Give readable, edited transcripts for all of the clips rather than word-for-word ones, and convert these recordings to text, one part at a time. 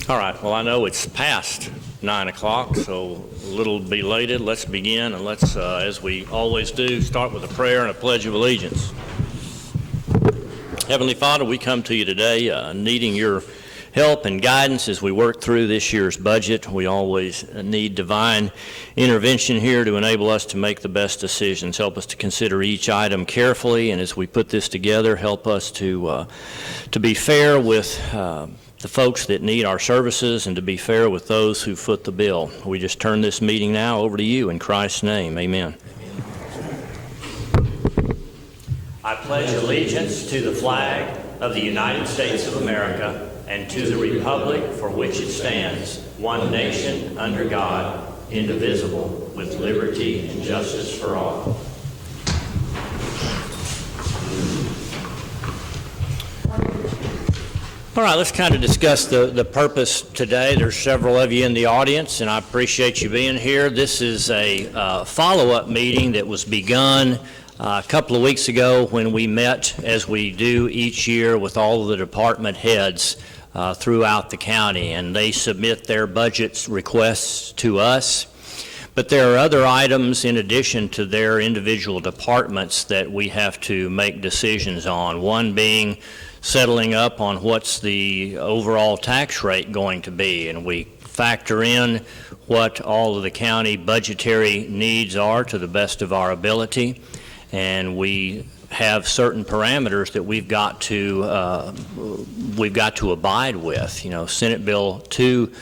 All right, well, I know it's past 9 o'clock, so a little belated. Let's begin, and let's, as we always do, start with a prayer and a pledge of allegiance. Heavenly Father, we come to you today needing your help and guidance as we work through this year's budget. We always need divine intervention here to enable us to make the best decisions. Help us to consider each item carefully, and as we put this together, help us to be fair with the folks that need our services and to be fair with those who foot the bill. We just turn this meeting now over to you in Christ's name. Amen. I pledge allegiance to the flag of the United States of America and to the republic for which it stands, one nation under God, indivisible, with liberty and justice for all. All right, let's kind of discuss the purpose today. There's several of you in the audience, and I appreciate you being here. This is a follow-up meeting that was begun a couple of weeks ago when we met, as we do each year, with all of the department heads throughout the county, and they submit their budget requests to us. But there are other items in addition to their individual departments that we have to make decisions on, one being settling up on what's the overall tax rate going to be, and we factor in what all of the county budgetary needs are to the best of our ability, and we have certain parameters that we've got to abide with. You know, Senate Bill 2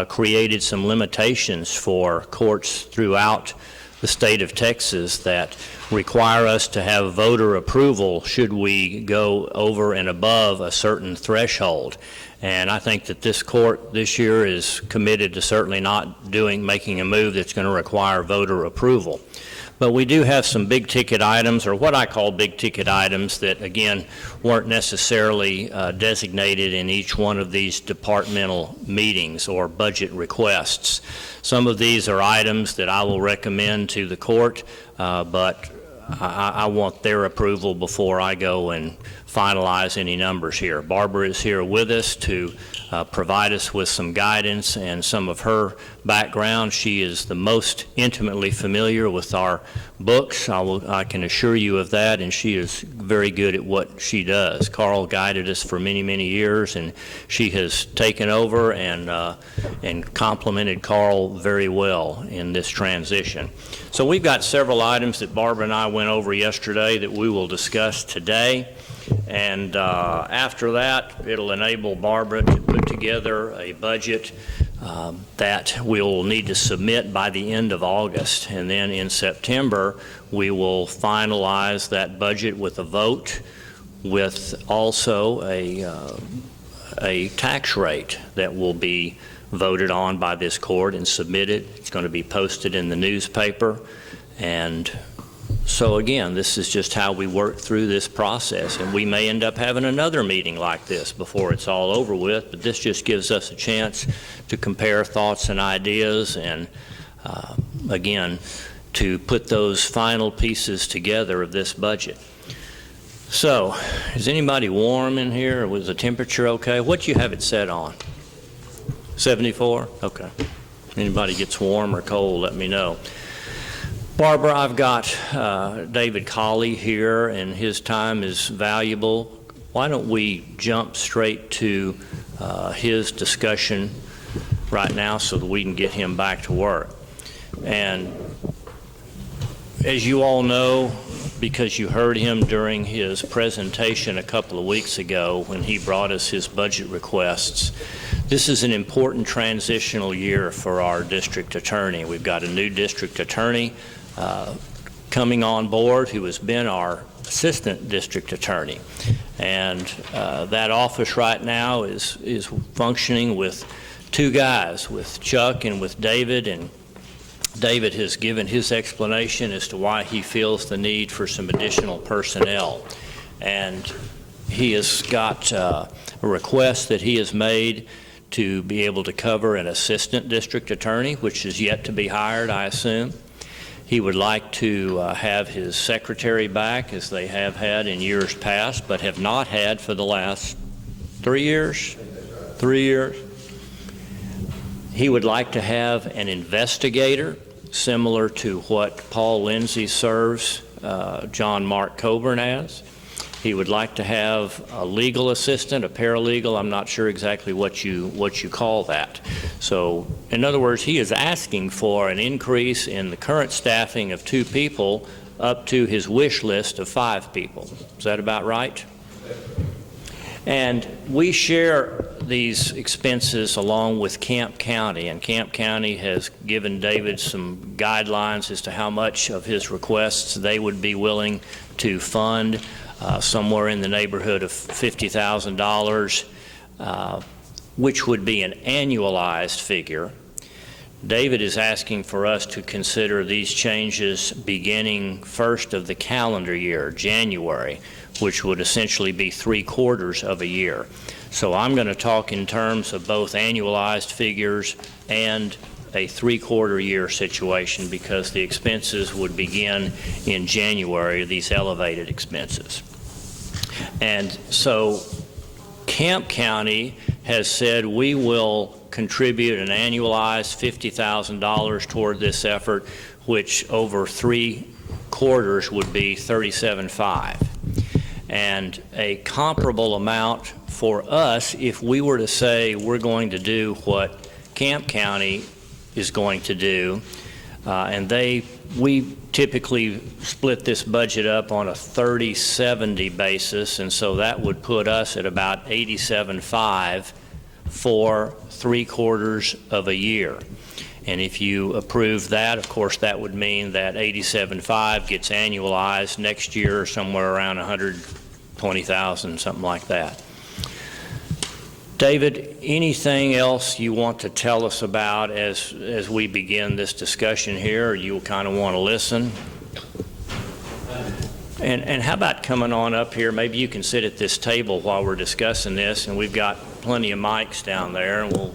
created some limitations for courts throughout the state of Texas that require us to have voter approval should we go over and above a certain threshold. And I think that this court this year is committed to certainly not making a move that's going to require voter approval. But we do have some big ticket items, or what I call big ticket items, that again weren't necessarily designated in each one of these departmental meetings or budget requests. Some of these are items that I will recommend to the court, but I want their approval before I go and finalize any numbers here. Barbara is here with us to provide us with some guidance and some of her background. She is the most intimately familiar with our books. I can assure you of that, and she is very good at what she does. Carl guided us for many, many years, and she has taken over and complimented Carl very well in this transition. So we've got several items that Barbara and I went over yesterday that we will discuss today. And after that, it'll enable Barbara to put together a budget that we'll need to submit by the end of August. And then in September, we will finalize that budget with a vote, with also a tax rate that will be voted on by this court and submitted. It's going to be posted in the newspaper. And so again, this is just how we work through this process, and we may end up having another meeting like this before it's all over with, but this just gives us a chance to compare thoughts and ideas and again, to put those final pieces together of this budget. So, is anybody warm in here? Was the temperature okay? What do you have it set on? 74? Okay. Anybody gets warm or cold, let me know. Barbara, I've got David Colley here, and his time is valuable. Why don't we jump straight to his discussion right now so that we can get him back to work. And as you all know, because you heard him during his presentation a couple of weeks ago when he brought us his budget requests, this is an important transitional year for our district attorney. We've got a new district attorney coming on board who has been our assistant district attorney. And that office right now is functioning with two guys, with Chuck and with David, and David has given his explanation as to why he feels the need for some additional personnel. And he has got a request that he has made to be able to cover an assistant district attorney, which is yet to be hired, I assume. He would like to have his secretary back, as they have had in years past, but have not had for the last 3 years? 3 years? He would like to have an investigator, similar to what Paul Lindsay serves John Mark Coburn as. He would like to have a legal assistant, a paralegal. I'm not sure exactly what you call that. So, in other words, he is asking for an increase in the current staffing of 2 people up to his wish list of 5 people. Is that about right? And we share these expenses along with Camp County, and Camp County has given David some guidelines as to how much of his requests they would be willing to fund, somewhere in the neighborhood of $50,000, which would be an annualized figure. David is asking for us to consider these changes beginning first of the calendar year, January, which would essentially be 3/4 of a year. So I'm going to talk in terms of both annualized figures and a 3/4 year situation, because the expenses would begin in January, these elevated expenses. And so Camp County has said we will contribute an annualized $50,000 toward this effort, which over 3 quarters would be $37,500. And a comparable amount for us, if we were to say we're going to do what Camp County is going to do, and we typically split this budget up on a 30-70 basis, and so that would put us at about $87,500 for 3/4 of a year. And if you approve that, of course, that would mean that $87,500 gets annualized next year somewhere around $120,000, something like that. David, anything else you want to tell us about as we begin this discussion here, or you kind of want to listen? And how about coming on up here? Maybe you can sit at this table while we're discussing this, and we've got plenty of mics down there, and we'll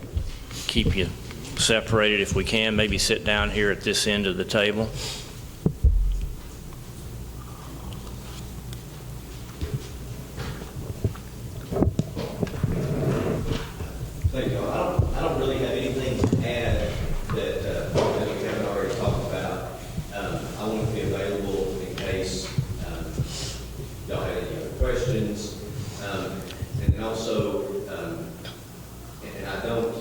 keep you separated if we can. Maybe sit down here at this end of the table. Thank you. I don't really have anything to add that we haven't already talked about. I want to be available in case y'all had any other questions. And then also, and I don't,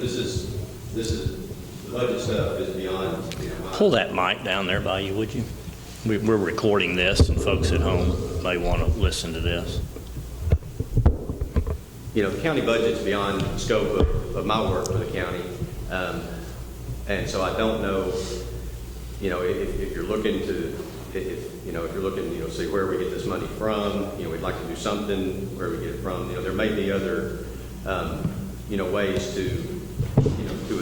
this is the budget stuff is beyond. Pull that mic down there by you, would you? We're recording this, and folks at home may want to listen to this. The county budget's beyond the scope of my work for the county, and so I don't know, if you're looking to, if you're looking, see where we get this money from. We'd like to do something where we get it from. There may be other, ways to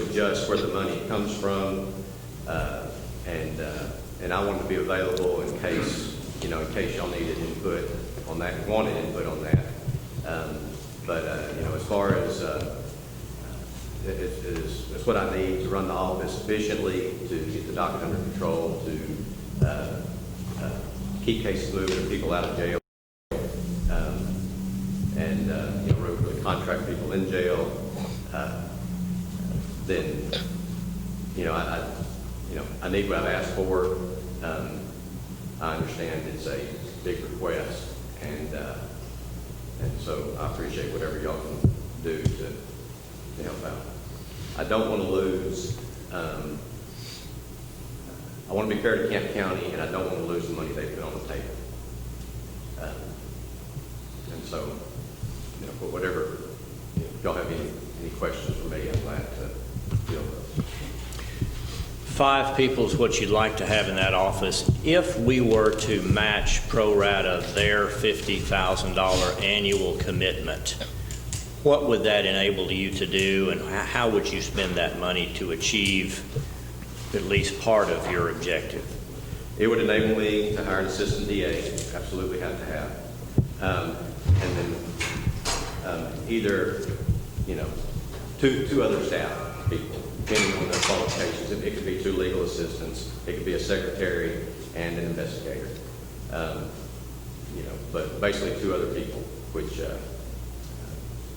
adjust where the money comes from, and I want to be available in case, y'all needed input on that, wanted input on that. But as far as it's what I need to run the office efficiently, to get the docket under control, to keep cases moving and people out of jail, and really contract people in jail. Then I need what I've asked for. I understand it's a big request, and so I appreciate whatever y'all can do to help out. I don't want to lose, I want to be fair to Camp County, and I don't want to lose the money they put on the table. And so, but whatever, if y'all have any questions for me, I'm glad to deal with those. 5 people is what you'd like to have in that office. If we were to match pro rata their $50,000 annual commitment, what would that enable you to do, and how would you spend that money to achieve at least part of your objective? It would enable me to hire an assistant DA, absolutely have to have. And then either, two other staff people, depending on their qualifications. It could be 2 legal assistants, it could be a secretary and an investigator. But basically 2 other people, which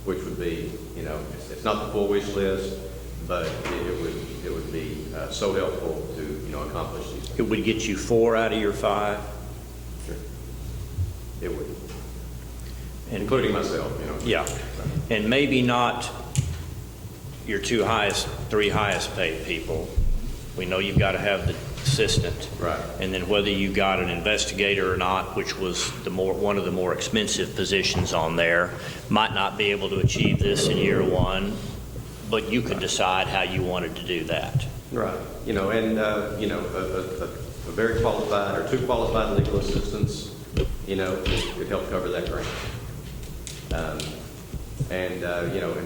which would be, it's not the full wish list, but it would be so helpful to, accomplish these things. It would get you 4 out of your 5? Sure. It would. And including myself, Yeah. And maybe not your 3 highest paid people. We know you've got to have the assistant. Right. And then whether you got an investigator or not, which was one of the more expensive positions on there, might not be able to achieve this in year 1, but you could decide how you wanted to do that. Right. A very qualified or 2 qualified legal assistants, could help cover that grant. An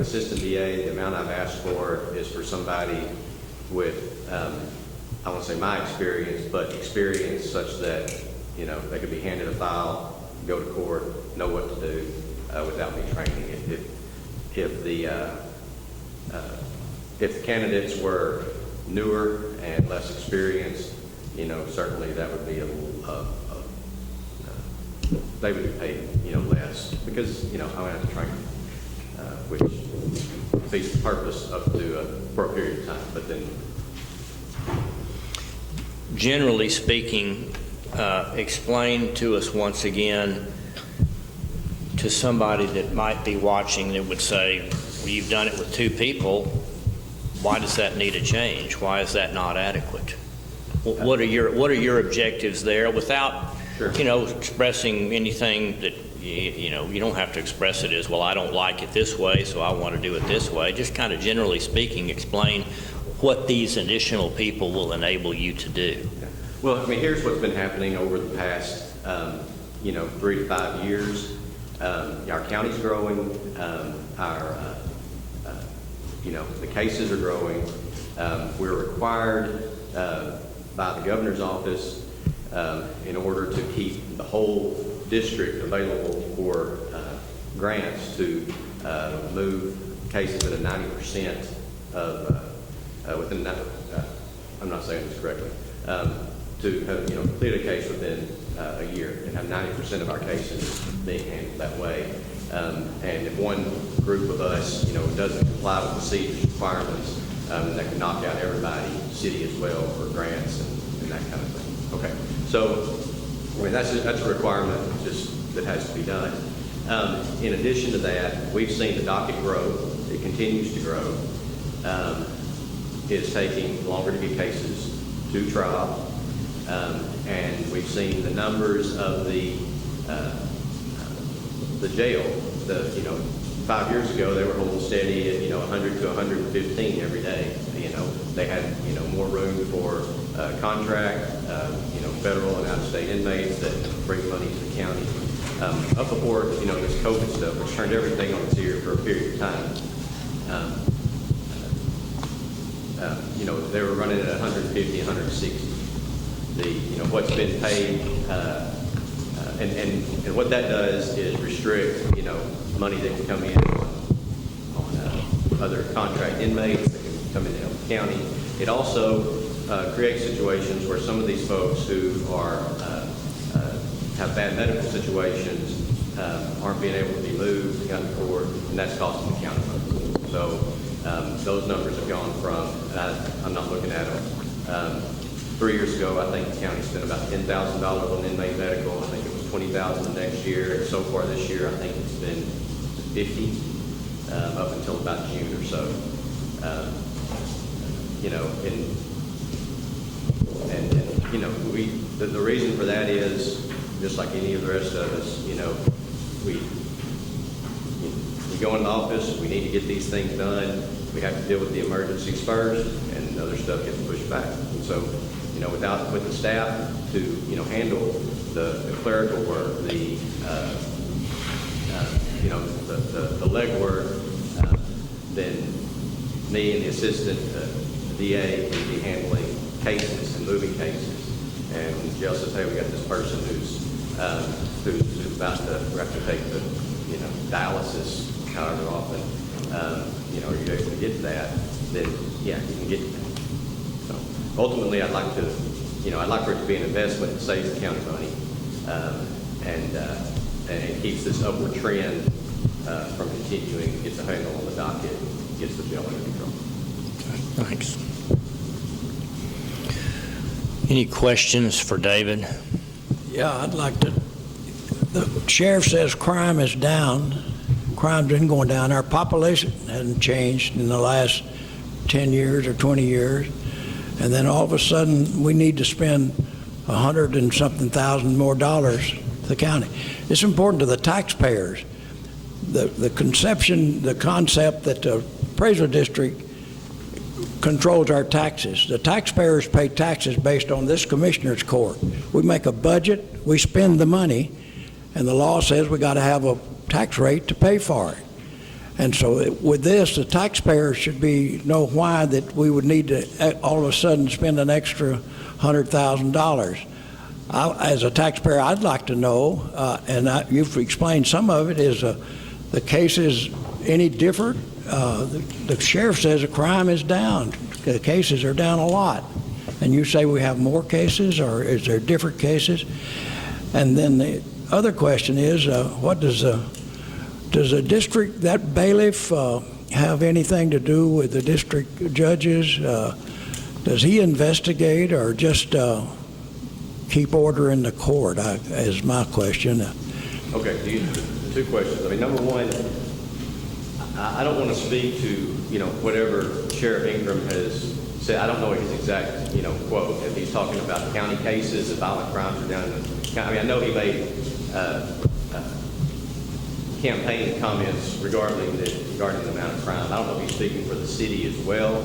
assistant DA, the amount I've asked for is for somebody with, I won't say my experience, but experience such that, they could be handed a file, go to court, know what to do without me training it. If the candidates were newer and less experienced, certainly that would be they would be paid, less because, I would have to train them, which defeats the purpose up to for a period of time. But then, generally speaking, explain to us once again, to somebody that might be watching that would say, well, you've done it with 2 people, why does that need a change? Why is that not adequate? What are your objectives there without, sure, expressing anything that, you don't have to express it as, well, I don't like it this way, so I want to do it this way. Just kind of generally speaking, explain what these additional people will enable you to do. Well, here's what's been happening over the past, 3 to 5 years. Our county's growing. The cases are growing. We're required by the governor's office in order to keep the whole district available for grants to move cases at a 90% of within. I'm not saying this correctly. To have complete a case within a year and have 90% of our cases being handled that way. And if one group of us, doesn't comply with the city's requirements, that can knock out everybody, city as well, for grants and that kind of thing. Okay, so that's a requirement just that has to be done. In addition to that, we've seen the docket grow. It continues to grow. It's taking longer to get cases to trial. And we've seen the numbers of the jail. 5 years ago they were holding steady at 100 to 115 every day. They had more room for contract, federal and out-of-state inmates that bring money to the county. Up before this COVID stuff, which turned everything on its ear for a period of time. They were running at 150, 160. What's been paid, and what that does is restrict, money that can come in on other contract inmates that can come in to help the county. It also creates situations where some of these folks who are have bad medical situations aren't being able to be moved to county court, and that's costing the county money. So those numbers have gone from, I'm not looking at them. 3 years ago, I think the county spent about $10,000 on inmate medical. I think it was $20,000 the next year. And so far this year, I think it's been $50 up until about June or so. The reason for that is just like any of the rest of us. We go in the office. We need to get these things done. We have to deal with the emergencies first, and other stuff gets pushed back. And so, with the staff to, handle the clerical work, the legwork, then me and the assistant DA will be handling cases and moving cases. And when the jail says, hey, we got this person who's about to, we have to take the, dialysis however often, are you able to get to that? Then, yeah, you can get to that. So ultimately, I'd like for it to be an investment that saves the county money, and it keeps this upward trend from continuing, gets a handle on the docket, gets the jail under control. Thanks. Any questions for David? Yeah, I'd like to, the sheriff says crime is down. Crime's been going down. Our population hasn't changed in the last 10 years or 20 years. And then all of a sudden, we need to spend $100 and something thousand more dollars to the county. It's important to the taxpayers. The concept that the appraisal district controls our taxes. The taxpayers pay taxes based on this commissioner's court. We make a budget, we spend the money, and the law says we got to have a tax rate to pay for it. And so with this, the taxpayers should know why that we would need to all of a sudden spend an extra $100,000. As a taxpayer, I'd like to know, you've explained some of it, is the case is any different? The sheriff says the crime is down. The cases are down a lot. And you say we have more cases, or is there different cases? And then the other question is, what does the district, that bailiff, have anything to do with the district judges? Does he investigate or just keep order in the court, is my question. Okay, two questions. I mean, number one, I don't want to speak to, whatever Sheriff Ingram has said. I don't know his exact, quote. If he's talking about county cases, if violent crimes are down in the county. I mean, I know he made campaign comments regarding the amount of crime. I don't know if he's speaking for the city as well,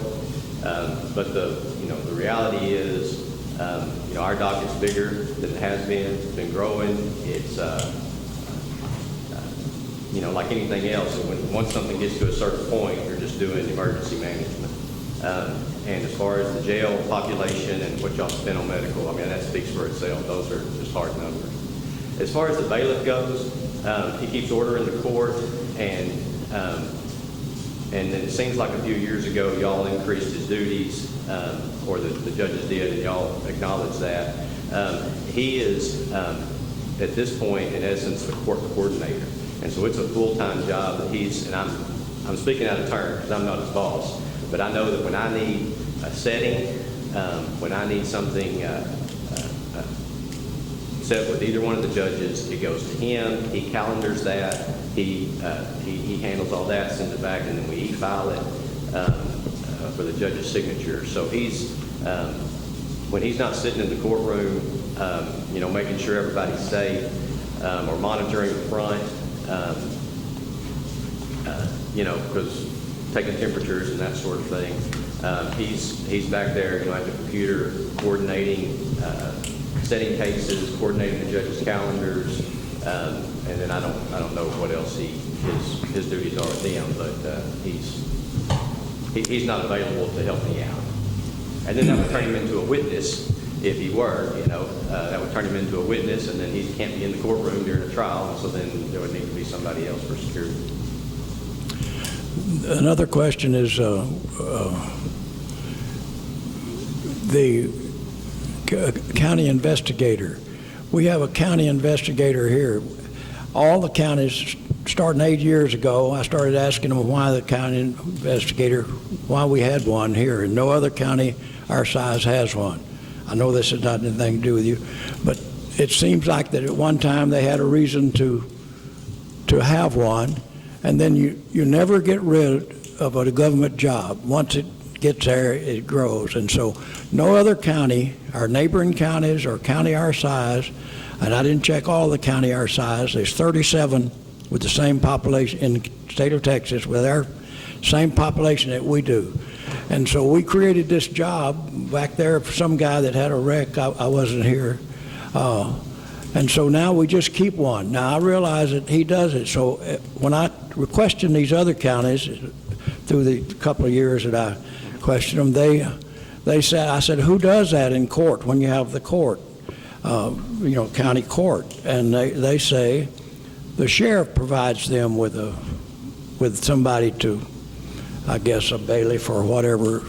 but the reality is, our docket's bigger than it has been. It's been growing. It's like anything else, once something gets to a certain point, you're just doing emergency management. And as far as the jail population and what y'all spend on medical, I mean, that speaks for itself. Those are just hard numbers. As far as the bailiff goes, he keeps order in the court, and then it seems like a few years ago, y'all increased his duties, or the judges did, and y'all acknowledged that. He is, at this point, in essence, the court coordinator. And so it's a full-time job that and I'm speaking out of turn because I'm not his boss, but I know that when I need a setting, when I need something set with either one of the judges, it goes to him. He calendars that. He handles all that, sends it back, and then we e-file it for the judge's signature. So when he's not sitting in the courtroom, making sure everybody's safe, or monitoring the front, because taking temperatures and that sort of thing. He's back there, at the computer, coordinating, setting cases, coordinating the judges' calendars, and then I don't know what else his duties are with them, but he's not available to help me out. And then that would turn him into a witness if he were, that would turn him into a witness, and then he can't be in the courtroom during a trial, and so then there would need to be somebody else for security. Another question is the county investigator. We have a county investigator here. All the counties, starting 8 years ago, I started asking them why the county investigator, why we had one here, and no other county our size has one. I know this has not anything to do with you, but it seems like that at one time they had a reason to have one, and then you never get rid of a government job. Once it gets there, it grows. And so no other county, our neighboring counties or county our size, and I didn't check all the county our size, there's 37 with the same population in the state of Texas with our same population that we do. And so we created this job back there for some guy that had a wreck. I wasn't here. And so now we just keep one. Now I realize that he does it. So when I question these other counties, through the couple of years that I questioned them, they said, I said, who does that in court when you have the court, county court? And they say the sheriff provides them with somebody to, I guess, a bailiff or whatever,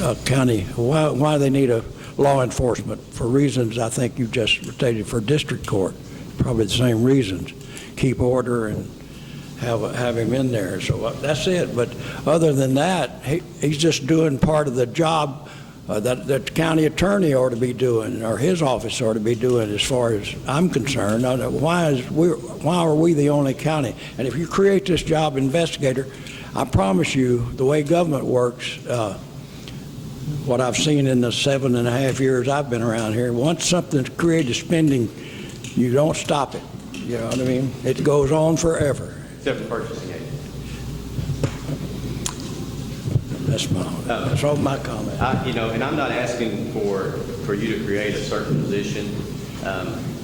a county. Why they need a law enforcement for reasons I think you just stated for district court, probably the same reasons. keep order and have him in there. So that's it. But other than that, he's just doing part of the job that the county attorney ought to be doing, or his office ought to be doing, as far as I'm concerned. Why are we the only county? And if you create this job investigator, I promise you, the way government works, what I've seen in the 7.5 years I've been around here, once something's created spending, you don't stop it. You know what I mean? It goes on forever. Except for purchasing agent. That's all my comment. You know, and I'm not asking for you to create a certain position.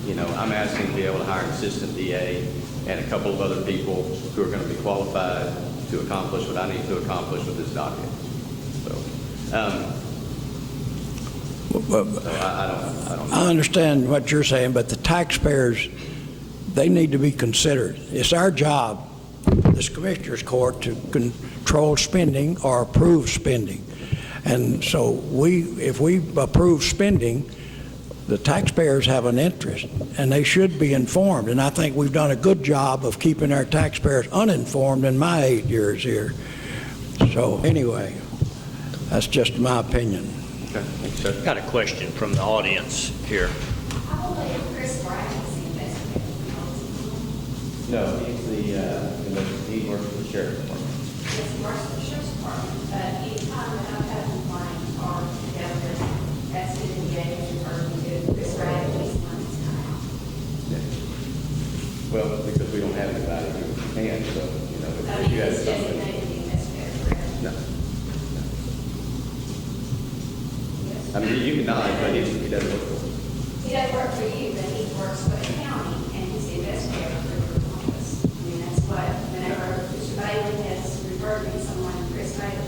You know, I'm asking to be able to hire an assistant DA and a couple of other people who are going to be qualified to accomplish what I need to accomplish with this document. So, I don't know. I understand what you're saying, but the taxpayers, they need to be considered. It's our job, this Commissioners Court, to control spending or approve spending. And so if we approve spending, the taxpayers have an interest, and they should be informed. And I think we've done a good job of keeping our taxpayers uninformed in my 8 years here. So anyway, that's just my opinion. Okay, thanks, sir. Got a question from the audience here. I believe Chris Bryant is the investigator. No, he works for the sheriff's department. Yes, he works for the sheriff's department, but anytime that I've had a complaint or together, that's been engaged or to Chris Bryant, he's the one that's come out. Yeah. Well, because we don't have anybody who can, so, you know, I if mean, you have he's somebody. designated the investigator forever. No. I mean, you can nod, but he doesn't work for us. He doesn't work for you, but he works for the county, and he's the investigator for the office. I mean, that's what, whenever Mr. Bailey has referred me to someone, Chris Bryant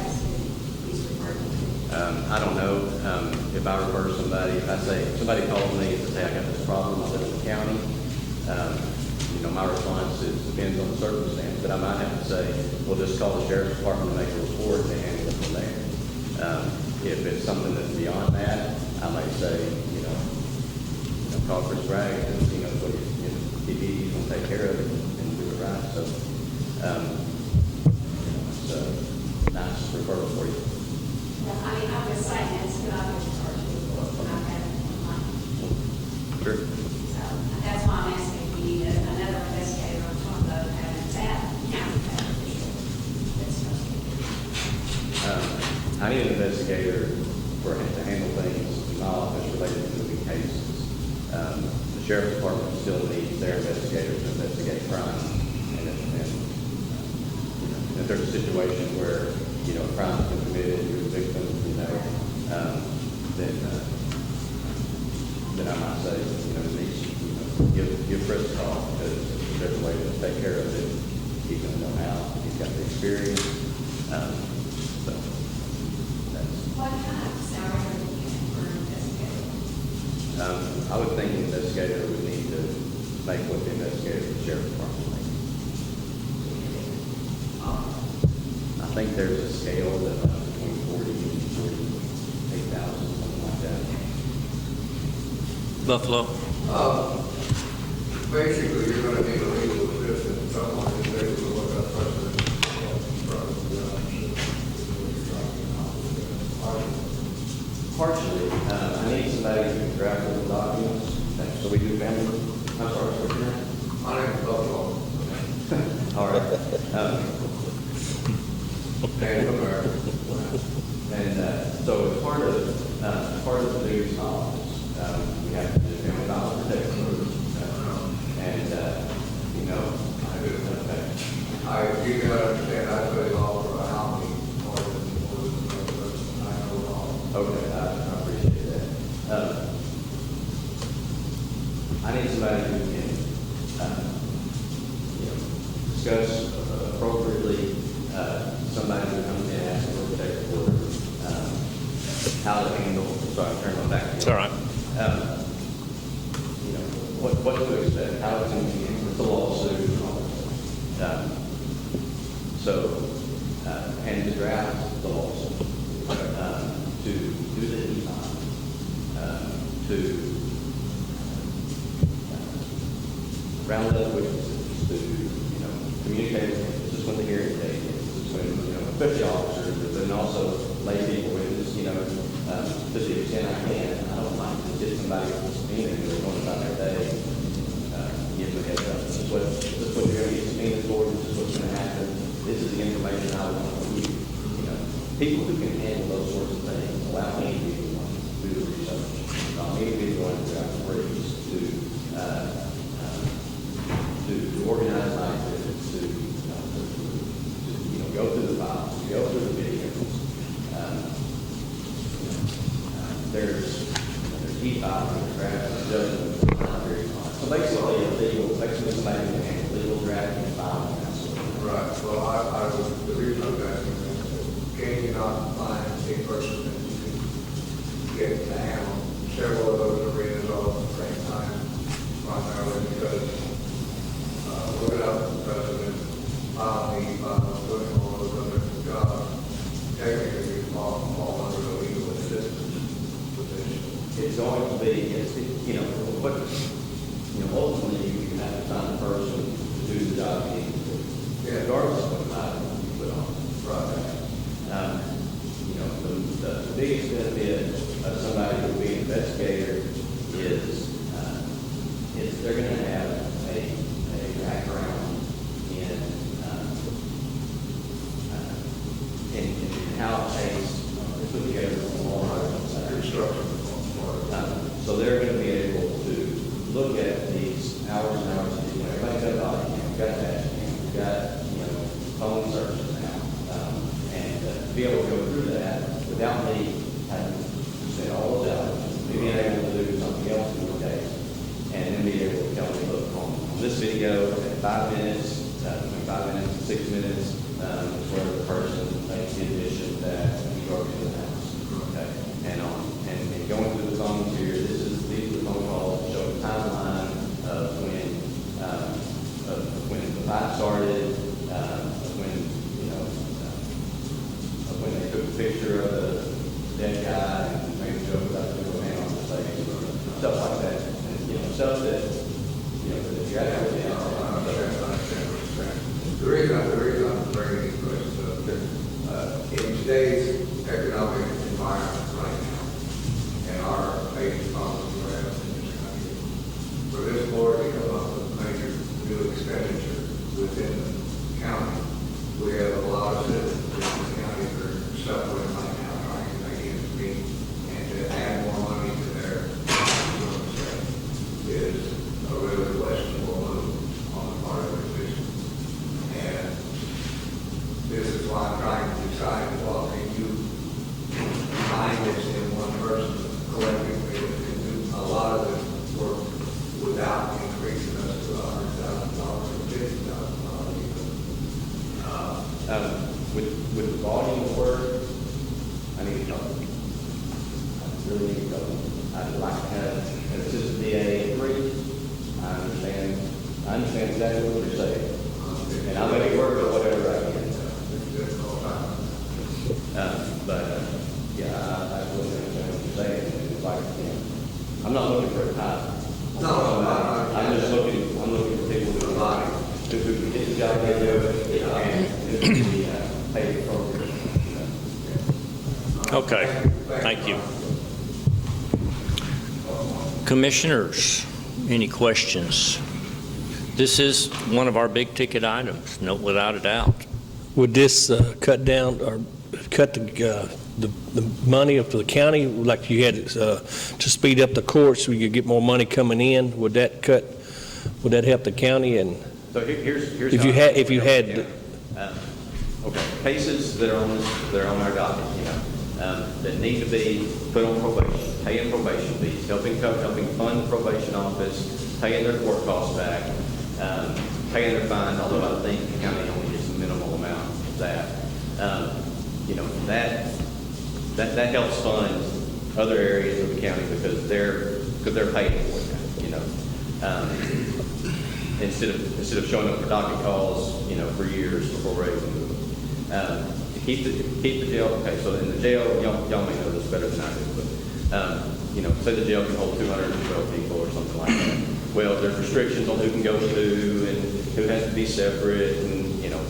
is who he's referred me to. I don't know if I refer to somebody, if I say, somebody calls me and say, I got this problem, I live in the county, you know, my response is, depends on the circumstance, but I might have to say, well, just call the sheriff's department and make a report and handle it from there. If it's something that's beyond that, I might say, you know call Chris Bragg and he knows what he's going to take care of it and do it right. So, it's a nice referral for you. Well, I mean, I'm just saying that's who I've been charged with when I've had a complaint. Sure. So that's why I'm asking if we need another investigator on top of having that county official that's supposed to be. I need an investigator to handle things in my office related to moving cases. The sheriff's department still needs their investigators to investigate crime. And if there's a situation where, you know, a crime has been committed, you're the victim, you know, then I might say, you know, give Chris a call, because if there's a way to take care of it, he's going to know how, he's got the experience. So that's. What kind of salary are you looking for an investigator? I would think the investigator would need to make what the investigator of the sheriff's department makes. I think there's a scale that between 40 and 48,000, something like that. Buffalo. Basically, you're going to need a legal assistant, someone who's able to look up precedent. Partially, I need somebody who can draft all the documents. So we do family. I'm sorry, what's your name? My name is Buffalo. All right. Native American. And so as part of the duties office, we have to do family violence protection. And you know, You gotta understand, I studied law for how many more than I know law. Okay, I appreciate that. I need somebody who can, discuss appropriately, somebody who comes in and asks for a protective order, how to handle, sorry, I'm turning my back. It's all right. What to expect, how to with the lawsuit and all that. And to draft the lawsuit, to do the e-file, to round up witnesses, to, communicate with them. This is when the hearing date is. This is when, especially officers, but then also lay people witnesses, to the extent I can. I don't mind to get somebody with a subpoena who is going about their day, give them a heads up. This is what you're going to get subpoenaed for. This is what's going to happen. This is the information I want from you. People who can handle those sorts of things allow any people to do the research. Any people going to have freeze to organize life visits, to go through the files, to go through the videos. There's e-files, there's drafts, judgments, not very fine. So basically somebody can handle legal drafting and filing. Right, well, the reason I was asking is, can you not find a person that you can get to handle several of those arenas all at the same time, primarily because looking up the president, doing all those other jobs, technically fall under the legal assistance position. It's going to be, ultimately you have to find a person to do the job you need to do. Yeah. Regardless of what title you put on. Right. The biggest benefit of somebody who will be an investigator is they're going to have a background in how a case is put together on the law. So they're going to be able to look at these hours and hours. Everybody's got a body cam, we've got dash cam, we've got phone searches now, and to be able to go through that without me having to say all those hours, being able to do something else in the case, and then be able to tell me, look, on this video, at 5 minutes, between 5 minutes and 6 minutes, is where the person makes the admission that he broke into the house. Okay, and going through the phones here, these are the phone calls that show the timeline of when the fight started, when they took a picture of the dead guy and made a joke about putting a man on the face, stuff like that, and stuff that that you got to have. The reason I'm bringing these questions up, in today's economic environment right now, and our major problems we're having in this country, for this board to come up with major new expenditure within the county, we have a lot of citizens in the county that are suffering right now, trying to make ends meet, and to add more money to their is a really questionable move on the part of the officials. And this is why I'm trying to decide, well, can you find this in one person collectively that can do a lot of this work without increasing us to $100,000 or $50,000 With the volume of work, I need to cover. I really need to cover. I'd like to have an assistant DA in 3. I understand exactly what you're saying. And I'll make it work with whatever I can. Yeah, I really understand what you're saying. It's like, I'm not looking for a title. I'm looking for people who can get the job they do and who can be paid appropriately. Okay, thank you. Commissioners, any questions? This is one of our big ticket items, no, without a doubt. Would this cut down or cut the money up to the county, like you had to speed up the courts so you could get more money coming in? Would that help the county? And So here's if you had okay, cases that are on our docket, that need to be put on probation, paying probation fees, helping fund the probation office, paying their court costs back, paying their fines, although I think the county only gets a minimal amount of that. That helps fund other areas of the county because they're paying for it now, instead of showing up for docket calls, for years before we're able to move them. To keep the jail, okay, so in the jail, y'all may know this better than I do, but, say the jail can hold 212 people or something like that. Well, there's restrictions on who can go to and who has to be separate and,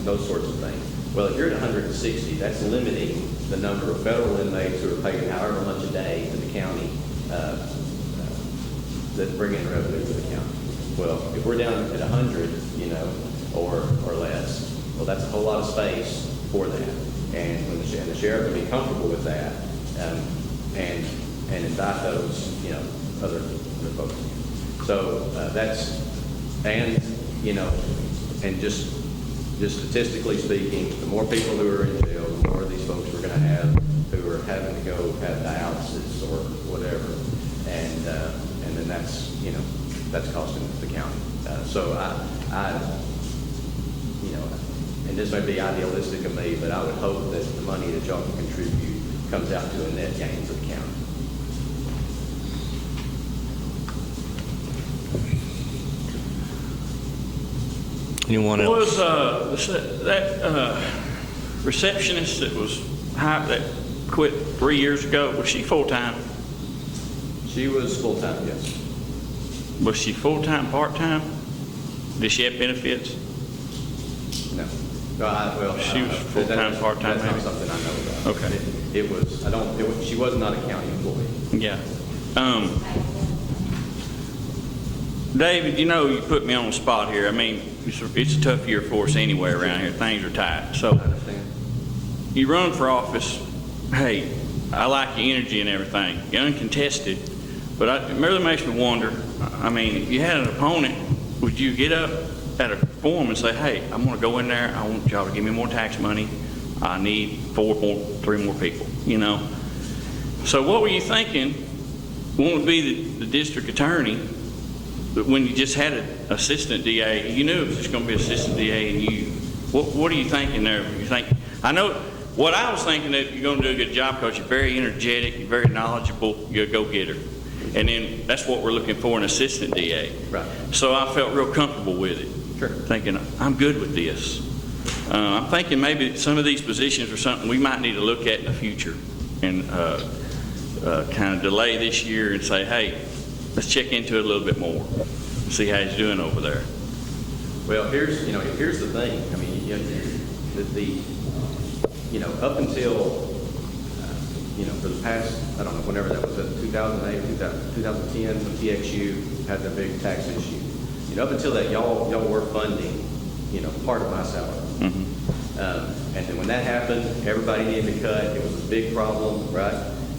those sorts of things. Well, if you're at 160, that's limiting the number of federal inmates who are paid however much a day to the county that bring in revenue to the county. Well, if we're down at 100, or less, well, that's a whole lot of space for that. And when the sheriff will be comfortable with that, and invite those, other folks. So and just statistically speaking, the more people who are in jail, the more of these folks we're going to have who are having to go have dialysis or whatever, and then that's costing the county. So and this may be idealistic of me, but I would hope that the money that y'all can contribute comes out to a net gain for the county. Anyone else? Was that receptionist that that quit 3 years ago, was she full-time? She was full-time, yes. Was she full-time, part-time? Did she have benefits? No. She was full-time, part-time, That's not maybe? something I know about. Okay. She was not a county employee. Yeah. David, you put me on the spot here. I mean, it's a tough year for us anyway around here. Things are tight. So I understand. you run for office. Hey, I like your energy and everything. You're uncontested. But it really makes me wonder, I mean, if you had an opponent, would you get up at a forum and say, hey, I'm going to go in there. I want y'all to give me more tax money. I need 3 more people, So what were you thinking? What would be the district attorney? But when you just had an assistant DA, you knew it was just going to be assistant DA, and what are you thinking there? I know what I was thinking, that you're going to do a good job because you're very energetic, you're very knowledgeable, you're a go-getter. And then that's what we're looking for, an assistant DA. Right. So I felt real comfortable with it. Sure. Thinking, I'm good with this. I'm thinking maybe some of these positions are something we might need to look at in the future and kind of delay this year and say, hey, let's check into it a little bit more, see how he's doing over there. Well, here's the thing. I mean, up until for the past, I don't know, whenever that was, 2008, 2010, when TXU had their big tax issue. Up until that, y'all were funding, part of my salary. Mm-hmm. And then when that happened, everybody needed to cut. It was a big problem, right?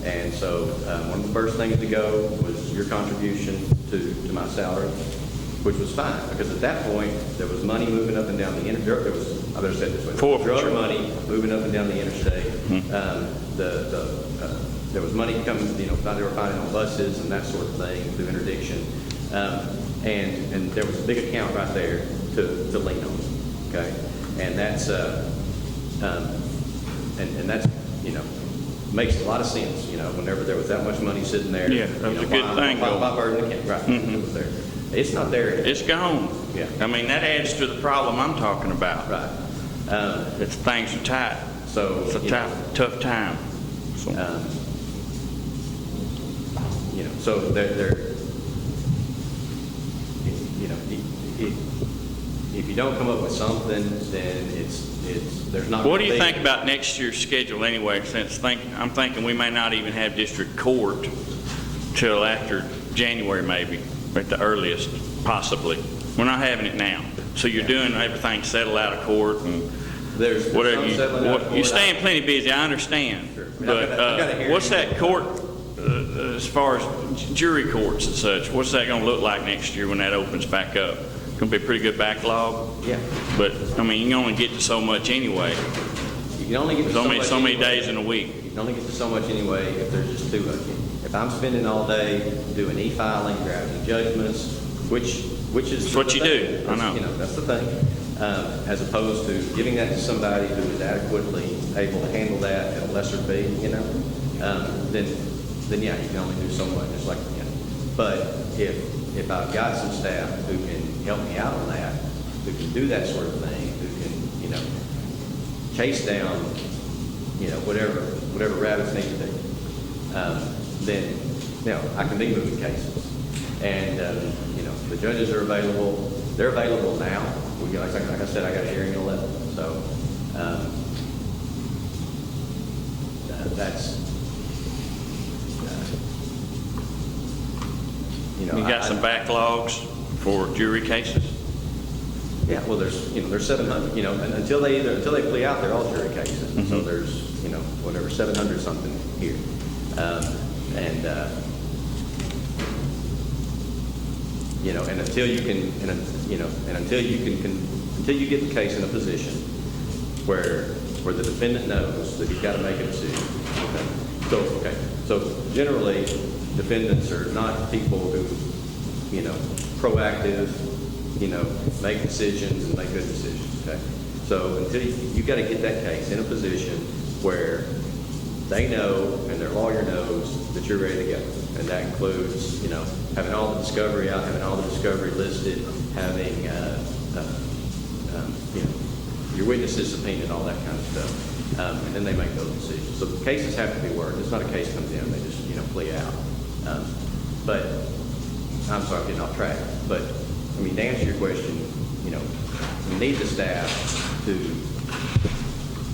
And so one of the first things to go was your contribution to my salary, which was fine, because at that point, there was money moving up and down the interstate. There was, I better say it this way, drug money moving up and down the interstate. Mm-hmm. There was money coming, they were finding on buses and that sort of thing through interdiction. And there was a big account right there to lean on, okay? And that's, and that's, makes a lot of sense, whenever there was that much money sitting there. Yeah, that was a good thing. Why burden the account? Right, Mm-hmm. it was there. It's not there anymore. It's gone. Yeah. I mean, that adds to the problem I'm talking about. Right. It's things are tight. So, It's a tough time. So, so they're if you don't come up with something, then there's not. what do you think about next year's schedule anyway? Since I'm thinking we may not even have district court till after January, maybe at the earliest, possibly. We're not having it now, so you're doing everything settled out of court and There's whatever. some settling out of court. You're staying plenty busy. I understand, Sure. I mean, but I've got a hearing. what's that court as far as jury courts and such? What's that going to look like next year when that opens back up? Going to be a pretty good backlog. Yeah. But I mean, you can only get to so much anyway. You can only get to There's so many anyway. days in a week. You can only get to so much anyway if there's just 2 of you. If I'm spending all day doing e-filing, drafting judgments, which is That's what you do. I know. That's the thing. As opposed to giving that to somebody who is adequately able to handle that at a lesser fee, then yeah, you can only do so much. It's like, But if I've got some staff who can help me out on that, who can do that sort of thing, who can, chase down, whatever rabbits need to do, then, I can be moving cases. And, the judges are available. They're available now. Like I said, I got a hearing at 11. So that's, You got some backlogs for jury cases? Yeah, well, there's 700, and until they plea out, they're all jury cases. And so there's, whatever, 700 something here. And until you can, until you get the case in a position where the defendant knows that he's got to make a decision. So generally, defendants are not people who, proactive, make decisions and make good decisions, okay? So until you got to get that case in a position where they know and their lawyer knows that you're ready to go. And that includes, having all the discovery out, having all the discovery listed, having, your witnesses subpoenaed, all that kind of stuff. And then they make those decisions. So the cases have to be worked. It's not a case comes in, they just, plea out. But, I'm sorry, I'm getting off track. But, to answer your question, you need the staff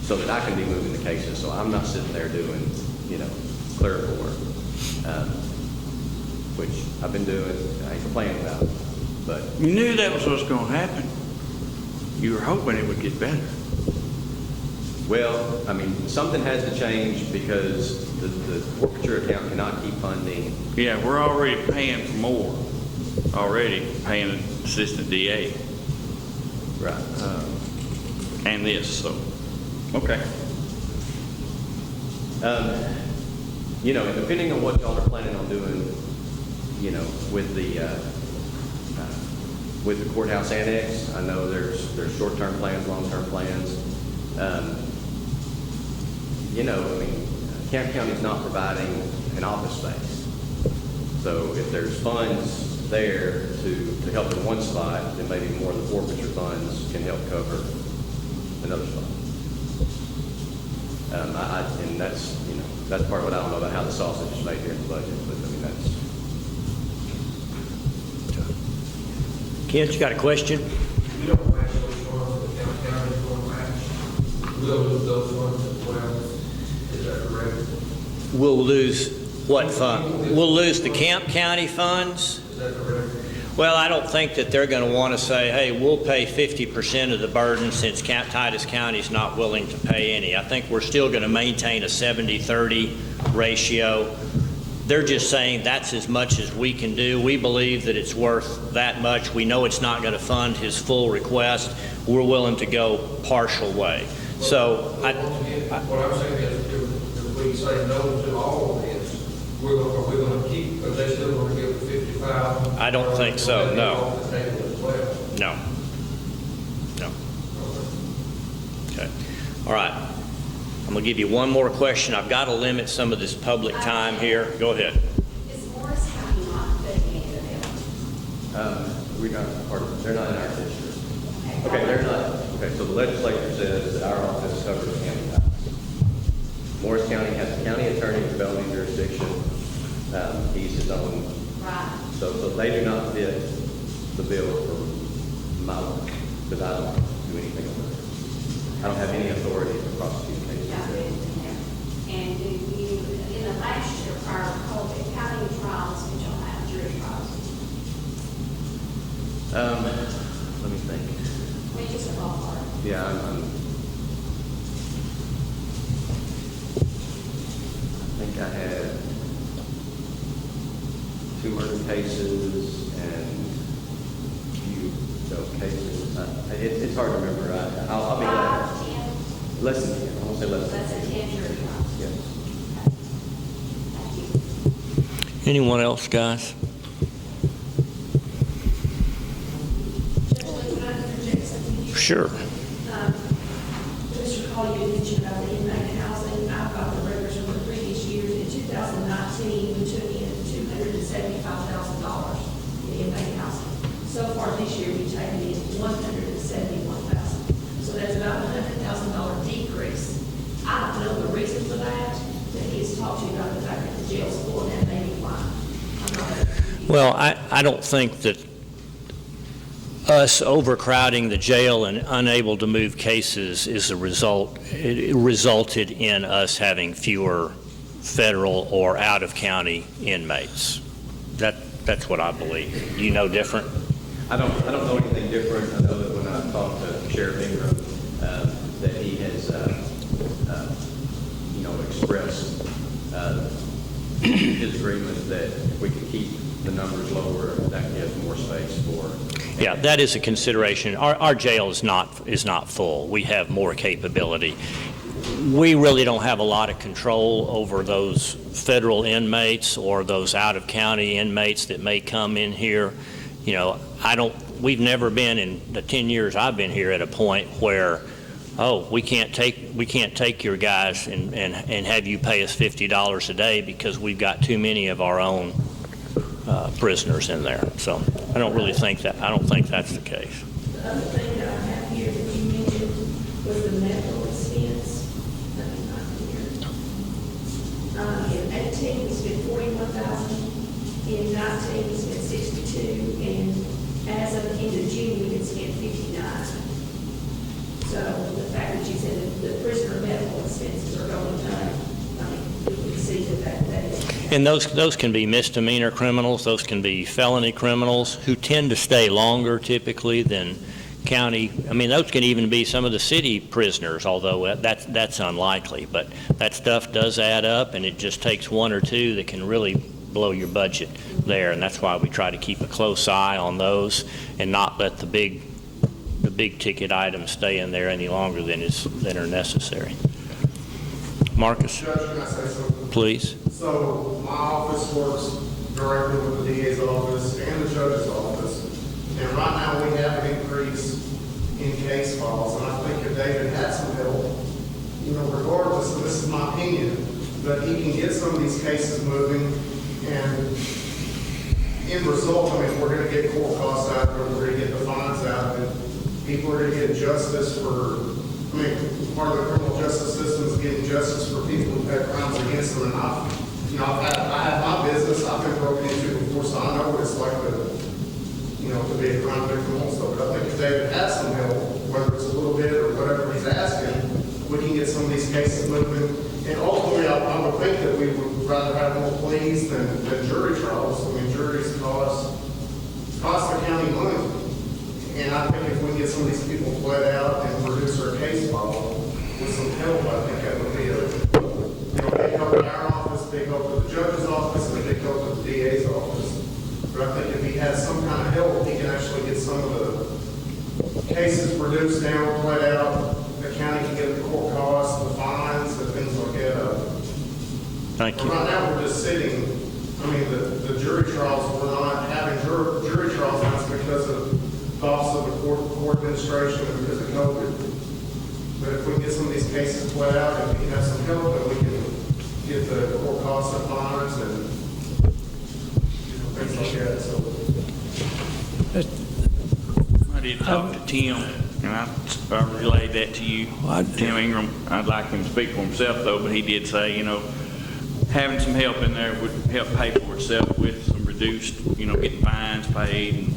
so that I can be moving the cases. So I'm not sitting there doing, clerical work, which I've been doing. I ain't complaining about it. But You knew that was what's going to happen. You were hoping it would get better. well, something has to change because the forfeiture account cannot keep funding. Yeah, we're already paying for more. Already paying an assistant DA. Right. And this, so, okay. And depending on what y'all are planning on doing, with the courthouse annex, I know there's short-term plans, long-term plans. Camp County's not providing an office space. So if there's funds there to help in one spot, then maybe more of the forfeiture funds can help cover another spot. And that's part of what I don't know about how the sausage is made here in the budget, but that's. Kent, you got a question? We don't match those funds that the county is going to match. We'll lose those funds as well. Is that correct? We'll lose what fund? We'll lose the Camp County funds? Is that correct? Well, I don't think that they're going to want to say, hey, we'll pay 50% of the burden since Titus County is not willing to pay any. I think we're still going to maintain a 70-30 ratio. They're just saying that's as much as we can do. We believe that it's worth that much. We know it's not going to fund his full request. We're willing to go partial way. So what I'm saying is if we say no to all of this, we're going to keep, are they still going to give the 55? I don't think so, no. Off the table as well? No. Okay. All right. I'm going to give you one more question. I've got to limit some of this public time here. Go ahead. Is Morris County not putting any of them? We're not part of, they're not in our district. Okay, they're not. Okay, so the legislature says that our office covers the county tax. Morris County has a county attorney with felony jurisdiction. He's his own. Right. So they do not fit the bill for my work because I don't do anything on it. I don't have any authority to prosecute cases. And do you, in the last year prior to COVID, how many trials did y'all have, jury trials? Let me think. Just a ballpark. Yeah, I think I had 2 murder cases and a few dope cases. It's hard to remember. I'll be glad. 5, 10? Less than 10. I won't say less than That's 10. a 10 jury trial. Yes. Thank you. Anyone else, guys? Gentlemen, can I interject something here? Sure. Mr. Call, you mentioned about the inmate housing. I've got the records from the previous years. In 2019, we took in $275,000 in inmate housing. So far this year, we've taken in $171,000. So that's about a $100,000 decrease. I don't know the reason for that. That he's talked to you about the fact that the jail's full, and that may be why. I'm not going to give you Well, I don't think that us overcrowding the jail and unable to move cases is a result. It resulted in us having fewer federal or out-of-county inmates. That's what I believe. Do you know different? I don't know anything different. I know that when I talked to Sheriff Ingram, that he has, expressed his agreement that if we could keep the numbers lower, that gives more space for. Yeah, that is a consideration. Our jail is not full. We have more capability. We really don't have a lot of control over those federal inmates or those out-of-county inmates that may come in here. We've never been in the 10 years I've been here at a point where, we can't take your guys and have you pay us $50 a day because we've got too many of our own prisoners in there. So I don't think that's the case. The other thing that I have here that you mentioned was the medical expense. In 18, we spent $41,000. In 19, we spent $62,000, and as of the end of June, we had spent $59,000. So the fact that you said that the prisoner medical expenses are going up, we can see that is. And those can be misdemeanor criminals. Those can be felony criminals who tend to stay longer typically than county. I mean, those can even be some of the city prisoners, although that's unlikely. But that stuff does add up, and it just takes one or two that can really blow your budget there. And that's why we try to keep a close eye on those and not let the big ticket items stay in there any longer than are necessary. Marcus, Judge, can I say something? please. So my office works directly with the DA's office and the judge's office, and right now we have an increase in case files, and I think if David had some help, regardless, and this is my opinion, that he can get some of these cases moving, and in result, we're going to get court costs out, we're going to get the fines out, and people are going to get justice for, part of the criminal justice system is getting justice for people who've had crimes against them. And I have my business, I've been broken into before, so I know what it's like to be a crime victim also. But I think if David has some help, whether it's a little bit or whatever he's asking, we can get some of these cases moving. And ultimately, I would think that we would rather have more pleas than jury trials. Juries cost the county money. And I think if we get some of these people bled out and reduce our case file with some help, I think that would be a big help to our office, big help to the judge's office, and a big help to the DA's office. But I think if he has some kind of help, he can actually get some of the cases reduced down, bled out. The county can get the court costs, the fines, and things like that. Thank you. Right now, we're just sitting. The jury trials, we're not having jury trials, and that's because of the Office of the Court Administration and because of COVID. But if we can get some of these cases played out, and we can have some help, then we can get the court costs and fines and things like that. So I did talk to Tim, and I relayed that to you. Tim Ingram, I'd like him to speak for himself, though, but he did say, having some help in there would help pay for itself with some reduced, getting fines paid.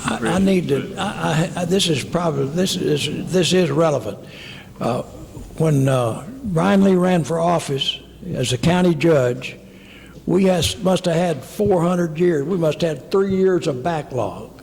I need to. This is relevant. When Brian Lee ran for office as a county judge, we must have had 400 years. We must have had 3 years of backlog.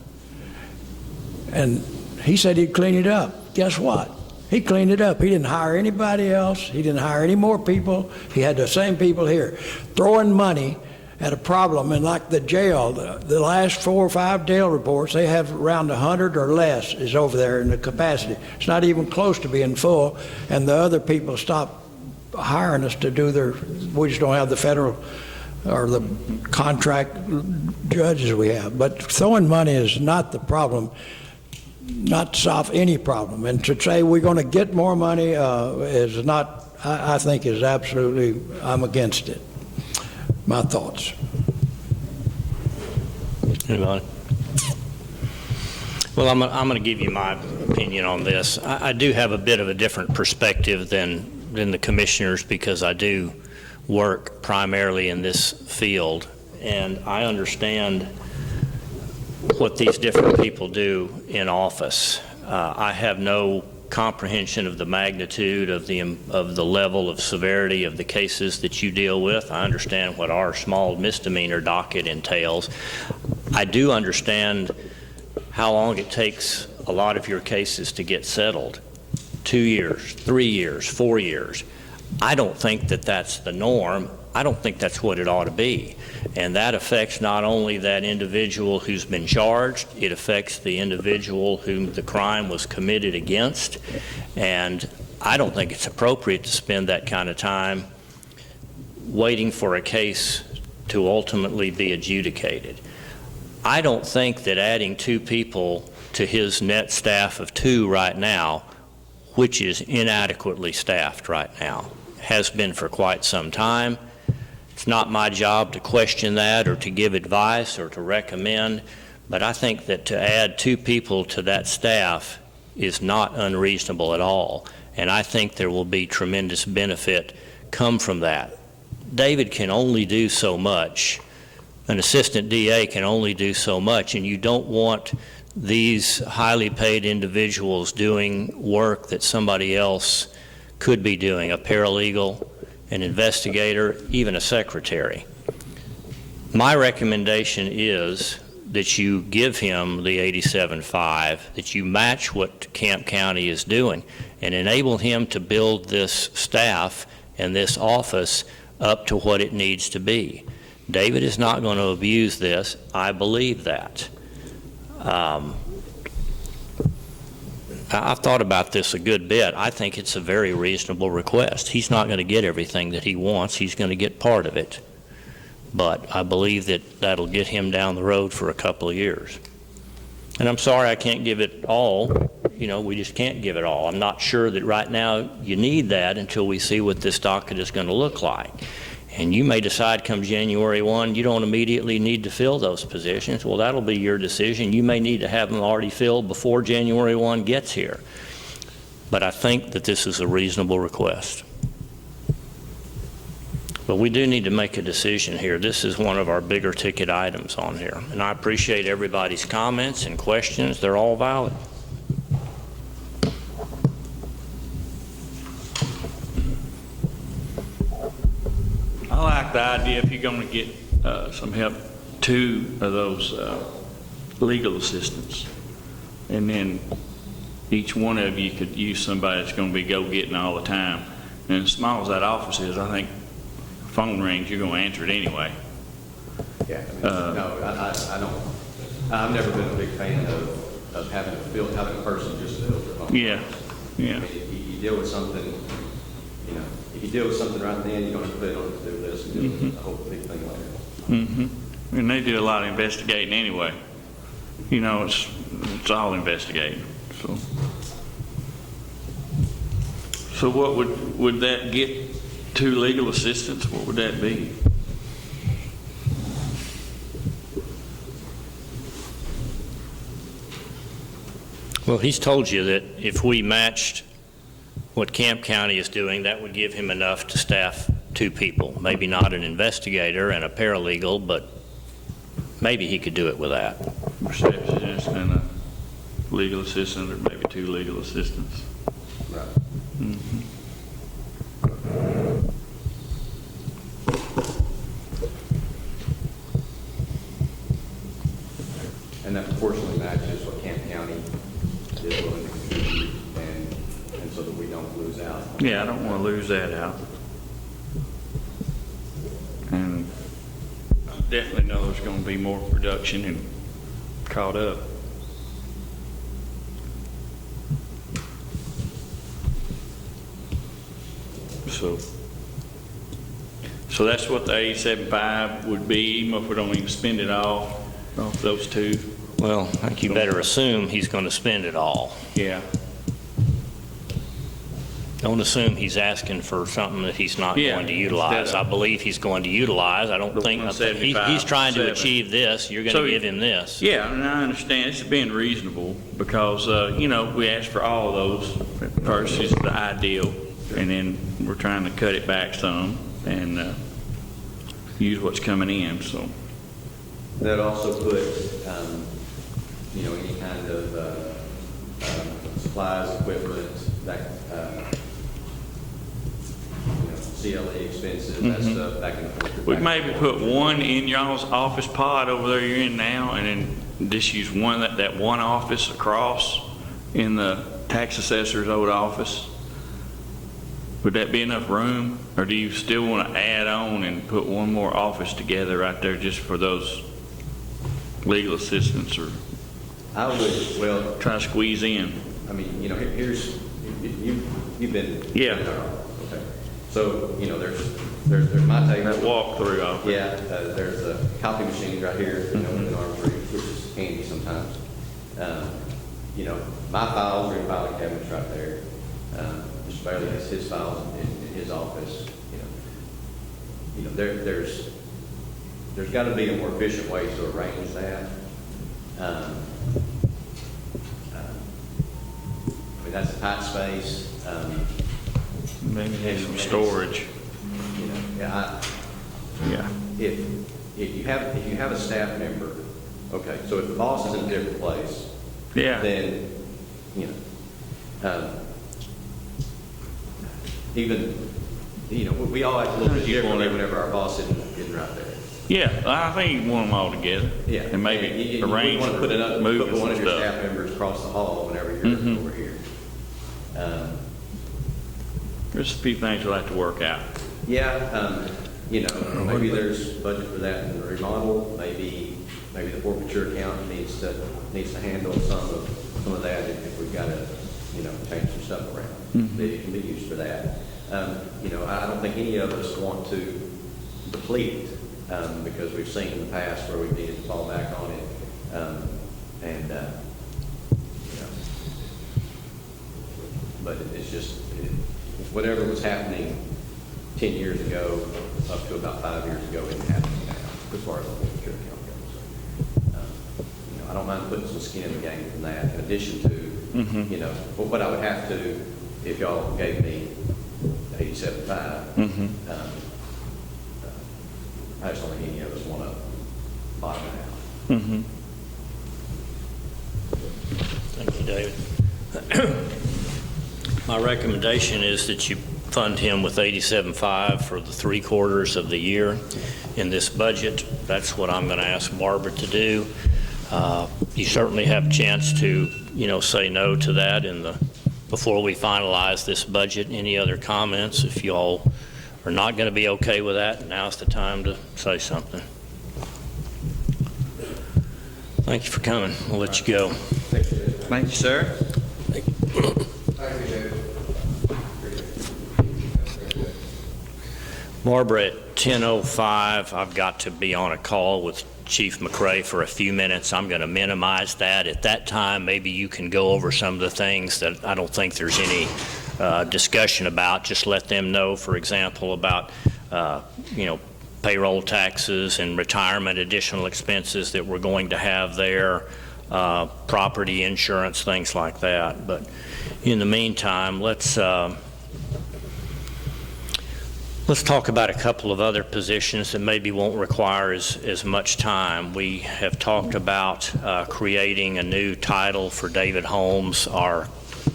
And he said he'd clean it up. Guess what? He cleaned it up. He didn't hire anybody else. He didn't hire any more people. He had the same people here. Throwing money at a problem, and like the jail, the last 4 or 5 jail reports, they have around 100 or less is over there in the capacity. It's not even close to being full, and the other people stopped hiring us to do we just don't have the federal or the contract judges we have. But throwing money is not the problem, not to solve any problem. And to say we're going to get more money is not, I think is absolutely, I'm against it. My thoughts. Anybody? Well, I'm going to give you my opinion on this. I do have a bit of a different perspective than the commissioners because I do work primarily in this field, and I understand what these different people do in office. I have no comprehension of the magnitude of the level of severity of the cases that you deal with. I understand what our small misdemeanor docket entails. I do understand how long it takes a lot of your cases to get settled. 2 years, 3 years, 4 years. I don't think that that's the norm. I don't think that's what it ought to be. And that affects not only that individual who's been charged, it affects the individual whom the crime was committed against. And I don't think it's appropriate to spend that kind of time waiting for a case to ultimately be adjudicated. I don't think that adding 2 people to his net staff of 2 right now, which is inadequately staffed right now, has been for quite some time. It's not my job to question that or to give advice or to recommend, but I think that to add 2 people to that staff is not unreasonable at all, and I think there will be tremendous benefit come from that. David can only do so much. An assistant DA can only do so much, and you don't want these highly paid individuals doing work that somebody else could be doing, a paralegal, an investigator, even a secretary. My recommendation is that you give him the 87.5, that you match what Camp County is doing, and enable him to build this staff and this office up to what it needs to be. David is not going to abuse this. I believe that. I've thought about this a good bit. I think it's a very reasonable request. He's not going to get everything that he wants. He's going to get part of it. But I believe that that'll get him down the road for a couple of years. And I'm sorry I can't give it all. You know, we just can't give it all. I'm not sure that right now you need that until we see what this docket is going to look like. And you may decide come January 1, you don't immediately need to fill those positions. Well, that'll be your decision. You may need to have them already filled before January 1 gets here. But I think that this is a reasonable request. But we do need to make a decision here. This is one of our bigger ticket items on here. And I appreciate everybody's comments and questions. They're all valid. I like the idea if you're going to get some help, 2 of those legal assistants, and then each one of you could use somebody that's going to be go-getting all the time. And as small as that office is, I think phone rings, you're going to answer it anyway. Yeah, I don't. I've never been a big fan of having a person just fill their phone. Yeah, yeah. I mean, if you deal with something, you know, if you deal with something right then, you don't have to put it on the to-do list and do the whole big thing later. Mm-hmm. And they do a lot of investigating anyway. You know, it's all investigating. So what would that get? 2 legal assistants? What would that be? Well, he's told you that if we matched what Camp County is doing, that would give him enough to staff 2 people. Maybe not an investigator and a paralegal, but maybe he could do it with that. Receptionist and a legal assistant, or maybe 2 legal assistants. Right. Mm-hmm. And that proportionally matches what Camp County is willing to contribute, and so that we don't lose out. Yeah, I don't want to lose that out. And I definitely know there's going to be more production and caught up. So that's what the 87.5 would be, even if we don't even spend it all off those 2. Well, I think you better assume he's going to spend it all. Yeah. Don't assume he's asking for something that he's not Yeah, going to utilize. instead of- I believe he's going to utilize. I don't The think, 175, he's trying to 7. achieve this. You're going So to give him this. Yeah, and I understand it's being reasonable because, you know, we asked for all of those. First is the ideal, and then we're trying to cut it back some and use what's coming in. So That also put, any kind of supplies, equipment, that, CLE expenses, that stuff back and forth. We'd maybe put one in y'all's office pod over there you're in now, and then just use one, that one office across in the tax assessor's old office. Would that be enough room, or do you still want to add on and put one more office together right there just for those legal assistants, or I would, well, try to squeeze in? I mean, here's, you've been. Yeah. Okay. So, there's my table. That walk-through office. Yeah, there's a copy machine right here, in arm's reach, which is handy sometimes. My files are in filing cabinets right there. Mr. Bailey has his files in his office. There's got to be a more efficient way to arrange that. That's a tight space. Maybe have some storage. Yeah. If you have a staff member, okay. So if the boss is in a different place, Yeah. then even we all act a little bit differently whenever our boss isn't right there. Yeah, I think you want them all together. Yeah, And maybe you arrange want to for put moving one of some your stuff. staff members across the hall whenever you're over here. There's a few things we'll have to work out. Yeah, maybe there's budget for that in the remodel. Maybe the forfeiture account needs to handle some of that if we've got to change some stuff around. Maybe it can be used for that. I don't think any of us want to deplete it because we've seen in the past where we've needed to fall back on it, but it's just whatever was happening 10 years ago up to about 5 years ago isn't happening now as far as the forfeiture account goes. I don't mind putting some skin in the game from that in addition to, what I would have to if y'all gave me 87.5. I just don't think any of us want to bottom it out. Thank you, David. My recommendation is that you fund him with 87.5 for the 3 quarters of the year in this budget. That's what I'm going to ask Barbara to do. You certainly have a chance to, say no to that before we finalize this budget. Any other comments? If you all are not going to be okay with that, now's the time to say something. Thank you for coming. We'll let you go. Thank you, sir. Thank you, David. Barbara, at 10:05, I've got to be on a call with Chief McRae for a few minutes. I'm going to minimize that. At that time, maybe you can go over some of the things that I don't think there's any discussion about. Just let them know, for example, about, payroll taxes and retirement additional expenses that we're going to have there, property insurance, things like that. But in the meantime, let's talk about a couple of other positions that maybe won't require as much time. We have talked about creating a new title for David Holmes, our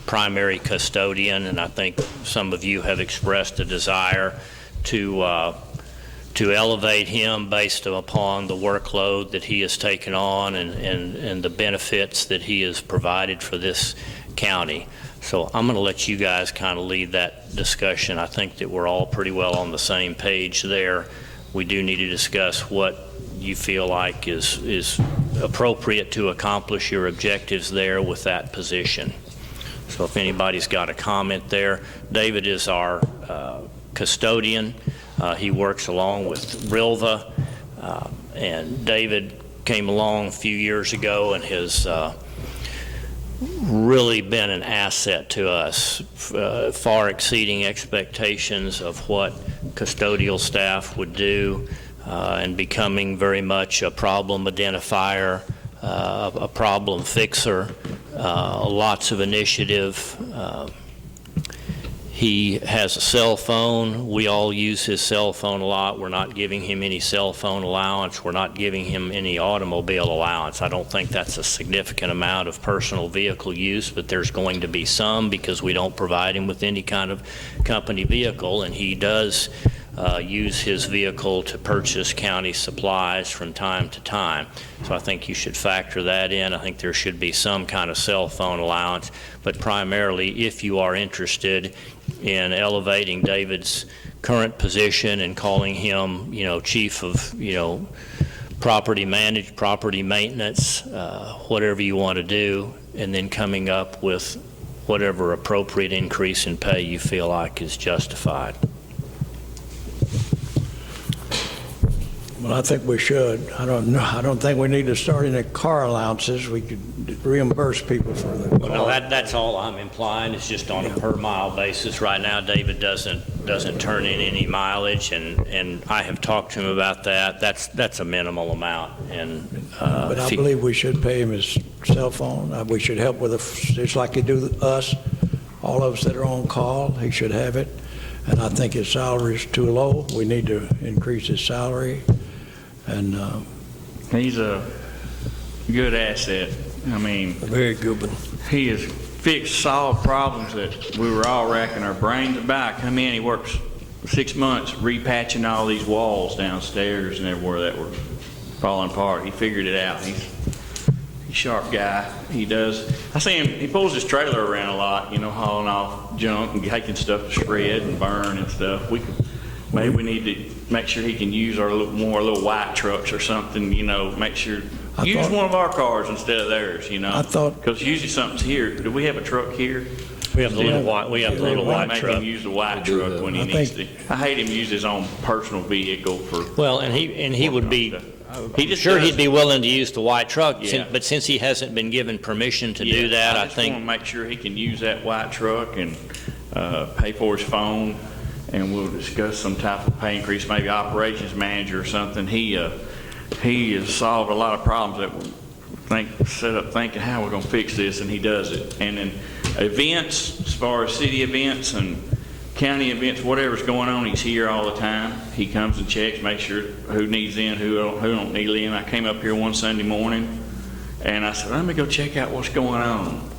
primary custodian, and I think some of you have expressed a desire to elevate him based upon the workload that he has taken on and the benefits that he has provided for this county. So I'm going to let you guys kind of lead that discussion. I think that we're all pretty well on the same page there. We do need to discuss what you feel like is appropriate to accomplish your objectives there with that position. So if anybody's got a comment there. David is our custodian. He works along with Rilva, and David came along a few years ago and has really been an asset to us, far exceeding expectations of what custodial staff would do, and becoming very much a problem identifier, a problem fixer, lots of initiative. He has a cell phone. We all use his cell phone a lot. We're not giving him any cell phone allowance. We're not giving him any automobile allowance. I don't think that's a significant amount of personal vehicle use, but there's going to be some because we don't provide him with any kind of company vehicle, and he does use his vehicle to purchase county supplies from time to time. So I think you should factor that in. I think there should be some kind of cell phone allowance, but primarily if you are interested in elevating David's current position and calling him, chief of, property maintenance, whatever you want to do, and then coming up with whatever appropriate increase in pay you feel like is justified. Well, I think we should. I don't know. I don't think we need to start any car allowances. We could reimburse people for the car. No, that's all I'm implying. It's just on a per mile basis. Right now, David doesn't turn in any mileage, and I have talked to him about that. That's a minimal amount. But I believe we should pay him his cell phone. We should help with just like he do us. All of us that are on call, he should have it. And I think his salary is too low. We need to increase his salary. And He's a good asset. I mean, A very good one. he has fixed, solved problems that we were all racking our brains about. Come in, he works 6 months repatching all these walls downstairs and everywhere that were falling apart. He figured it out. He's a sharp guy. He does. I see him, he pulls his trailer around a lot, hauling off junk and taking stuff to shred and burn and stuff. Maybe we need to make sure he can use our little white trucks or something, make sure, use one of our cars instead of theirs, I thought- Because usually something's here. Do we have a truck here? We have the little white. We have the little white Make truck. him use the white truck when he I needs to. think- I hate him use his own personal vehicle for. Well, and he would be. He just Sure, does- he'd be willing to use the white truck, Yeah. but since he hasn't been given permission to Yeah, do that, I just want to think. make sure he can use that white truck and pay for his phone, and we'll discuss some type of pay increase, maybe operations manager or something. He has solved a lot of problems that we set up thinking how we're going to fix this, and he does it. And then events, as far as city events and county events, whatever's going on, he's here all the time. He comes and checks, makes sure who needs in, who don't need in. I came up here one Sunday morning, and I said, let me go check out what's going on.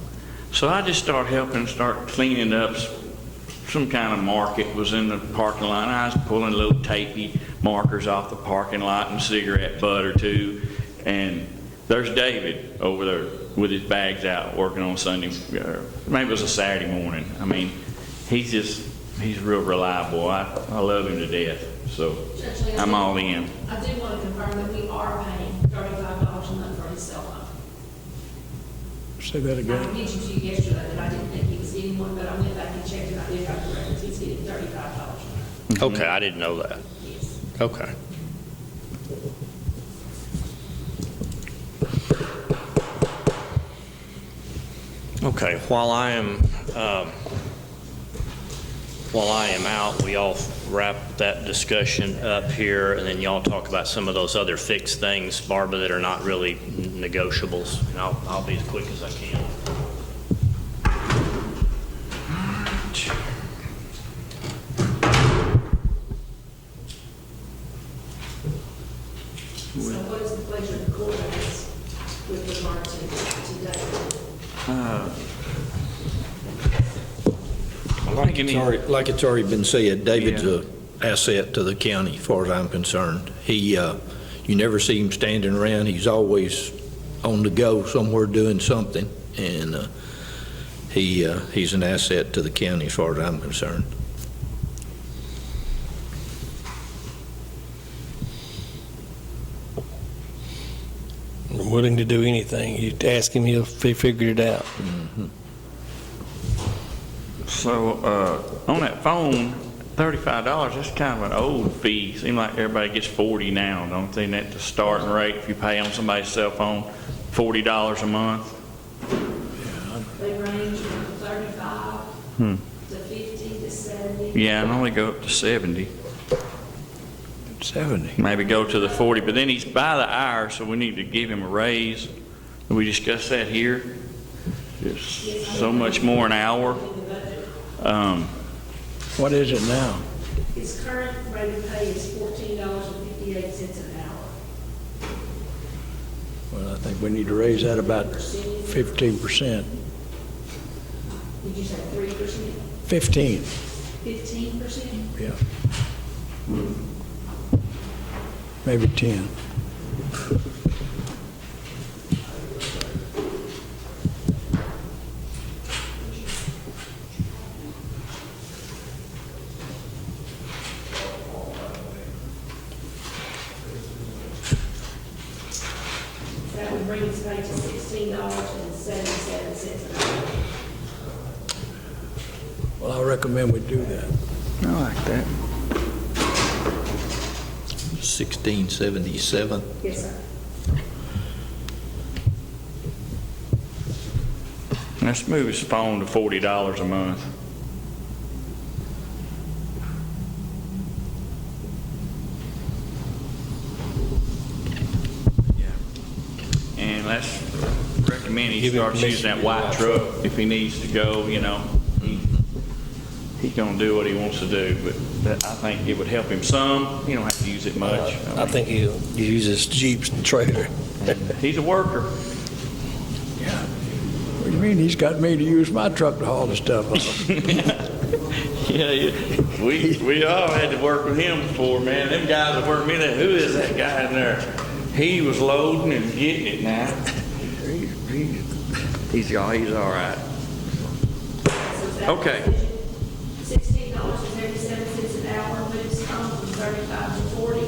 So I just start helping, start cleaning up. Some kind of market was in the parking lot. I was pulling little tapey markers off the parking lot and a cigarette butt or two. And there's David over there with his bags out working on Sunday. Maybe it was a Saturday morning. I mean, he's real reliable. I love him to death. So Judge Lee, I'm all in. I do want to confirm that we are paying $35 a month for his cell phone. say that I again. mentioned to you yesterday that I didn't think he was getting one, but I went back and checked and I did have the records. He's getting $35. Okay, I didn't know that. Yes. Okay. Okay, while I am out, we all wrap that discussion up here, and then y'all talk about some of those other fixed things, Barbara, that are not really negotiables. And I'll be as quick as I can. So what is the pleasure of the court with regard to David? Like it's already been said, David's a asset to the county, as far as I'm concerned. You never see him standing around. He's always on the go somewhere doing something, and he's an asset to the county, as far as I'm concerned. I'm willing to do anything. You ask him, he'll figure it out. So, on that phone, $35, that's kind of an old fee. Seems like everybody gets 40 now, don't they? That's the starting rate if you pay on somebody's cell phone, $40 a month. They range from 35 to 50 to 70. Yeah, and only go up to 70. 70. Maybe go to the 40, but then he's by the hour, so we need to give him a raise. Did we discuss that here? It's so much more an hour. What is it now? His current rate of pay is $14.58 an hour. Well, I think we need to raise that about 15%. Did you say 3%? 15, 15%? yeah. Maybe 10. That would bring his pay to $16.77 an hour. Well, I recommend we do that. I like that. 1677. Yes, sir. Let's move his phone to $40 a month. And let's recommend he Give him starts permission using that to white use truck if he needs to go, you know. He's gonna do what he wants to do, but I think it would help him some. He don't have to use it much. I think he'll use his Jeep's trailer. He's a worker. What do you mean? He's got me to use my truck to haul the stuff off. Yeah, we all had to work with him before, man. Them guys that work with me, who is that guy in there? He was loading and getting it now. He's all right. Okay. $16.37 an hour, move his phone from 35 to 40,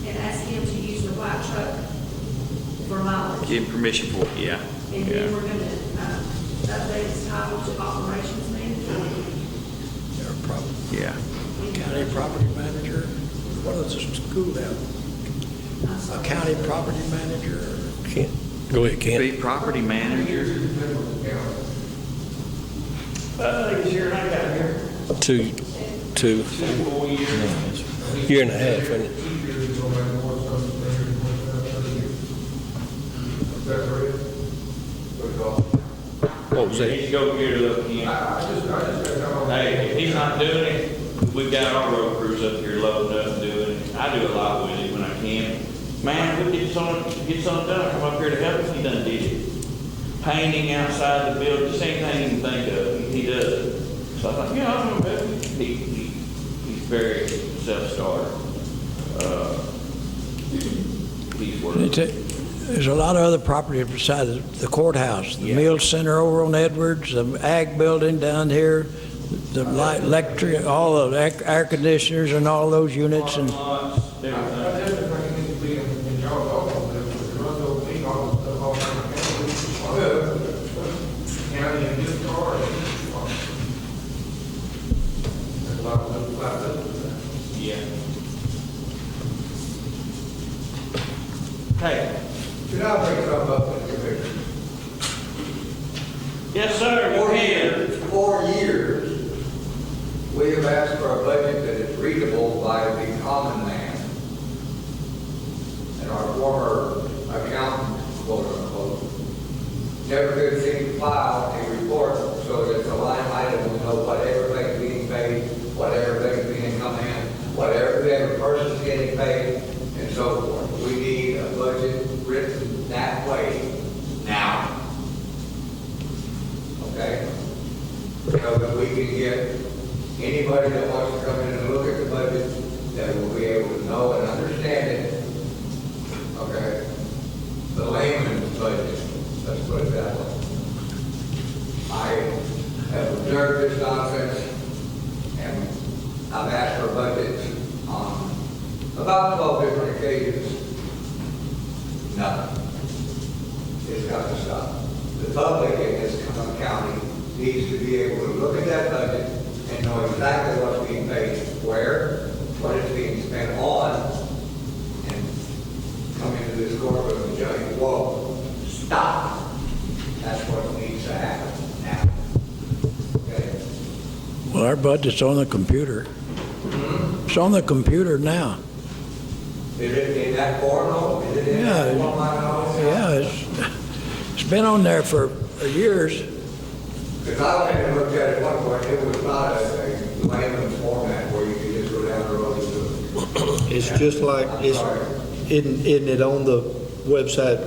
and ask him to use the white truck for mileage. Give him permission for it, yeah. And Yeah. then we're going to update his title to operations manager. Yeah. County property manager? What does the school have? A county property manager? Kent. Go ahead, Kent. Be property manager. Two, 4 years. year and a half, isn't it? What was You that? need to go here to look again. Hey, if he's not doing it, we've got our road crews up here loading up and doing it. I do a lot with it when I can. Man, we get something done, come up here to help him, he done did it. Painting outside the building, the same thing you can think of, he does it. So I thought, yeah, I'm gonna bet he's very self-starter. He's working. There's a lot of other property besides the courthouse, the meal center over on Edwards, the ag building down here, the light, electric, all the air conditioners and all those units, and Yeah. Hey. Should I bring something up to the commission? Yes, sir, go ahead. 4 years, we have asked for a budget that is readable by the common man. And our former accountant, quote unquote, never could seem to file a report so that the line item will know what everything's being paid, what everything's being come in, what every person's getting paid, and so forth. We need a budget written that way now. Okay? So that we can get anybody that wants to come in and look at the budget, that will be able to know and understand it. Okay? The layman's budget, let's put it that way. I have observed this nonsense, and I've asked for budgets on about 12 different occasions. Nothing. It's got to stop. The public in this county needs to be able to look at that budget and know exactly what's being paid, where, what it's being spent on, and come into this courtroom and tell you, whoa, stop. That's what needs to happen now. Okay? well, our budget's on the computer. It's on the computer now. Is it in that form, though? Is it in Yeah, that form? I know? Yeah, it's been on there for years. Because I went and looked at it one point, it was not a layman's format where you can just go down the road and do it. It's just like, isn't it on the website,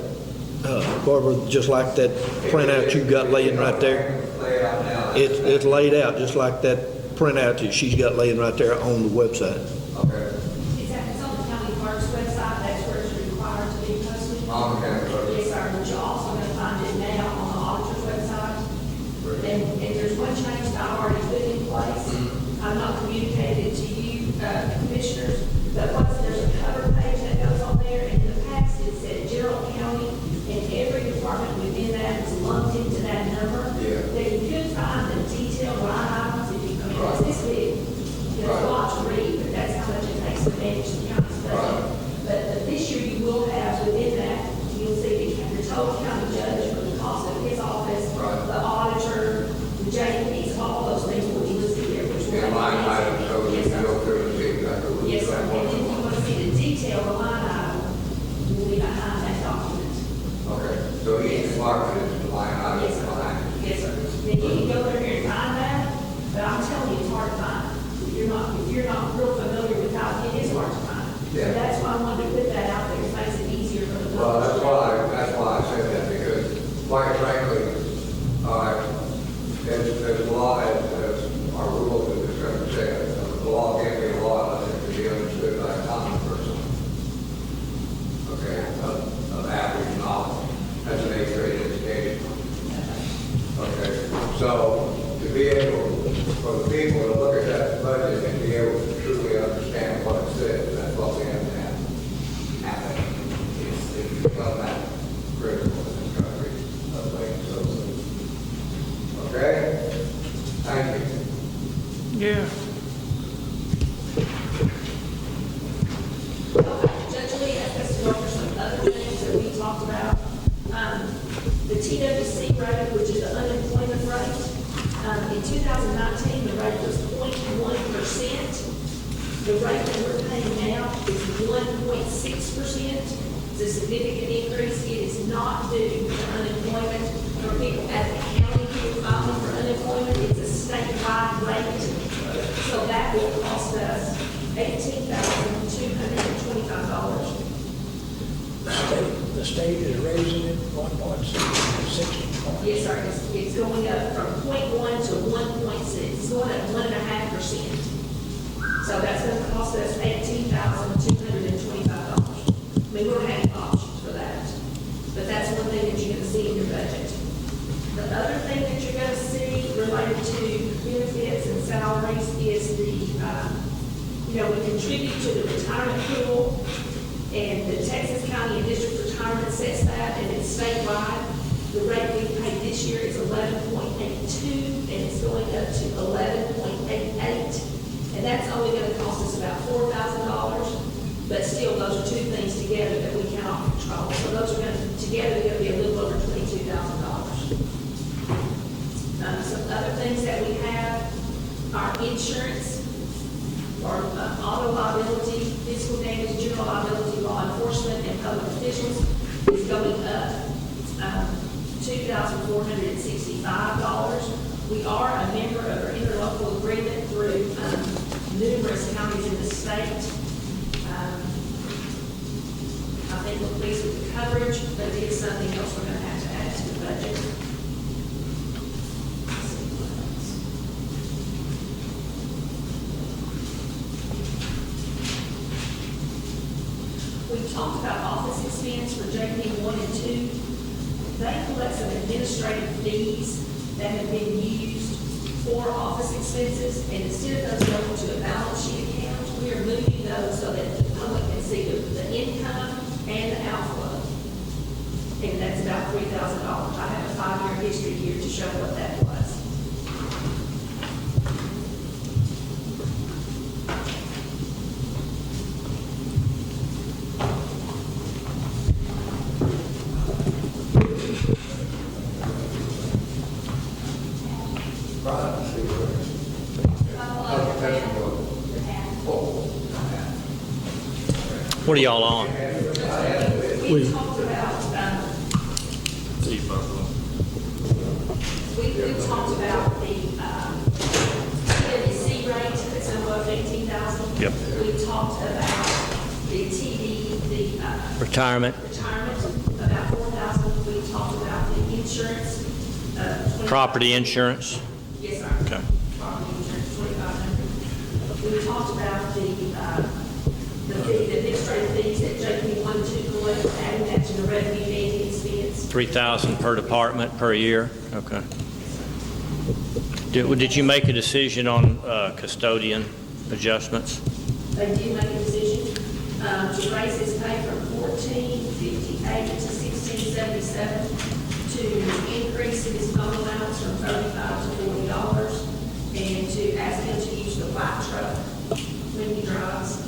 Barbara, just like that printout you got laying right there? Lay it out now. It's laid out just like that printout that she's got laying right there on the website. Okay. It's on the county clerk's website, that's where it's required to be posted. On the county clerk. Yes, sir, but you're also going to find it now on the auditor's website. And there's one change that I already put in place. I'm not communicated to you, commissioners, but there's a cover page that goes on there, and in the past, it said Gerald County, and every department within that is lumped into that number. Yeah. That you could find the detailed line items if you, it's this big. There's a lot to read, but that's how much it takes to manage the county's budget. But this year, you will have within that, you'll see the total county judge for the cost of his office, the auditor, the JPs, all those things will be listed there, which will. Yeah, line item, so you can go through and see exactly what Yes, you're sir, and going then if you want to see the detail of the line item, will be behind that document. Okay, so each department is the line item Yes, sir. behind. Yes, sir. Then you can go through here and find that, but I'm telling you, it's hard to find. If you're not real familiar with how it is hard to find. Yeah. So that's why I wanted to put that out there, it makes it easier for the. Well, that's why I said that, because quite frankly, there's a law, as our rules in this country say, the law can't be a law unless it can be understood by a common person. Okay, of average knowledge. That's an eighth grade education. Okay, so to be able, for the people to look at that budget and be able to truly understand what it says, that's what we have to have happen. It's become that critical in this country of late, so. Okay? Thank you. Yeah. Judge Lee asked us to go over some other things that we talked about. The TWC rate, which is the unemployment rate, in 2019, the rate was 0.1%. The rate that we're paying now is 1.6%. It's a significant increase. It is not due to unemployment for people at the county who are filing for unemployment. It's a statewide rate. So that will cost us $18,225. The state is raising it 1.6. Yes, sir, it's going up from 0.1 to 1.6, it's going up 1.5%. So that's going to cost us $18,225. I mean, we're having options for that, but that's one thing that you're going to see in your budget. The other thing that you're going to see related to benefits and salaries is the, we contribute to the retirement pool, and the Texas County and District Retirement sets that, and it's statewide. The rate we pay this year is 11.82, and it's going up to 11.88. And that's only going to cost us about $4,000, but still, those are two things together that we cannot control. So those are going to, together, they're going to be a little over $22,000. Some other things that we have, our insurance, our auto liability, physical damage, general liability, law enforcement, and public officials is going up $2,465. We are a member of our interlocal agreement through numerous counties in the state. I think we're pleased with the coverage, but it is something else we're going to have to add to the budget. We've talked about office expense for JP 1 and 2. They collect some administrative fees that have been used for office expenses, and instead of those going to a balance sheet account, we are moving those so that the public can see the income and the outflow. And that's about $3,000. I have a 5-year history here to show what that was. What are y'all on? We talked about, we talked about the TWC rate $18,000. Yep. We talked about the TD, the Retirement, retirement, about $4,000. We talked about the insurance. property insurance. Yes, sir. Okay. Property insurance, $2,500. We talked about the fee, the administrative fees that JP wanted to collect, adding that to the revenue and expense. 3,000 per department per year? Okay. Did you make a decision on custodian adjustments? They did make a decision to raise his pay from $14.58 to $16.77, to increase his phone allowance from $35 to $40, and to ask him to use the white truck when he drives.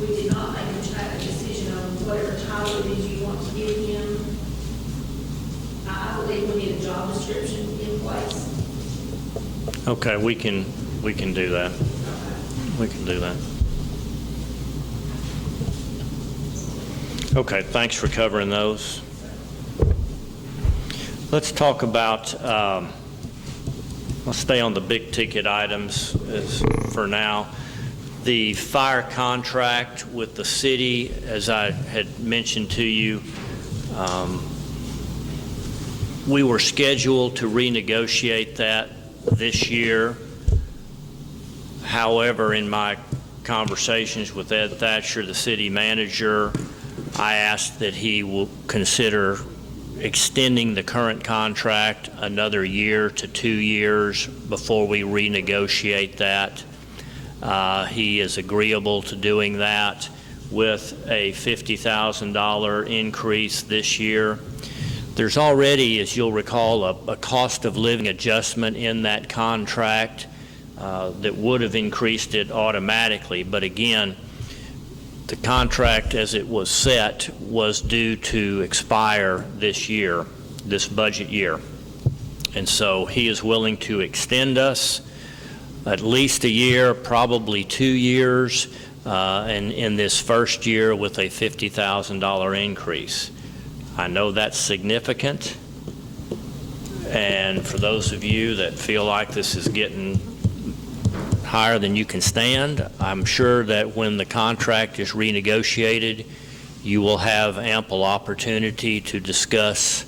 We did not make a decision on whatever title it is you want to give him. I believe we need a job description in place. Okay, we can do that. We can do that. Okay, thanks for covering those. Let's talk about, let's stay on the big ticket items for now. The fire contract with the city, as I had mentioned to you, we were scheduled to renegotiate that this year. However, in my conversations with Ed Thatcher, the city manager, I asked that he will consider extending the current contract another year to 2 years before we renegotiate that. He is agreeable to doing that with a $50,000 increase this year. There's already, as you'll recall, a cost of living adjustment in that contract that would have increased it automatically. But again, the contract as it was set was due to expire this year, this budget year. And so he is willing to extend us at least a year, probably 2 years, and in this first year with a $50,000 increase. I know that's significant, and for those of you that feel like this is getting higher than you can stand, I'm sure that when the contract is renegotiated, you will have ample opportunity to discuss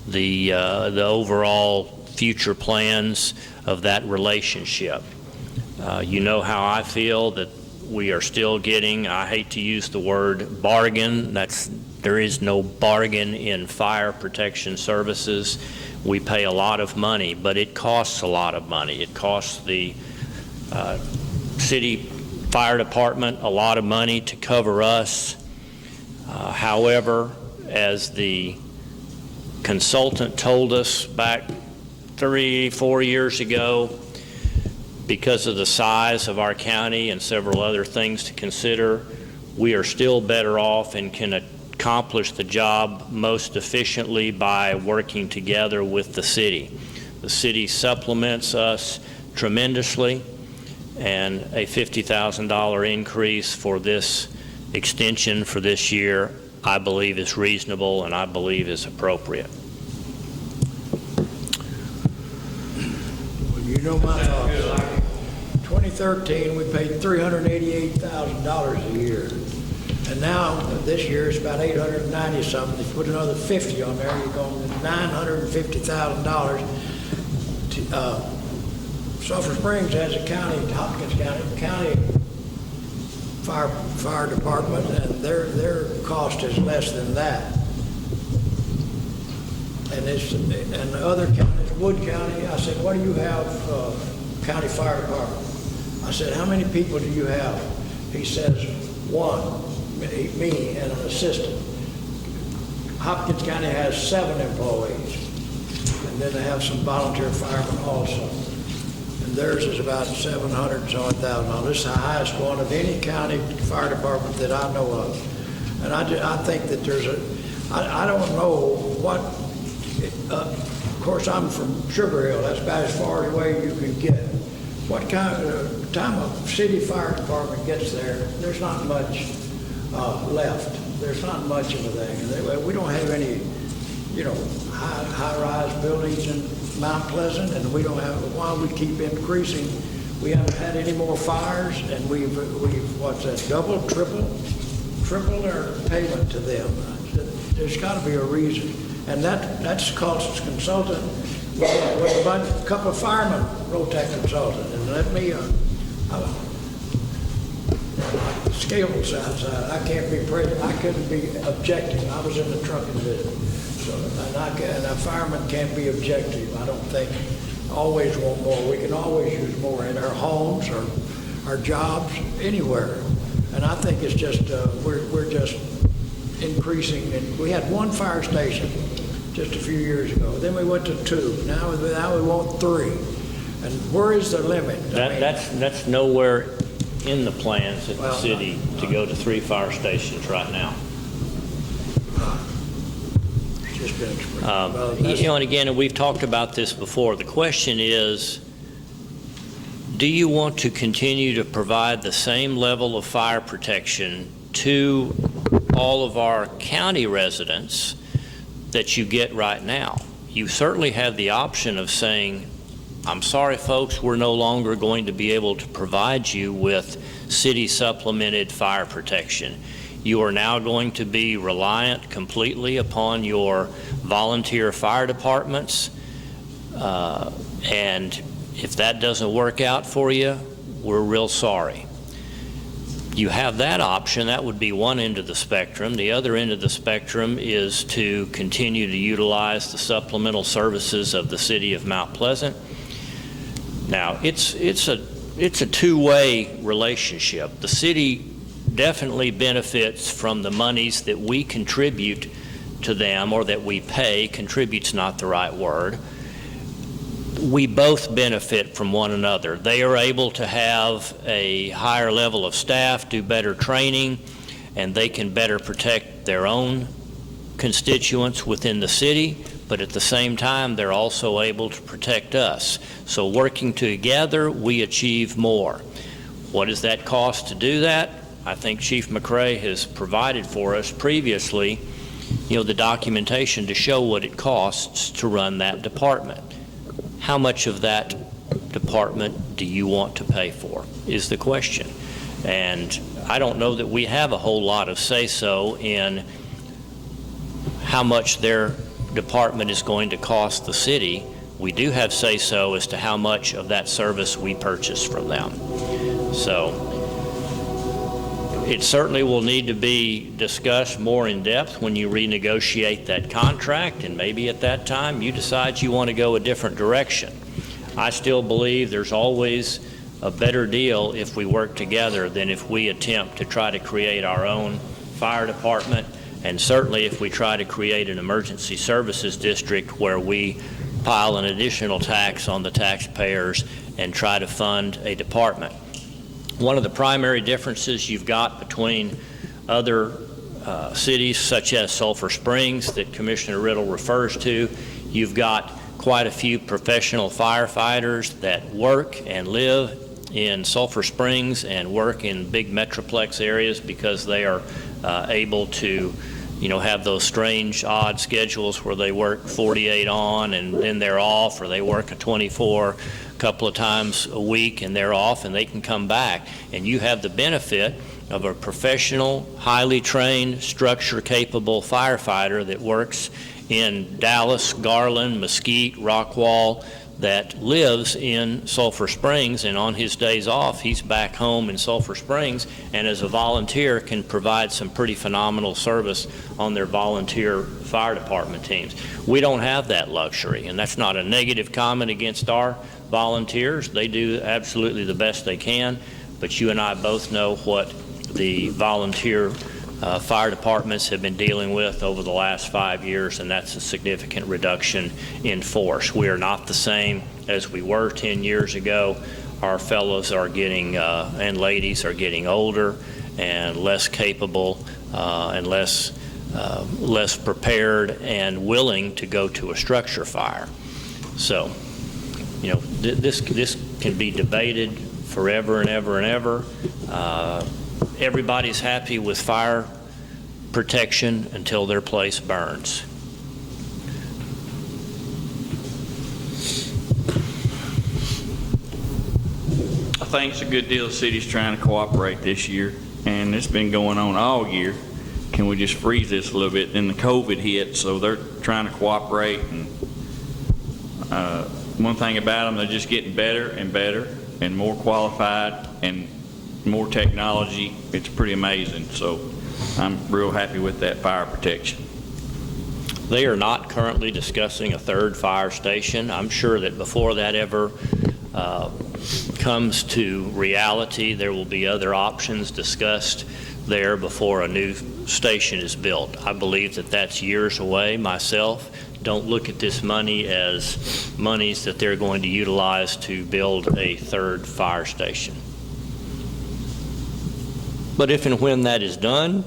the overall future plans of that relationship. You know how I feel, that we are still getting, I hate to use the word bargain, there is no bargain in fire protection services. We pay a lot of money, but it costs a lot of money. It costs the city fire department a lot of money to cover us. However, as the consultant told us back 3-4 years ago, because of the size of our county and several other things to consider, we are still better off and can accomplish the job most efficiently by working together with the city. The city supplements us tremendously, and a $50,000 increase for this extension for this year, I believe is reasonable and I believe is appropriate. Well, you know my thoughts. 2013, we paid $388,000 a year. And now, this year, it's about $890 something. If you put another 50 on there, you're going to $950,000. Sulphur Springs has a county, Hopkins County fire department, and their cost is less than that. And other counties, Wood County, I said, what do you have, county fire department? I said, how many people do you have? He says, 1, me and an assistant. Hopkins County has 7 employees, and then they have some volunteer firemen also. And theirs is about $700,000. This is the highest one of any county fire department that I know of. And I think that there's I don't know what, of course I'm from Sugar Hill, that's about as far away you can get. What kind of time a city fire department gets there, there's not much left. There's not much of a thing. We don't have any, high-rise buildings in Mount Pleasant, and we don't have, why we keep increasing We haven't had any more fires, and we've what's that, double, triple our payment to them. There's got to be a reason. And that's cost consultant, with about a couple of firemen wrote that consultant, and let me, scale size, I can't be present, I couldn't be objective, I was in the trucking business. So, and a fireman can't be objective, I don't think. Always want more, we can always use more in our homes or our jobs, anywhere. And I think it's just, we're just increasing, and we had one fire station just a few years ago. Then we went to 2. Now we want 3. And where is the limit? That's nowhere in the plans at the city to go to 3 fire stations right now. It's just been expressed. And again, we've talked about this before. The question is, do you want to continue to provide the same level of fire protection to all of our county residents that you get right now? You certainly have the option of saying, I'm sorry, folks, we're no longer going to be able to provide you with city supplemented fire protection. You are now going to be reliant completely upon your volunteer fire departments. And if that doesn't work out for you, we're real sorry. You have that option. That would be one end of the spectrum. The other end of the spectrum is to continue to utilize the supplemental services of the city of Mount Pleasant. Now, it's a two-way relationship. The city definitely benefits from the monies that we contribute to them, or that we pay. Contribute's not the right word. We both benefit from one another. They are able to have a higher level of staff, do better training, and they can better protect their own constituents within the city, but at the same time, they're also able to protect us. So working together, we achieve more. What does that cost to do that? I think Chief McRae has provided for us previously, the documentation to show what it costs to run that department. How much of that department do you want to pay for is the question. And I don't know that we have a whole lot of say-so in how much their department is going to cost the city. We do have say-so as to how much of that service we purchase from them. So it certainly will need to be discussed more in depth when you renegotiate that contract, and maybe at that time you decide you want to go a different direction. I still believe there's always a better deal if we work together than if we attempt to try to create our own fire department, and certainly if we try to create an emergency services district where we pile an additional tax on the taxpayers and try to fund a department. One of the primary differences you've got between other cities such as Sulphur Springs that Commissioner Riddle refers to, you've got quite a few professional firefighters that work and live in Sulphur Springs and work in big metroplex areas because they are able to have those strange, odd schedules where they work 48 on and then they're off, or they work a 24 couple of times a week and they're off and they can come back. And you have the benefit of a professional, highly trained, structure-capable firefighter that works in Dallas, Garland, Mesquite, Rockwall, that lives in Sulphur Springs, and on his days off, he's back home in Sulphur Springs, and as a volunteer can provide some pretty phenomenal service on their volunteer fire department teams. We don't have that luxury, and that's not a negative comment against our volunteers. They do absolutely the best they can, but you and I both know what the volunteer fire departments have been dealing with over the last 5 years, and that's a significant reduction in force. We are not the same as we were 10 years ago. Our fellows are getting, and ladies are getting older and less capable and less prepared and willing to go to a structure fire. So, this can be debated forever and ever and ever. Everybody's happy with fire protection until their place burns. think it's a good deal the city's trying to cooperate this year, and it's been going on all year. Can we just freeze this a little bit? Then the COVID hit, so they're trying to cooperate. And one thing about them, they're just getting better and better and more qualified and more technology. It's pretty amazing. So I'm real happy with that fire protection. They are not currently discussing a third fire station. I'm sure that before that ever comes to reality, there will be other options discussed there before a new station is built. I believe that that's years away myself. Don't look at this money as monies that they're going to utilize to build a third fire station. But if and when that is done,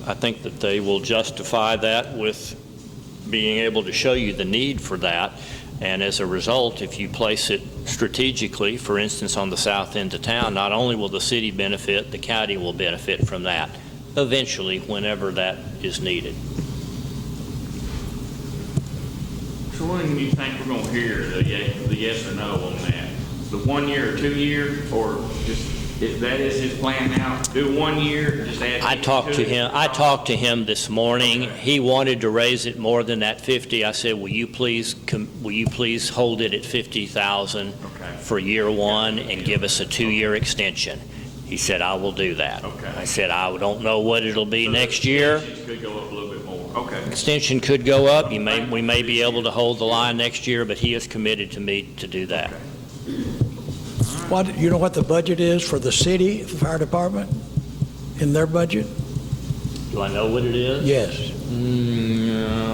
I think that they will justify that with being able to show you the need for that. And as a result, if you place it strategically, for instance, on the south end of town, not only will the city benefit, the county will benefit from that eventually, whenever that is needed. So when do you think we're going to hear the yes or no on that? The 1 year or 2 year, or just, if that is his plan now, do 1 year, just add? I talked to him this morning. Okay. He wanted to raise it more than that 50. I said, will you please hold it at 50,000 Okay. for year one and give us a 2-year extension? He said, I will do that. Okay. I said, I don't know what it'll be So next the year. extensions could go up a little bit more. Okay. Extension could go up. We may be able to hold the line next year, but he is committed to me to do that. What, you know what the budget is for the city fire department in their budget? Do I know what it is? Yes.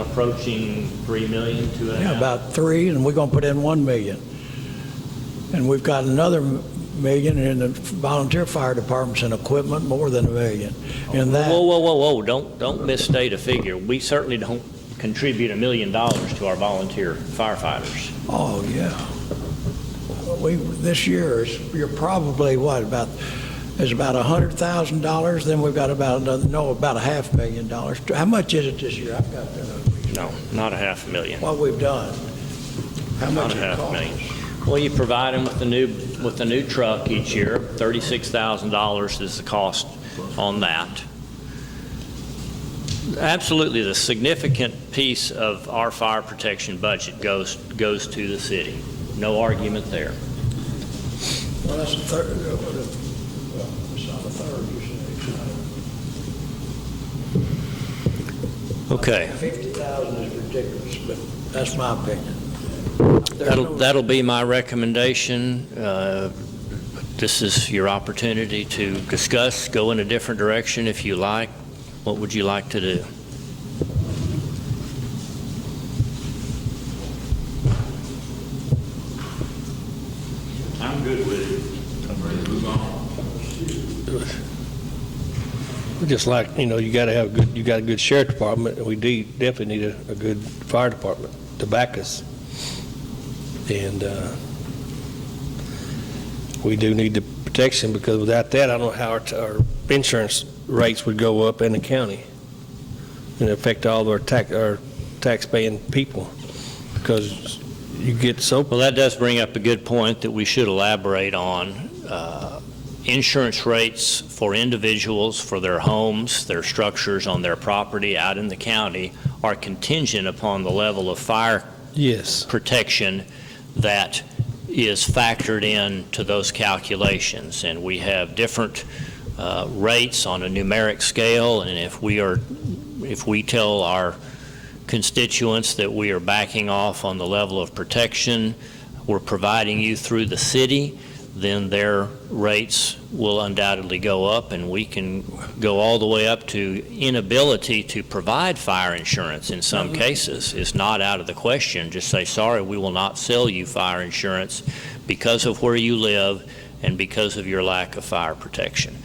Approaching 3 million, 2.5. Yeah, about 3, and we're going to put in 1 million. And we've got another million in the volunteer fire departments and equipment, more than $1 million. And that, Whoa. Don't misstate a figure. We certainly don't contribute $1 million to our volunteer firefighters. oh, yeah. This year, you're probably, what, about $100,000, then we've got about $500,000. How much is it this year? I've got that. No, not $500,000. What we've done. How Not much it costs. $500,000. Well, you provide them with the new truck each year. $36,000 is the cost on that. Absolutely, the significant piece of our fire protection budget goes to the city. No argument there. Well, that's a third. Well, it's not a third, you say. Okay. 50,000 is ridiculous, but that's my opinion. That'll be my recommendation. This is your opportunity to discuss, go in a different direction if you like. What would you like to do? I'm good with it. I'm ready to move on. Just like, you got a good sheriff department, and we definitely need a good fire department to back us. And we do need the protection, because without that, I don't know how our insurance rates would go up in the county and affect all of our tax-paying people, because you get so. Well, that does bring up a good point that we should elaborate on. Insurance rates for individuals, for their homes, their structures on their property out in the county are contingent upon the level of fire protection that is factored into those calculations. And we have different rates on a numeric scale, and if we tell our constituents that we are backing off on the level of protection we're providing you through the city, then their rates will undoubtedly go up, and we can go all the way up to inability to provide fire insurance in some cases. It's not out of the question. Just say, sorry, we will not sell you fire insurance because of where you live and because of your lack of fire protection.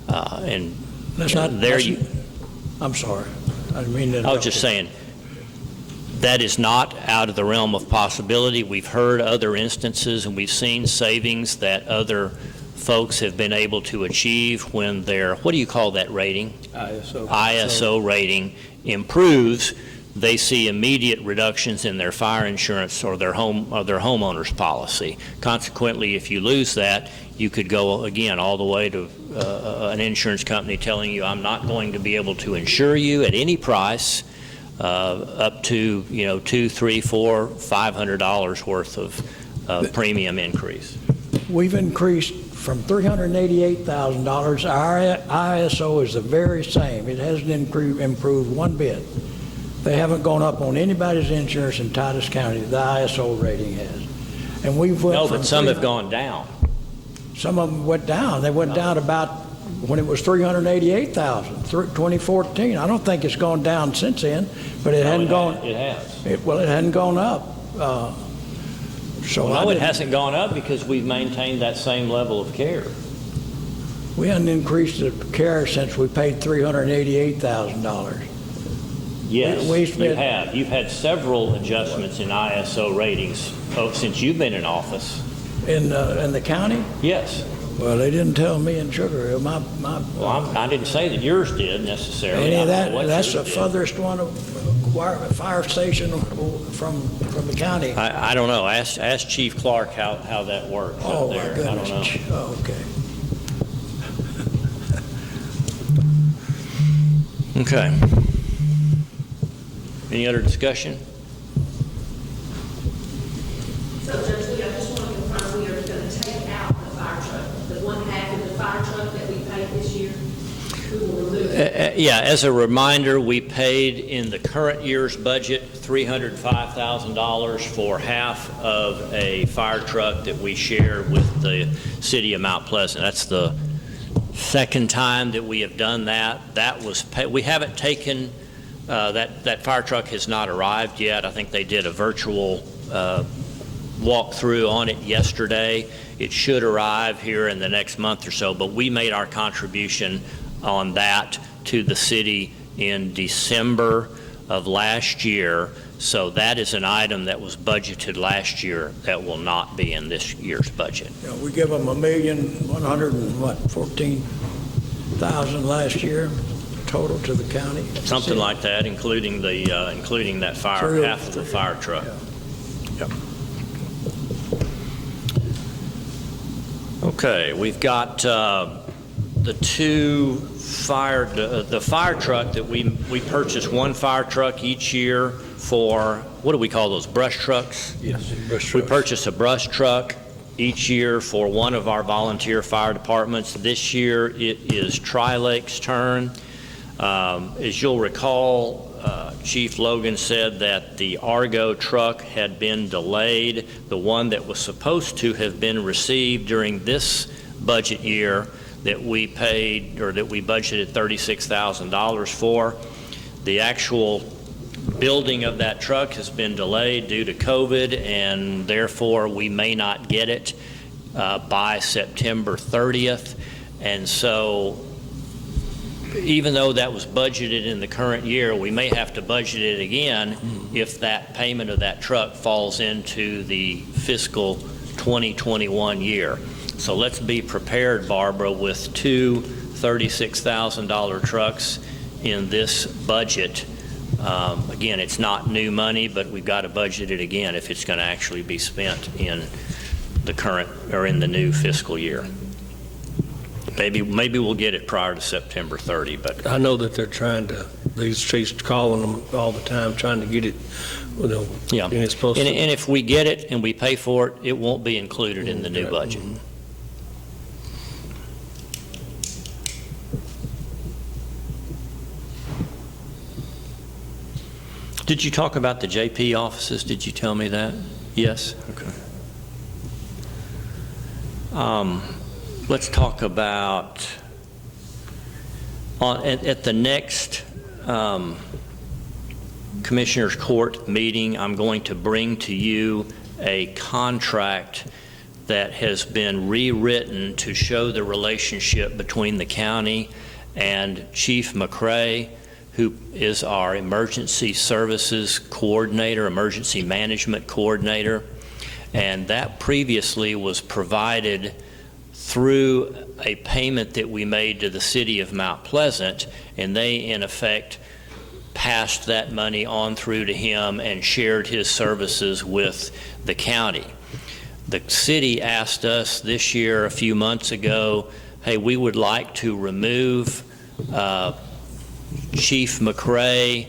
And That's not, there that's, you. I'm sorry. I didn't mean to I was just saying, that is not out of the realm of possibility. We've heard other instances, and we've seen savings that other folks have been able to achieve when their, what do you call that rating? ISO. ISO rating improves they see immediate reductions in their fire insurance or their homeowner's policy. Consequently, if you lose that, you could go again all the way to an insurance company telling you, I'm not going to be able to insure you at any price, up to $200, $300, $400, $500 worth of premium increase. We've increased from $388,000. Our ISO is the very same. It hasn't improved one bit. They haven't gone up on anybody's insurance in Titus County. The ISO rating has. And we've went No, from but some have gone down. Some of them went down. They went down about when it was 388,000, 2014. I don't think it's gone down since then, but it hadn't gone. It has. It hadn't gone up. So No, it hasn't gone up because we've maintained that same level of care. We hadn't increased the care since we paid $388,000. Yes, We you spent- have. You've had several adjustments in ISO ratings since you've been in office. In the county? Yes. Well, they didn't tell me in Sugar Hill. Well, I didn't say that yours did necessarily. Any of I don't know what that's yours the did. furthest one, fire station from the county. I don't know. Ask Chief Clark how that works Oh, up my there. I goodness. don't know. Oh, okay. Okay. Any other discussion? So Judge Lee, I just want to confirm, we are going to take out the fire truck, the one half of the fire truck that we paid this year, we will remove it. Yeah, as a reminder, we paid in the current year's budget $305,000 for half of a fire truck that we share with the city of Mount Pleasant. That's the second time that we have done that. That was we haven't taken that fire truck has not arrived yet. I think they did a virtual walkthrough on it yesterday. It should arrive here in the next month or so, but we made our contribution on that to the city in December of last year. So that is an item that was budgeted last year that will not be in this year's budget. Yeah, we give them $1,114,000 last year total to the county. Something like that, including including that half of the fire truck. Yeah. Yep. Okay, we've got the fire truck that we purchase one fire truck each year for, what do we call those, brush trucks? Yes, brush We trucks. purchase a brush truck each year for one of our volunteer fire departments. This year it is Tri-Lake's turn. As you'll recall, Chief Logan said that the Argo truck had been delayed. The one that was supposed to have been received during this budget year that we paid, or that we budgeted $36,000 for. The actual building of that truck has been delayed due to COVID, and therefore we may not get it by September 30th. And so even though that was budgeted in the current year, we may have to budget it again if that payment of that truck falls into the fiscal 2021 year. So let's be prepared, Barbara, with two $36,000 trucks in this budget. Again, it's not new money, but we've got to budget it again if it's going to actually be spent in the current or in the new fiscal year. Maybe we'll get it prior to September 30, but I know that they're trying to, these chiefs calling them all the time, trying to get it, yeah. and it's supposed to. And if we get it and we pay for it, it won't be included in the new budget. Did you talk about the JP offices? Did you tell me that? Yes? Okay. Let's talk about, at the next Commissioners Court meeting, I'm going to bring to you a contract that has been rewritten to show the relationship between the county and Chief McCrae, who is our emergency services coordinator, emergency management coordinator. And that previously was provided through a payment that we made to the city of Mount Pleasant, and they in effect passed that money on through to him and shared his services with the county. The city asked us this year, a few months ago, hey, we would like to remove Chief McRae's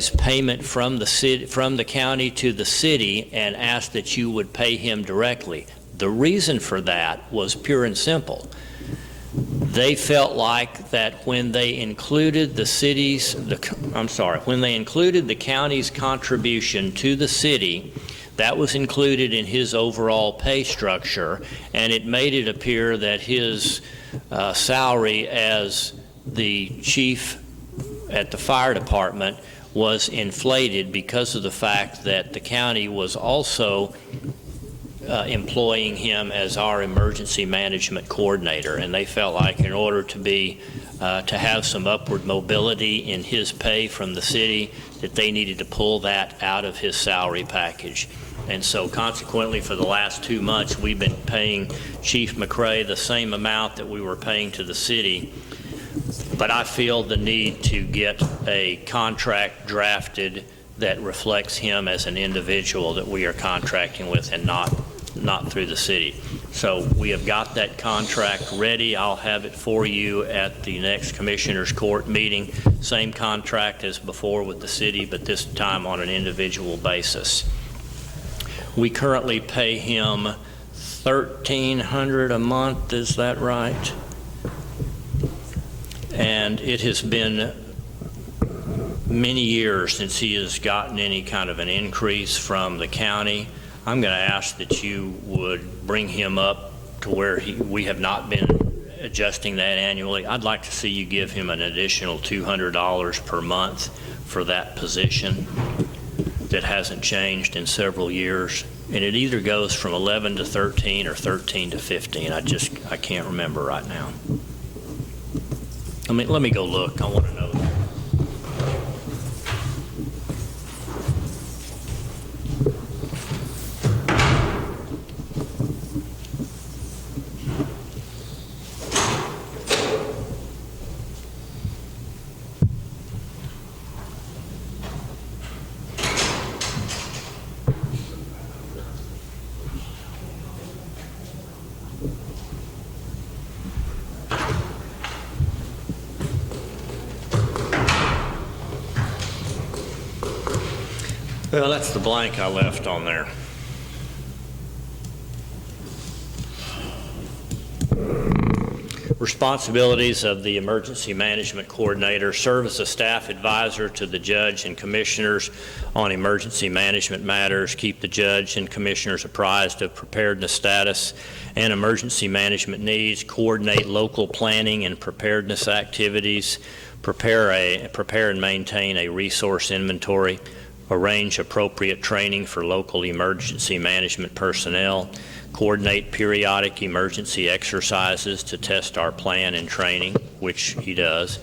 payment from the county to the city, and ask that you would pay him directly. The reason for that was pure and simple. They felt like that when they included the county's contribution to the city, that was included in his overall pay structure, and it made it appear that his salary as the chief at the fire department was inflated because of the fact that the county was also employing him as our emergency management coordinator, and they felt like in order to have some upward mobility in his pay from the city, that they needed to pull that out of his salary package. And so consequently, for the last 2 months, we've been paying Chief McRae the same amount that we were paying to the city. But I feel the need to get a contract drafted that reflects him as an individual that we are contracting with, and not through the city. So we have got that contract ready. I'll have it for you at the next Commissioners Court meeting. Same contract as before with the city, but this time on an individual basis. We currently pay him $1,300 a month, is that right? And it has been many years since he has gotten any kind of an increase from the county. I'm going to ask that you would bring him up to where we have not been adjusting that annually. I'd like to see you give him an additional $200 per month for that position that hasn't changed in several years. And it either goes from 11 to 13 or 13 to 15. I can't remember right now. Let me go look. I want to know that. Well, that's the blank I left on there. Responsibilities of the Emergency Management Coordinator: serve as a staff advisor to the judge and commissioners on emergency management matters, keep the judge and commissioners apprised of preparedness status and emergency management needs, coordinate local planning and preparedness activities, prepare and maintain a resource inventory, arrange appropriate training for local emergency management personnel, coordinate periodic emergency exercises to test our plan and training, which he does,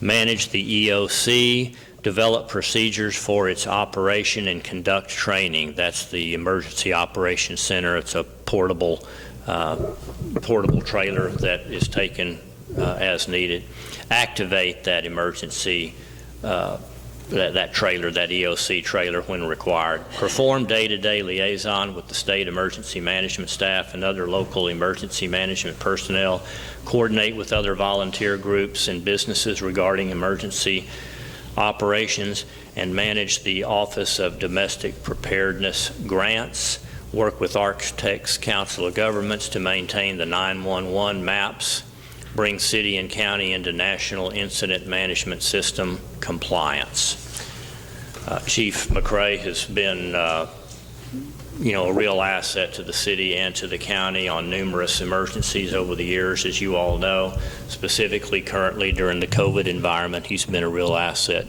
manage the EOC, develop procedures for its operation and conduct training. That's the Emergency Operations Center. It's a portable trailer that is taken as needed. Activate that emergency that trailer, that EOC trailer, when required. Perform day-to-day liaison with the state emergency management staff and other local emergency management personnel. Coordinate with other volunteer groups and businesses regarding emergency operations, and manage the Office of Domestic Preparedness grants. Work with Architects Council of Governments to maintain the 911 maps. Bring city and county into National Incident Management System compliance. Chief McRae has been, a real asset to the city and to the county on numerous emergencies over the years, as you all know. Specifically, currently during the COVID environment, he's been a real asset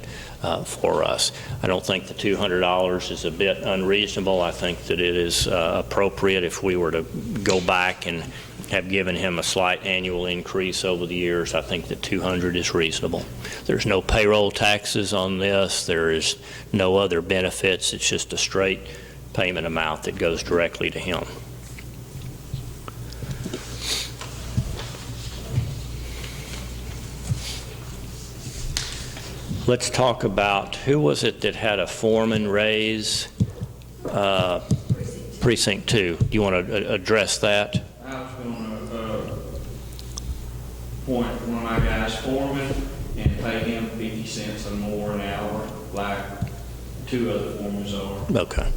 for us. I don't think the $200 is a bit unreasonable. I think that it is appropriate. If we were to go back and have given him a slight annual increase over the years, I think that $200 is reasonable. There's no payroll taxes on this. There is no other benefits. It's just a straight payment amount that goes directly to him. Let's talk about, who was it that had a foreman raise? Precinct 2. Do you want to address that? I was going to point one of my guys foreman and pay him 50 cents or more an hour, like 2 other foremans are. Okay.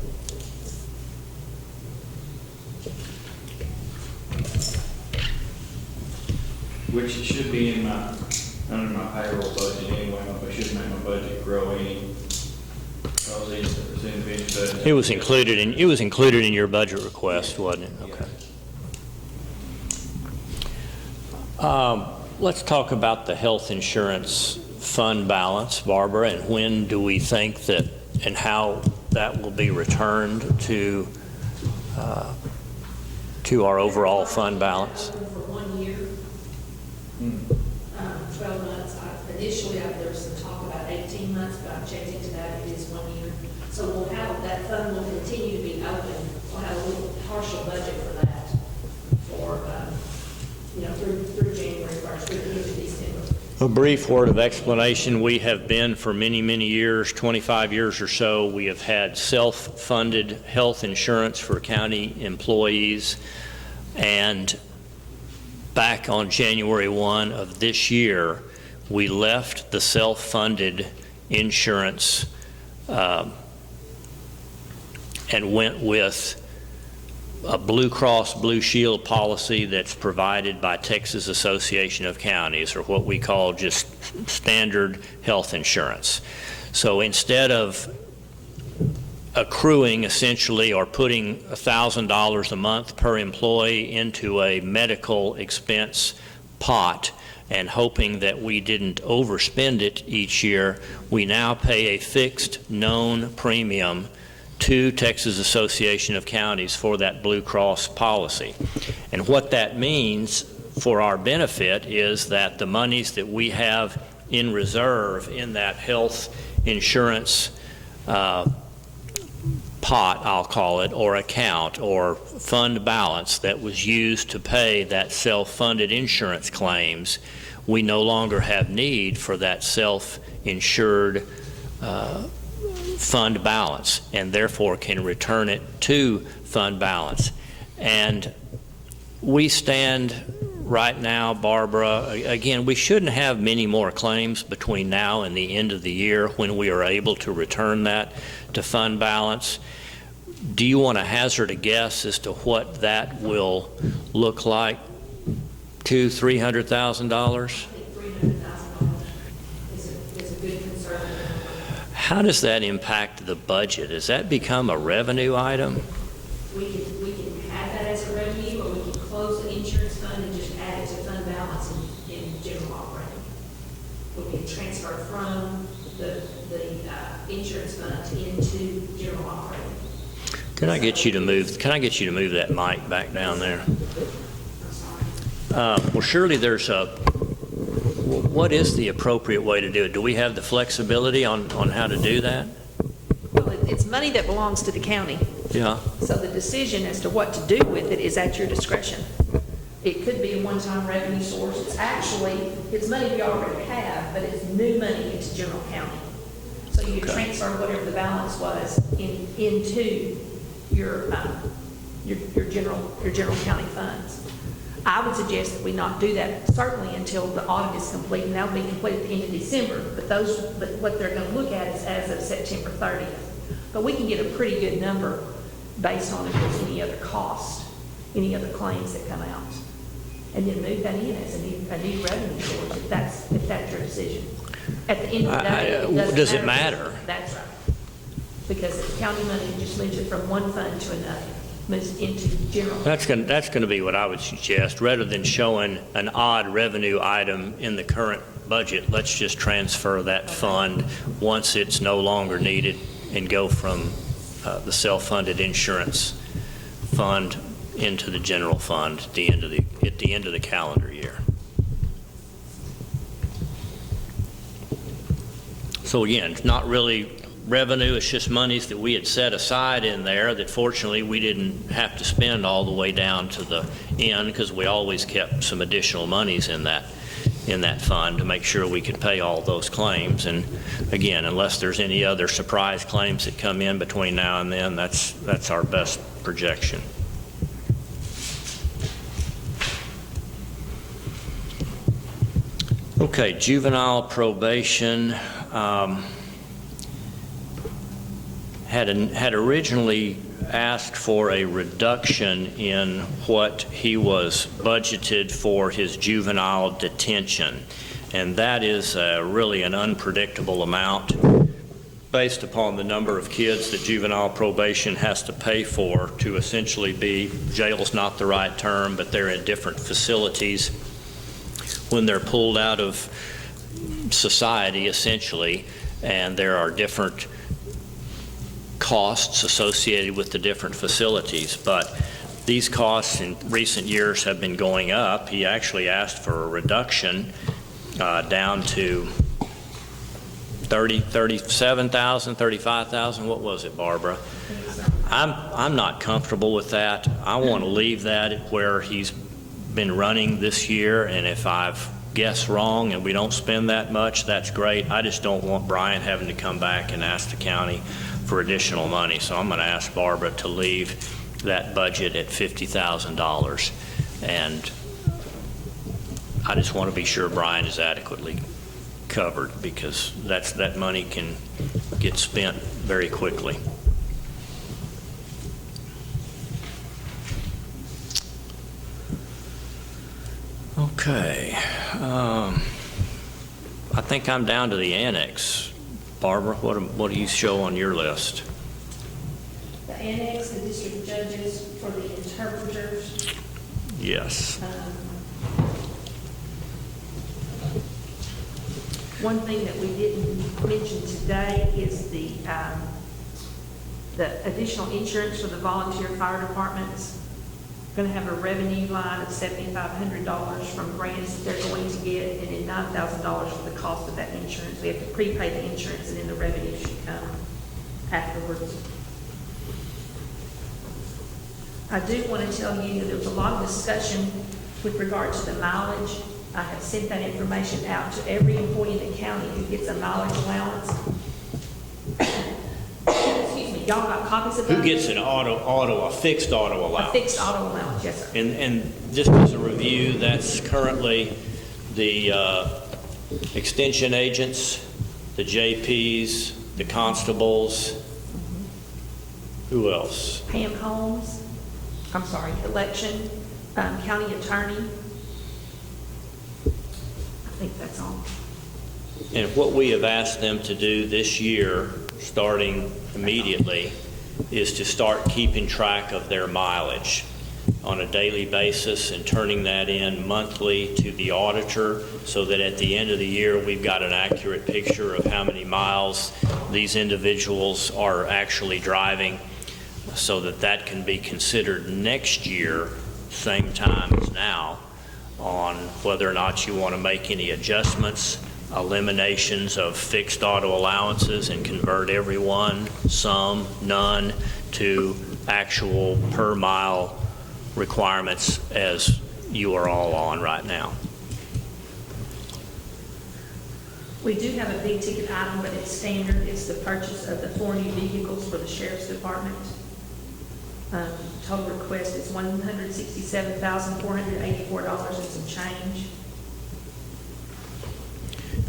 Which it should be in under my payroll budget anyway. I should make my budget grow any. Because it's individual budget. It was included in your budget request, wasn't it? Okay. Let's talk about the health insurance fund balance, Barbara, and when do we think that, and how that will be returned to our overall fund balance? For 1 year, 12 months. Initially, there was some talk about 18 months, but I've checked into that. It is 1 year. So we'll have, that fund will continue to be open. We'll have a little partial budget for that for, through January 1st, through the end of December. A brief word of explanation. We have been for many, many years, 25 years or so, we have had self-funded health insurance for county employees, and back on January 1 of this year, we left the self-funded insurance and went with a Blue Cross Blue Shield policy that's provided by Texas Association of Counties, or what we call just standard health insurance. So instead of accruing essentially or putting $1,000 a month per employee into a medical expense pot and hoping that we didn't overspend it each year, we now pay a fixed known premium to Texas Association of Counties for that Blue Cross policy. And what that means for our benefit is that the monies that we have in reserve in that health insurance pot, I'll call it, or account or fund balance that was used to pay that self-funded insurance claims, we no longer have need for that self-insured fund balance, and therefore can return it to fund balance. And we stand right now, Barbara, again, we shouldn't have many more claims between now and the end of the year when we are able to return that to fund balance. Do you want to hazard a guess as to what that will look like? $200,000, $300,000? I think $300,000 is a good conservative. How does that impact the budget? Does that become a revenue item? We can add that as a revenue, or we can close the insurance fund and just add it to fund balance in general operating. We can transfer from the insurance fund into general operating. Can I get you to move that mic back down there? Well, surely there's what is the appropriate way to do it? Do we have the flexibility on how to do that? Well, it's money that belongs to the county. Yeah. So the decision as to what to do with it is at your discretion. It could be a one-time revenue source. It's money we already have, but it's new money into general county. So you can transfer whatever the balance was into your general county funds. I would suggest that we not do that, certainly until the audit is complete, and that'll be complete at the end of December. But what they're going to look at is as of September 30th. But we can get a pretty good number based on if there's any other cost, any other claims that come out, and then move that in as a new revenue source if that's your decision. At the end of the day, does it matter? That's right, because it's county money. It just moves it from one fund to another. Moves into general. That's going to be what I would suggest. Rather than showing an odd revenue item in the current budget, let's just transfer that fund once it's no longer needed and go from the self-funded insurance fund into the general fund at the end of the calendar year. So again, it's not really revenue, it's just monies that we had set aside in there that fortunately we didn't have to spend all the way down to the end, because we always kept some additional monies in that in that fund to make sure we can pay all those claims. And again, unless there's any other surprise claims that come in between now and then, that's our best projection. Okay, juvenile probation had originally asked for a reduction in what he was budgeted for his juvenile detention, and that is really an unpredictable amount based upon the number of kids that juvenile probation has to pay for to essentially be, jail's not the right term, but they're in different facilities when they're pulled out of society, essentially, and there are different costs associated with the different facilities. But these costs in recent years have been going up. He actually asked for a reduction down to $37,000, $35,000. What was it, Barbara? I'm not comfortable with that. I want to leave that at where he's been running this year, and if I've guessed wrong and we don't spend that much, that's great. I just don't want Brian having to come back and ask the county for additional money. So I'm going to ask Barbara to leave that budget at $50,000, and I just want to be sure Brian is adequately covered, because that money can get spent very quickly. Okay, I think I'm down to the annex. Barbara, what do you show on your list? The annex, the district judges for the interpreters. Yes. One thing that we didn't mention today is the additional insurance for the volunteer fire departments. Going to have a revenue line of $7,500 from grants that they're going to get, and then $9,000 for the cost of that insurance. We have to prepay the insurance, and then the revenue should come afterwards. I do want to tell you that there was a lot of discussion with regard to the mileage. I have sent that information out to every employee in the county who gets a mileage allowance. Excuse me, y'all got copies of that? Who gets an a fixed auto allowance? A fixed auto allowance, yes, sir. And just as a review, that's currently the extension agents, the JPs, the constables. Who else? Pam Holmes, election, county attorney. I think that's all. And what we have asked them to do this year, starting immediately, is to start keeping track of their mileage on a daily basis and turning that in monthly to the auditor, so that at the end of the year we've got an accurate picture of how many miles these individuals are actually driving, so that that can be considered next year, same time as now, on whether or not you want to make any adjustments, eliminations of fixed auto allowances, and convert everyone, some, none, to actual per mile requirements as you are all on right now. We do have a big ticket item, but it's standard. It's the purchase of the 4 new vehicles for the Sheriff's Department. Total request is $167,484 and some change.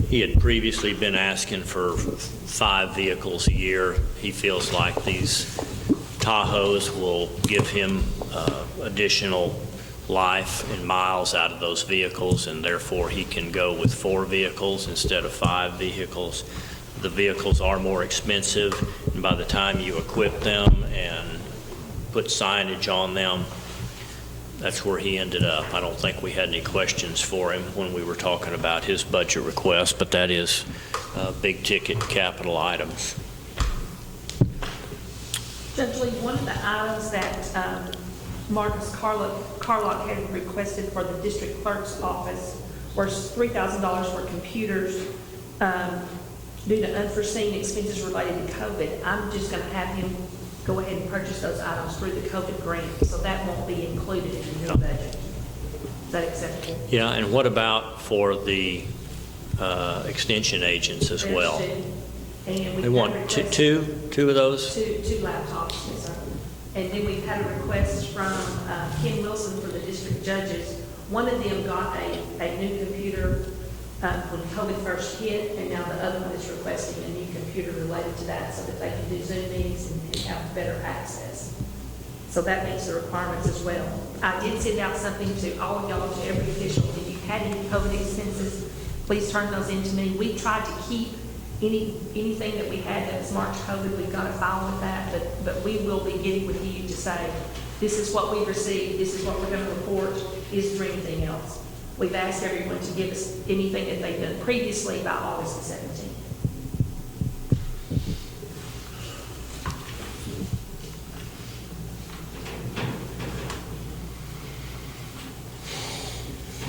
He had previously been asking for 5 vehicles a year. He feels like these Tahoes will give him additional life and miles out of those vehicles, and therefore he can go with 4 vehicles instead of 5 vehicles. The vehicles are more expensive, and by the time you equip them and put signage on them, that's where he ended up. I don't think we had any questions for him when we were talking about his budget request, but that is big ticket capital items. Judge Lee, one of the items that Marcus Carlock had requested for the district clerk's office was $3,000 for computers due to unforeseen expenses related to COVID. I'm just going to have him go ahead and purchase those items through the COVID grant, so that won't be included in the new budget. Is that acceptable? Yeah, and what about for the extension agents as There's well? two. And we They want two of those? Two laptops, yes, sir. And then we've had a request from Ken Wilson for the district judges. One of them got a new computer when COVID first hit, and now the other one is requesting a new computer related to that so that they can do Zoom meetings and have better access. So that meets the requirements as well. I did send out something to all of y'all, to every official. If you had any COVID expenses, please turn those into me. We tried to keep anything that we had that was marked COVID. We've got a file with that, but we will be getting with you to say, this is what we received, this is what we're going to report, is there anything else? We've asked everyone to give us anything that they've done previously by August the 17th.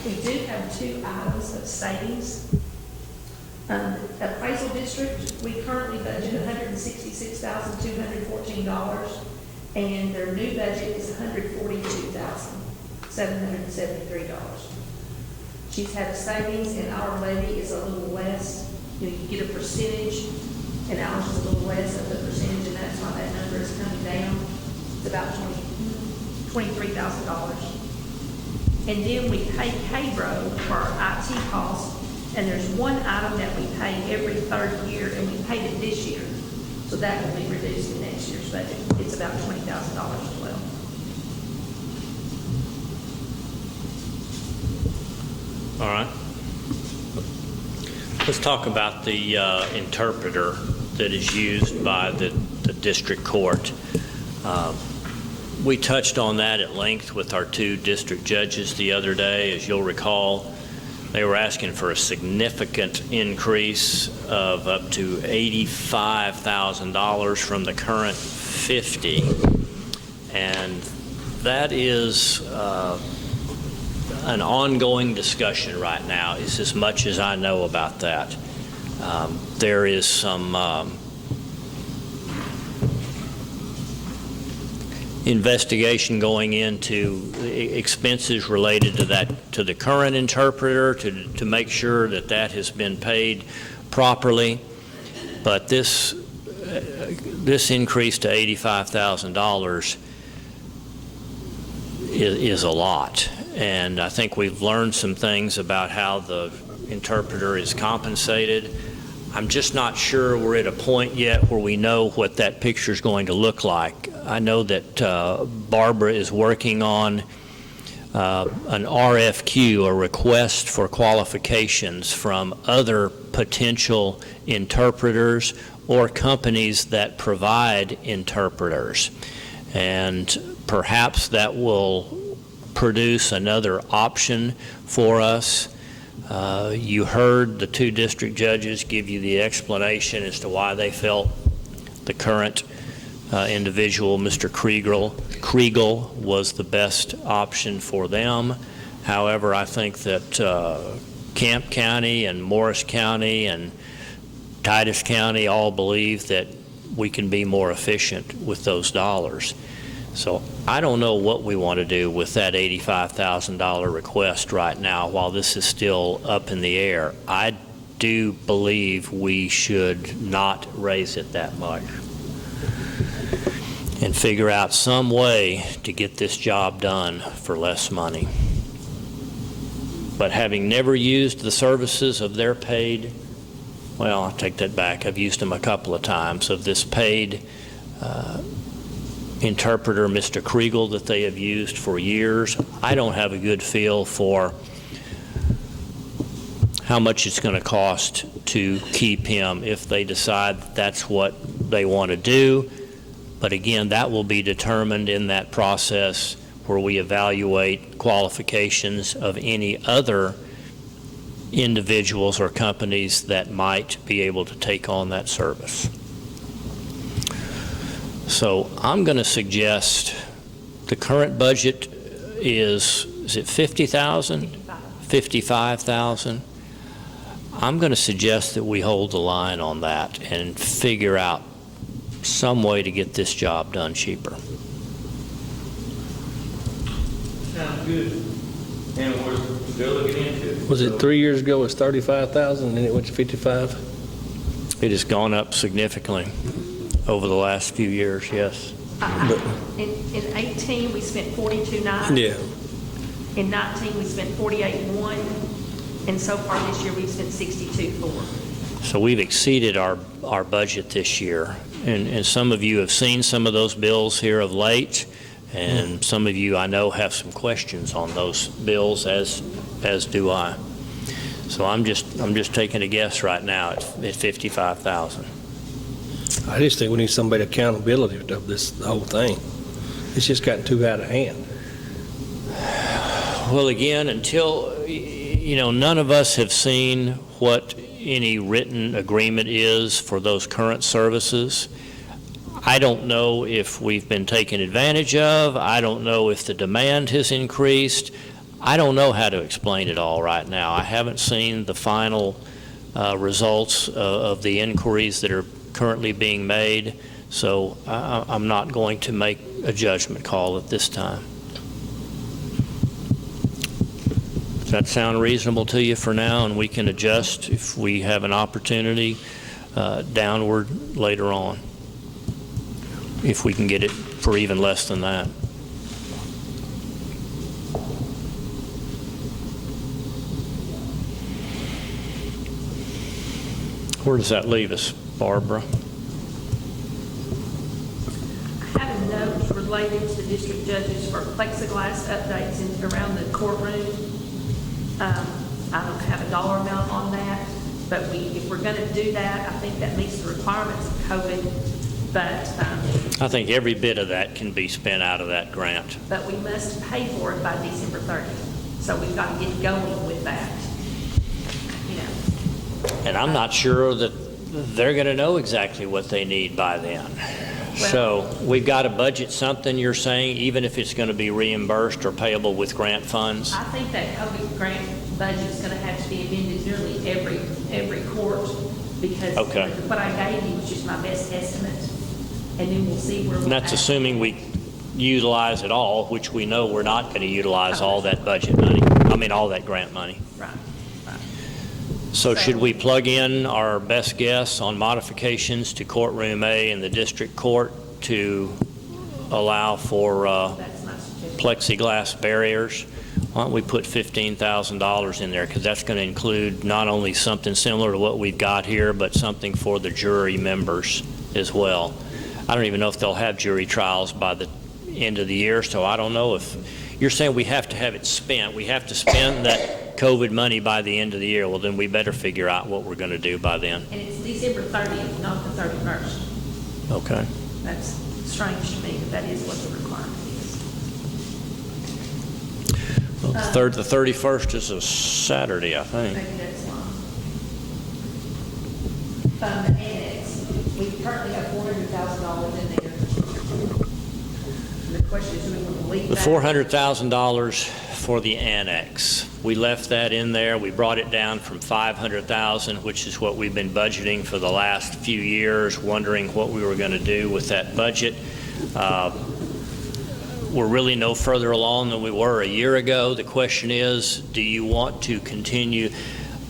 We do have two items of savings. Appraisal district, we currently budget $166,214, and their new budget is $142,773. She's had a savings, and our levy is a little less. You get a percentage, and ours is a little less of the percentage, and that's why that number is coming down. It's about $23,000. And then we pay payroll for our IT costs, and there's one item that we pay every third year, and we paid it this year. So that will be reduced in next year's budget. It's about $20,000 as well. All right. Let's talk about the interpreter that is used by the district court. We touched on that at length with our two district judges the other day. As you'll recall, they were asking for a significant increase of up to $85,000 from the current $50,000. And that is an ongoing discussion right now, is as much as I know about that. There is some investigation going into expenses related to that, to the current interpreter, to make sure that that has been paid properly. But this increase to $85,000 is a lot. And I think we've learned some things about how the interpreter is compensated. I'm just not sure we're at a point yet where we know what that picture is going to look like. I know that Barbara is working on an RFQ, a request for qualifications from other potential interpreters or companies that provide interpreters. And perhaps that will produce another option for us. You heard the two district judges give you the explanation as to why they felt the current individual, Mr. Kriegel, was the best option for them. However, I think that Camp County and Morris County and Titus County all believe that we can be more efficient with those dollars. So I don't know what we want to do with that $85,000 request right now while this is still up in the air. I do believe we should not raise it that much and figure out some way to get this job done for less money. But having never used the services of their paid, well, I'll take that back. I've used them a couple of times, of this paid interpreter, Mr. Kriegel, that they have used for years. I don't have a good feel for how much it's going to cost to keep him if they decide that's what they want to do. But again, that will be determined in that process where we evaluate qualifications of any other individuals or companies that might be able to take on that service. So I'm going to suggest the current budget is it 50,000? 55,000. I'm going to suggest that we hold the line on that and figure out some way to get this job done cheaper. Sounds good. And they're looking into it. Was it 3 years ago, it was 35,000, and then it went to 55? It has gone up significantly over the last few years, yes. In 18, we spent 42.9. Yeah. In 19, we spent 48.1. And so far this year, we've spent 62.4. So we've exceeded our budget this year. And some of you have seen some of those bills here of late, and some of you I know have some questions on those bills, as do I. So I'm just taking a guess right now at 55,000. I just think we need somebody accountability of this whole thing. It's just gotten too out of hand. Well, again, until, none of us have seen what any written agreement is for those current services. I don't know if we've been taken advantage of. I don't know if the demand has increased. I don't know how to explain it all right now. I haven't seen the final results of the inquiries that are currently being made, so I'm not going to make a judgment call at this time. Does that sound reasonable to you for now, and we can adjust if we have an opportunity downward later on, if we can get it for even less than that? Where does that leave us, Barbara? I have a note related to the district judges for plexiglass updates around the courtroom. I don't have a dollar amount on that, but if we're going to do that, I think that meets the requirements of COVID. But I think every bit of that can be spent out of that grant. But we must pay for it by December 30th. So we've got to get going with that. And I'm not sure that they're going to know exactly what they need by then. So we've got to budget something, you're saying, even if it's going to be reimbursed or payable with grant funds? I think that COVID grant budget is going to have to be amended nearly every court, because what I gave you was just my best estimate, and then we'll see where we're at. And that's assuming we utilize it all, which we know we're not going to utilize all that budget money. All that grant money. Right. So should we plug in our best guess on modifications to Courtroom A in the district court to allow for plexiglass barriers? Why don't we put $15,000 in there, because that's going to include not only something similar to what we've got here, but something for the jury members as well. I don't even know if they'll have jury trials by the end of the year, so I don't know if you're saying we have to have it spent. We have to spend that COVID money by the end of the year. Well, then we better figure out what we're going to do by then. And it's December 30th, not the 31st. Okay. That's strange to me, but that is what the requirement is. Well, the 31st is a Saturday, I think. Maybe that's wrong. The annex, we currently have $400,000 in there. The question is, do we want to leave The that? $400,000 for the annex. We left that in there. We brought it down from $500,000, which is what we've been budgeting for the last few years, wondering what we were going to do with that budget. We're really no further along than we were a year ago. The question is, do you want to continue?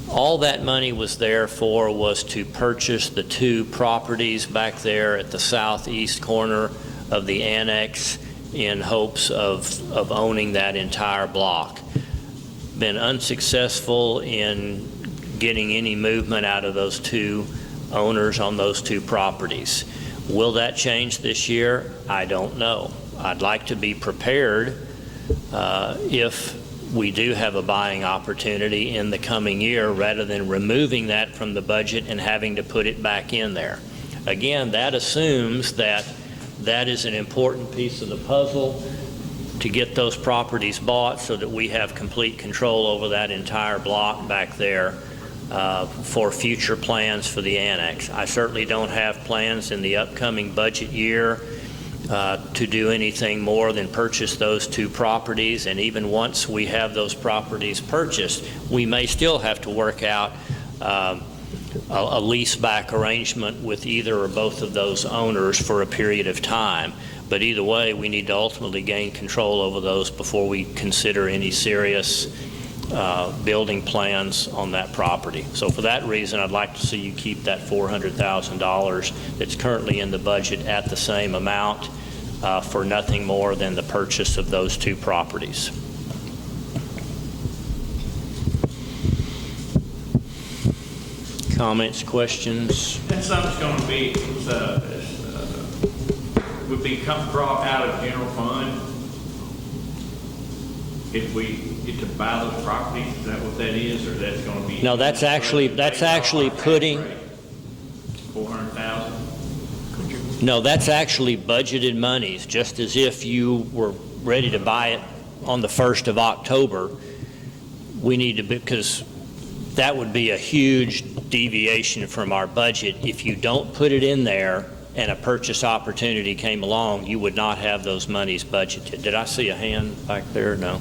All that money was there for was to purchase the 2 properties back there at the southeast corner of the annex, in hopes of owning that entire block. Been unsuccessful in getting any movement out of those 2 owners on those 2 properties. Will that change this year? I don't know. I'd like to be prepared if we do have a buying opportunity in the coming year, rather than removing that from the budget and having to put it back in there. Again, that assumes that is an important piece of the puzzle to get those properties bought, so that we have complete control over that entire block back there for future plans for the annex. I certainly don't have plans in the upcoming budget year to do anything more than purchase those 2 properties, and even once we have those properties purchased, we may still have to work out a lease-back arrangement with either or both of those owners for a period of time. But either way, we need to ultimately gain control over those before we consider any serious building plans on that property. So for that reason, I'd like to see you keep that $400,000 that's currently in the budget at the same amount for nothing more than the purchase of those two properties. Comments, questions? That's something's going to be, would be brought out of general fund if we get to buy those properties. Is that what that is, or that's going to be? No, that's actually putting. 400,000. No, that's actually budgeted monies, just as if you were ready to buy it on the 1st of October. We need to, because that would be a huge deviation from our budget. If you don't put it in there and a purchase opportunity came along, you would not have those monies budgeted. Did I see a hand back there? No.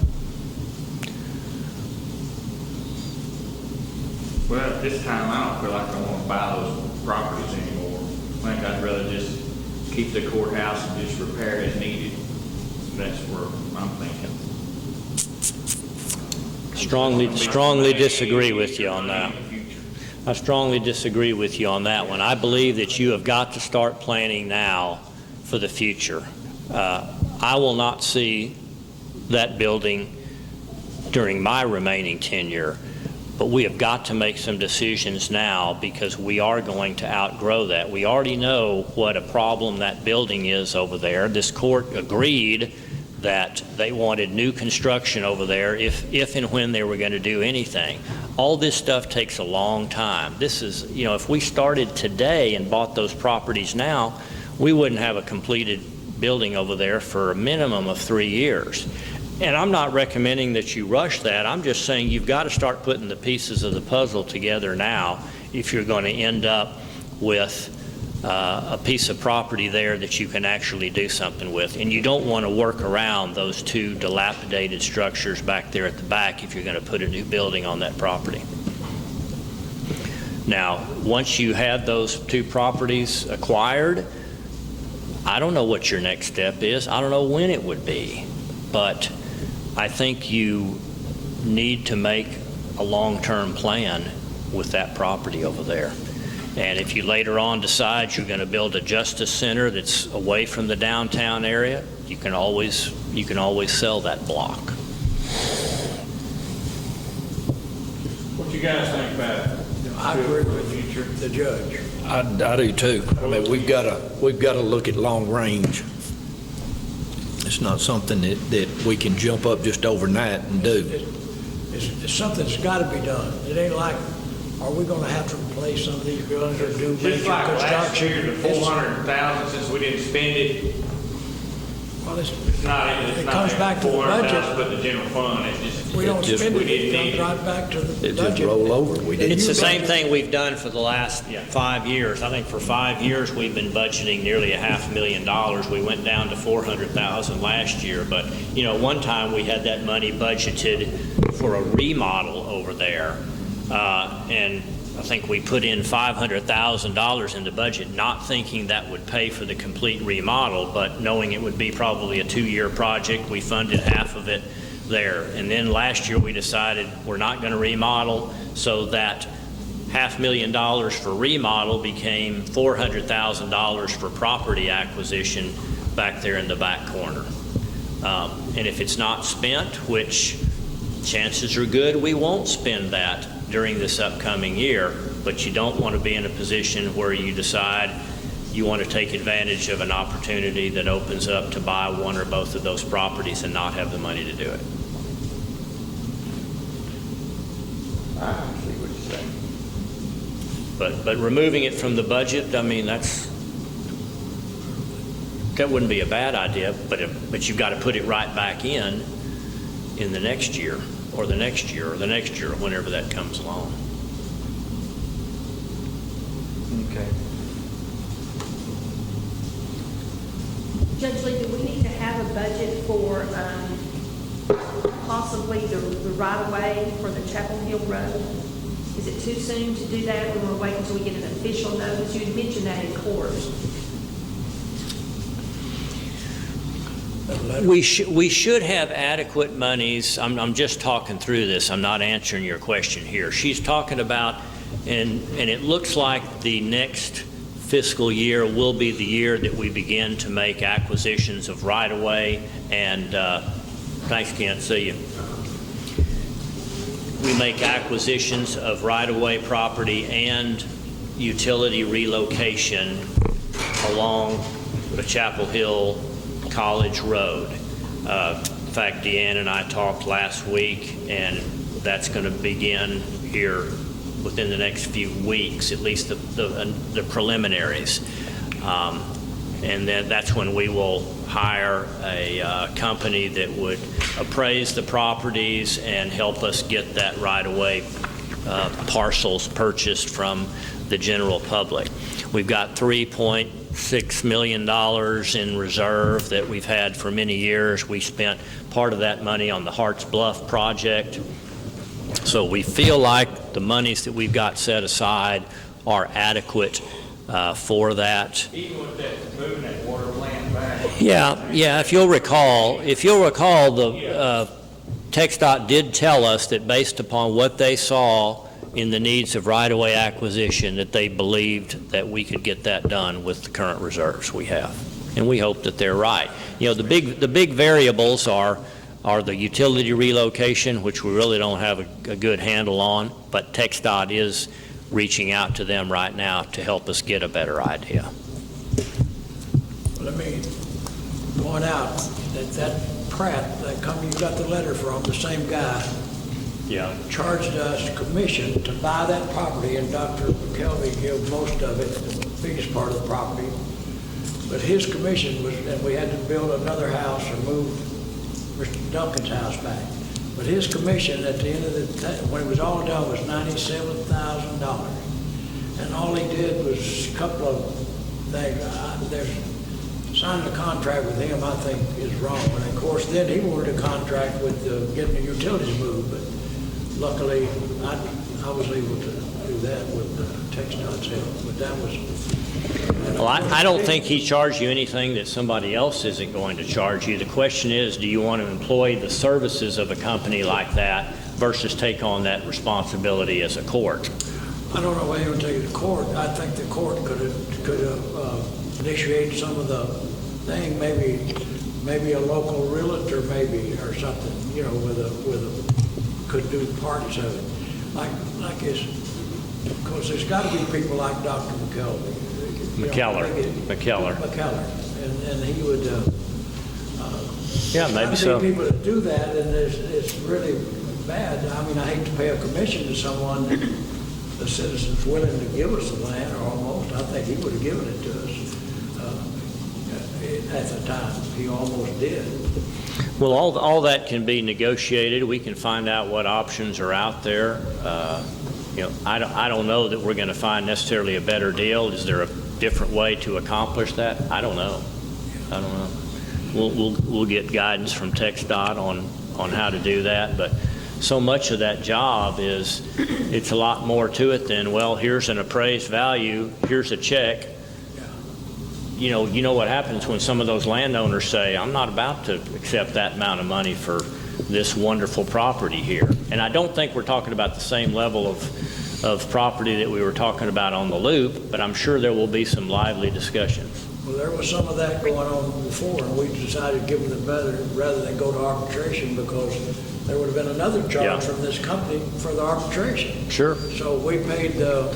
Well, at this time, I don't feel like I want to buy those properties anymore. I think I'd rather just keep the courthouse and just repair as needed. That's where I'm thinking. Strongly disagree with you on that. I strongly disagree with you on that one. I believe that you have got to start planning now for the future. I will not see that building during my remaining tenure, but we have got to make some decisions now because we are going to outgrow that. We already know what a problem that building is over there. This court agreed that they wanted new construction over there if and when they were going to do anything. All this stuff takes a long time. This is, if we started today and bought those properties now, we wouldn't have a completed building over there for a minimum of 3 years. And I'm not recommending that you rush that. I'm just saying you've got to start putting the pieces of the puzzle together now if you're going to end up with a piece of property there that you can actually do something with. And you don't want to work around those two dilapidated structures back there at the back if you're going to put a new building on that property. Now, once you have those two properties acquired, I don't know what your next step is. I don't know when it would be. But I think you need to make a long-term plan with that property over there. And if you later on decide you're going to build a justice center that's away from the downtown area, you can always sell that block. What you guys think about it? I agree with the judge. I do too. I mean, we've got to look at long range. It's not something that we can jump up just overnight and do. It's something that's got to be done. It ain't like, are we going to have to replace some of these buildings or do major Just like last construction? year, the 400,000, since we didn't spend it, Well, it's not it comes back to the 400,000, budget. but the general fund, If we don't spend it, it comes right back to the It budget. just roll over. We didn't. It's the same thing we've done for the last 5 years. I think for 5 years we've been budgeting nearly $500,000. We went down to $400,000 last year, but one time we had that money budgeted for a remodel over there, and I think we put in $500,000 in the budget, not thinking that would pay for the complete remodel, but knowing it would be probably a 2-year project. We funded half of it there. And then last year we decided we're not going to remodel, so that $500,000 for remodel became $400,000 for property acquisition back there in the back corner. And if it's not spent, which chances are good we won't spend that during this upcoming year, but you don't want to be in a position where you decide you want to take advantage of an opportunity that opens up to buy one or both of those properties and not have the money to do it. I see what you're saying. But removing it from the budget, I mean, that wouldn't be a bad idea, but you've got to put it right back in the next year, or the next year, or the next year, whenever that comes along. Okay. Judge Lee, do we need to have a budget for possibly the right-of-way for the Chapel Hill Road? Is it too soon to do that? We want to wait until we get an official notice? You had mentioned that in court. We should have adequate monies. I'm just talking through this. I'm not answering your question here. She's talking about, and it looks like the next fiscal year will be the year that we begin to make acquisitions of right-of-way and, thanks, Kent, see you. We make acquisitions of right-of-way property and utility relocation along the Chapel Hill College Road. In fact, Deanne and I talked last week, and that's going to begin here within the next few weeks, at least the preliminaries. And then that's when we will hire a company that would appraise the properties and help us get that right-of-way parcels purchased from the general public. We've got $3.6 million in reserve that we've had for many years. We spent part of that money on the Harts Bluff project. So we feel like the monies that we've got set aside are adequate for that. Even with that, moving that water plant back. Yeah. If you'll recall, the TxDOT did tell us that based upon what they saw in the needs of right-of-way acquisition, that they believed that we could get that done with the current reserves we have, and we hope that they're right. You know, the big variables are the utility relocation, which we really don't have a good handle on, but TxDOT is reaching out to them right now to help us get a better idea. Let me point out that Pratt, that company you got the letter from, the same guy, charged us commission to buy that property, and Dr. McKelvey gave most of it, the biggest part of the property. But his commission was, and we had to build another house or move Mr. Duncan's house back. But his commission at the end of the, when it was all done, was $97,000. And all he did was a couple of things. Signing a contract with him, I think, is wrong. And of course, then he wanted a contract with getting the utilities moved. But luckily, I was able to do that with TxDOT's help. But that was. Well, I don't think he charged you anything that somebody else isn't going to charge you. The question is, do you want to employ the services of a company like that versus take on that responsibility as a court? I don't know why you would take it to court. I think the court could have initiated some of the thing, maybe a local realtor, maybe, or something, you know, could do parts of it. Like it's, because there's got to be people like Dr. McKelvey. McKellar. And he would, yeah, maybe so. People that do that, and it's really bad. I mean, I hate to pay a commission to someone, the citizen's willing to give us the land, or almost. I think he would have given it to us at the time. He almost did. Well, all that can be negotiated. We can find out what options are out there. You know, I don't know that we're going to find necessarily a better deal. Is there a different way to accomplish that? I don't know. We'll get guidance from TxDOT on how to do that, but so much of that job is, it's a lot more to it than, well, here's an appraised value, here's a check. You know what happens when some of those landowners say, I'm not about to accept that amount of money for this wonderful property here. And I don't think we're talking about the same level of property that we were talking about on the loop, but I'm sure there will be some lively discussions. Well, there was some of that going on before, and we decided to give them the better rather than go to arbitration, because there would have been another charge from this company for the arbitration. Sure. So we paid the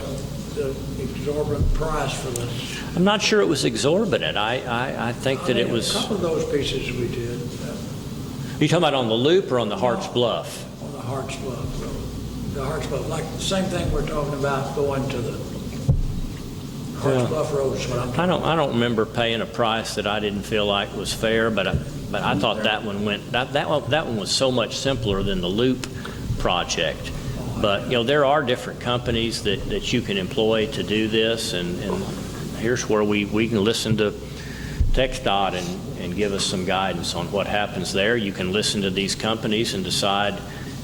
exorbitant price for this. I'm not sure it was exorbitant. I think that it was. A couple of those pieces we did. You talking about on the loop or on the Harts Bluff? On the Harts Bluff Road. The Harts Bluff, like the same thing we're talking about going to the Harts Bluff Road is what I'm talking about. I don't remember paying a price that I didn't feel like was fair, but I thought that one went, that one was so much simpler than the loop project. But, there are different companies that you can employ to do this, and here's where we can listen to TxDOT and give us some guidance on what happens there. You can listen to these companies and decide,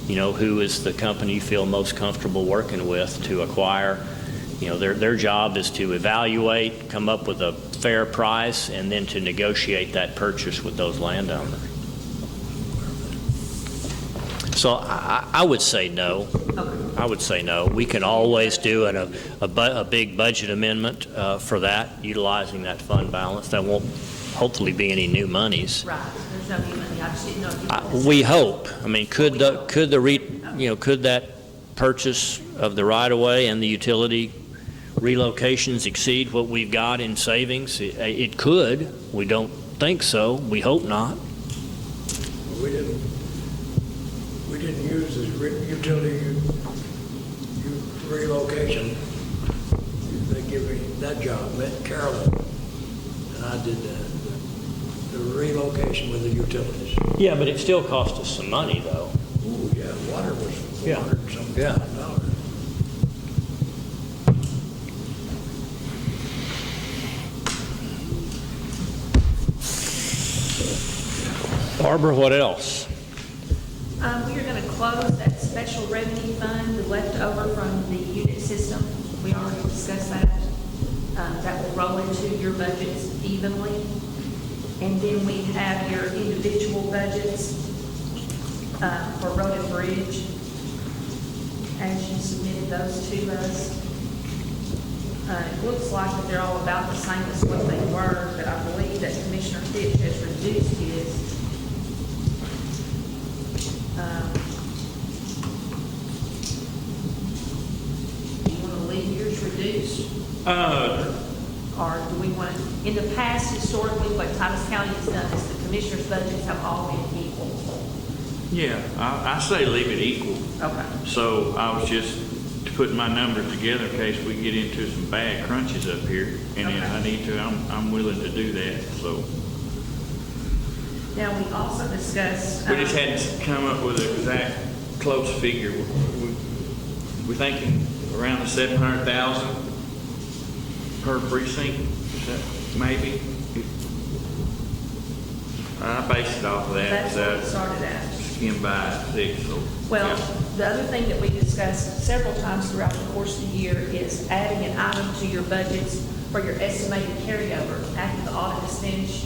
who is the company you feel most comfortable working with to acquire their job is to evaluate, come up with a fair price, and then to negotiate that purchase with those landowners. So I would say no. I would say no. We can always do a big budget amendment for that, utilizing that fund balance. There won't hopefully be any new monies. Right, there's no new money, I just didn't know if you. We hope. I mean, could that purchase of the right-of-way and the utility relocations exceed what we've got in savings? It could. We don't think so. We hope not. We didn't use the utility relocation. They give me that job, met Carolyn, and I did the relocation with the utilities. Yeah, but it still cost us some money, though. Ooh, yeah, water was $400 and some Yeah. dollars. Barbara, what else? We are going to close that special revenue fund, the leftover from the unit system. We already discussed that. That will roll into your budgets evenly. And then we have your individual budgets for road and bridge, as you submitted those to us. It looks like that they're all about the same as what they were, but I believe that Commissioner Fitch has reduced his. Do you want to leave yours reduced? Or do we want to, in the past, historically, what Titus County has done is the commissioners' budgets have all been equal. Yeah, I say leave it equal. Okay. So I was just putting my numbers together in case we get into some bad crunches up here. And if I need to, I'm willing to do that, so. Now, we also discussed. We just hadn't come up with an exact close figure. We're thinking around the 700,000 per precinct, is that maybe? I based it off of that. That's what it started at. Skim by 6, so. Well, yeah. the other thing that we discussed several times throughout the course of the year is adding an item to your budgets for your estimated carryover after the audit is finished,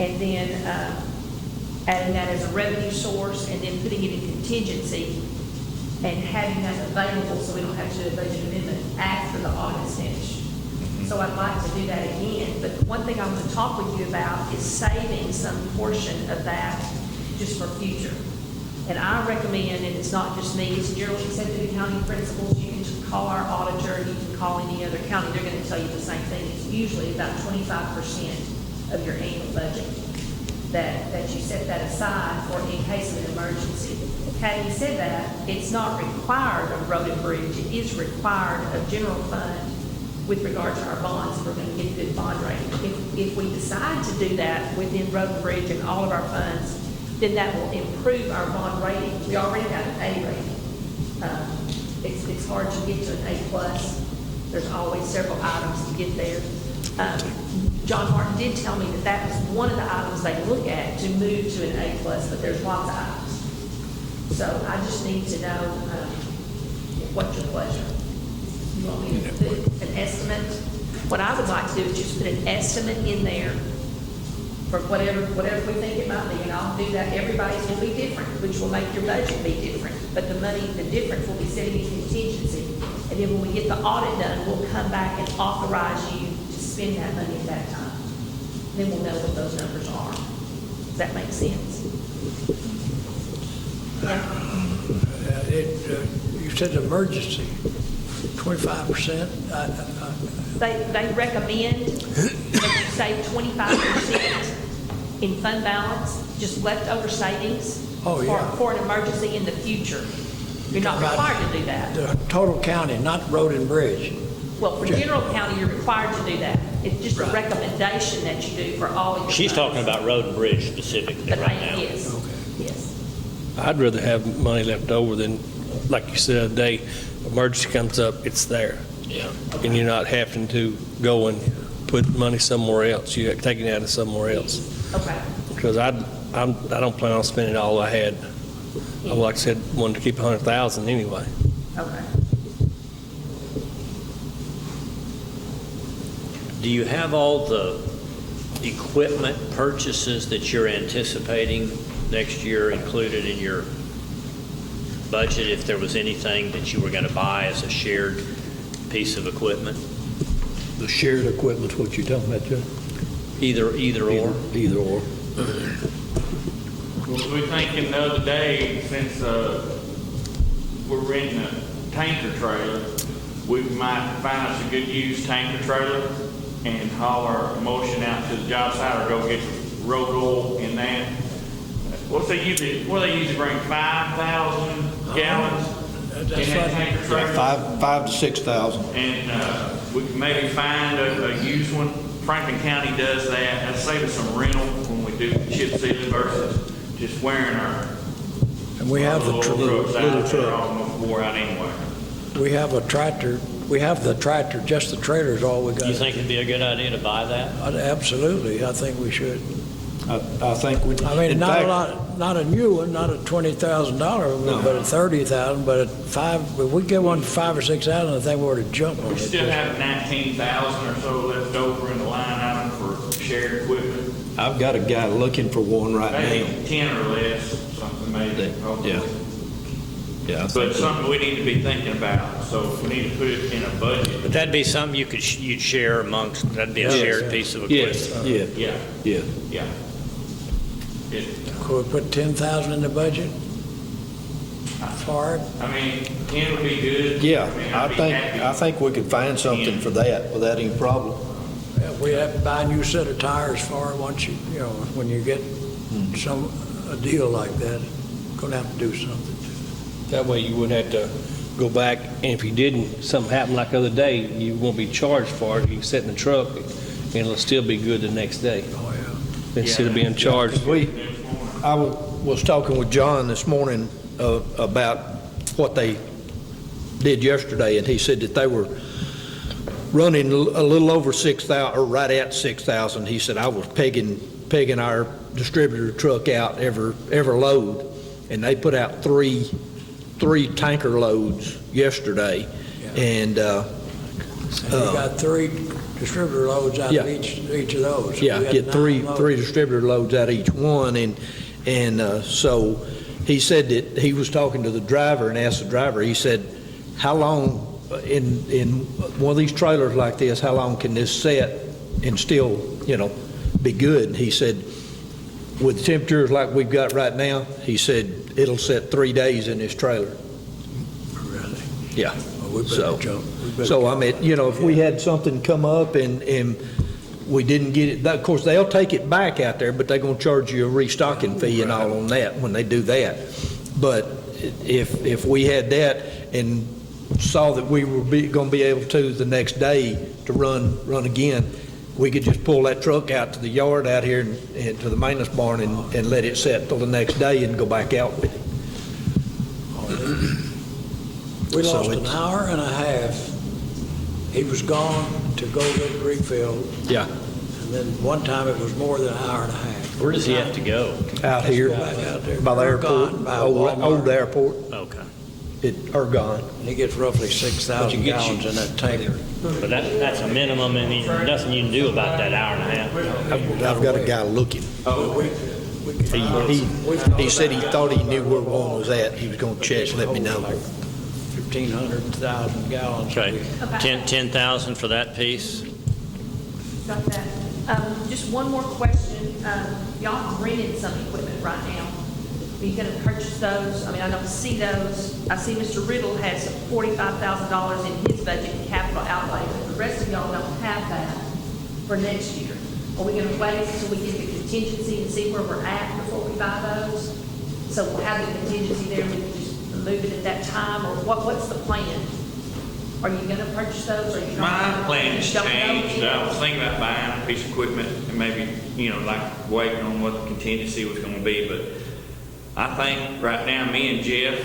and then adding that as a revenue source, and then putting it in contingency and having that available so we don't have to do a budget amendment after the audit is finished. So I'd like to do that again, but the one thing I want to talk with you about is saving some portion of that just for future. And I recommend, and it's not just me, it's generally accepted accounting principles. You can call our auditor, you can call any other county, they're going to tell you the same thing. It's usually about 25% of your annual budget that you set that aside for in case of an emergency. Having said that, it's not required of road and bridge. It is required of general fund with regard to our bonds, if we're going to get a good bond rating. If we decide to do that within road and bridge and all of our funds, then that will improve our bond rating. We already got an A rating. It's hard to get to an A+. There's always several items to get there. John Martin did tell me that was one of the items they look at to move to an A+, but there's lots of items. So I just need to know what's your pleasure. You want me to put an estimate? What I would like to do is just put an estimate in there for whatever we think it might be, and I'll do that. Everybody's will be different, which will make your budget be different. But the money, the difference will be sitting in contingency. And then when we get the audit done, we'll come back and authorize you to spend that money at that time. Then we'll know what those numbers are. Does that make sense? You said emergency, 25%? They recommend that you save 25% in fund balance, just leftover savings for an emergency in the future. You're not required to do that. The total county, not road and bridge. Well, for general county, you're required to do that. It's just a recommendation that you do for all of your She's funds. talking about road and bridge specifically But right now. yes, Okay. yes. I'd rather have money left over than, like you said, a day emergency comes up, it's there. Yeah. And you're not having to go and put money somewhere else. You're taking it out of somewhere else. Okay. Because I don't plan on spending all I had. I, like I said, wanted to keep 100,000 anyway. Okay. Do you have all the equipment purchases that you're anticipating next year included in your budget, if there was anything that you were going to buy as a shared piece of equipment? The shared equipment's what you're talking about, Joe? Either or? Either or. We were thinking the other day, since we're renting a tanker trailer, we might find us a good used tanker trailer and haul our emulsion out to the job site or go get road oil in that. What do they usually bring, 5,000 gallons in that tanker trailer? 5 to 6,000. And we can maybe find a used one. Franklin County does that. That saves us some rental when we do chip sealing versus just wearing our And we have the trucks out that are almost wore out anyway. We have a tractor. We have the tractor. Just the trailer's all we got. You think it'd be a good idea to buy that? Absolutely. I think we should. I think we. I mean, in not fact, a lot, not a new one, not a $20,000, No. but a $30,000. But at if we get one for 5,000 or 6,000, I think we ought to jump on We it. still have 19,000 or so left over in the line item for shared equipment. I've got a guy looking for one right now. Maybe 10 or less, something maybe. hopefully. Yeah. Yeah, I But think something we need to be thinking about, so we need to put it in a budget. But that'd be something you'd share amongst, that'd be a Yes. shared piece of equipment. Yes, yeah, Yeah, yeah. yeah. Could we put 10,000 in the budget for it? I mean, 10 would be good. Yeah, mean, I I'd be happy. think we could find something for that without any problem. Yeah, we have to buy a new set of tires for it once when you get a deal like that. Gonna have to do something. That way you wouldn't have to go back, and if you didn't, something happened like the other day, you won't be charged for it. You can sit in the truck, and it'll still be good the next day, Oh, yeah. instead of being charged. I was talking with John this morning about what they did yesterday, and he said that they were running a little over 6,000, or right at 6,000. He said, I was pegging our distributor truck out every load, and they put out three tanker loads yesterday. Yeah. And And you got 3 distributor loads out of each of those. So yeah, we had get 9 loads. three distributor loads out of each one, and so he said that he was talking to the driver and asked the driver, he said, how long in one of these trailers like this, how long can this set and still, be good? And he said, with temperatures like we've got right now, he said, it'll set 3 days in this trailer. Really? Yeah. Well, we better So, jump. We better so I jump mean, on it. if we had something come up and we didn't get it, of course, they'll take it back out there, but they're gonna charge you a restocking fee and all on that when they do that. But if we had that and saw that we were gonna be able to the next day to run again, we could just pull that truck out to the yard out here and to the maintenance barn and let it set till the next day and go back out with it. We So lost an it's- hour and a half. He was gone to go to Greenfield, Yeah. and then one time it was more than an hour and a half. Where does he have to go? Out here, Back out there. by the airport, Ergon, by old Walmart. airport, Okay. Ergon. And he gets roughly 6,000 gallons in that tanker. But that's a minimum, and there's nothing you can do about that hour and a half. I've got a guy looking. He said he thought he knew where one was at. He was gonna check and let me know. 1,500 gallons. Okay, 10,000 for that piece? Got that. Just one more question. Y'all have rented some equipment right now. Are you going to purchase those? I mean, I don't see those. I see Mr. Riddle has $45,000 in his budget in capital outlay, but the rest of y'all don't have that for next year. Are we going to wait until we get the contingency and see where we're at before we buy those? So we'll have the contingency there, we can just move it at that time, or what's the plan? Are you going to purchase those, or are you not? My plan has Don't know changed. yet? I was thinking about buying a piece of equipment and maybe, like waiting on what the contingency was gonna be, but I think right now, me and Jeff,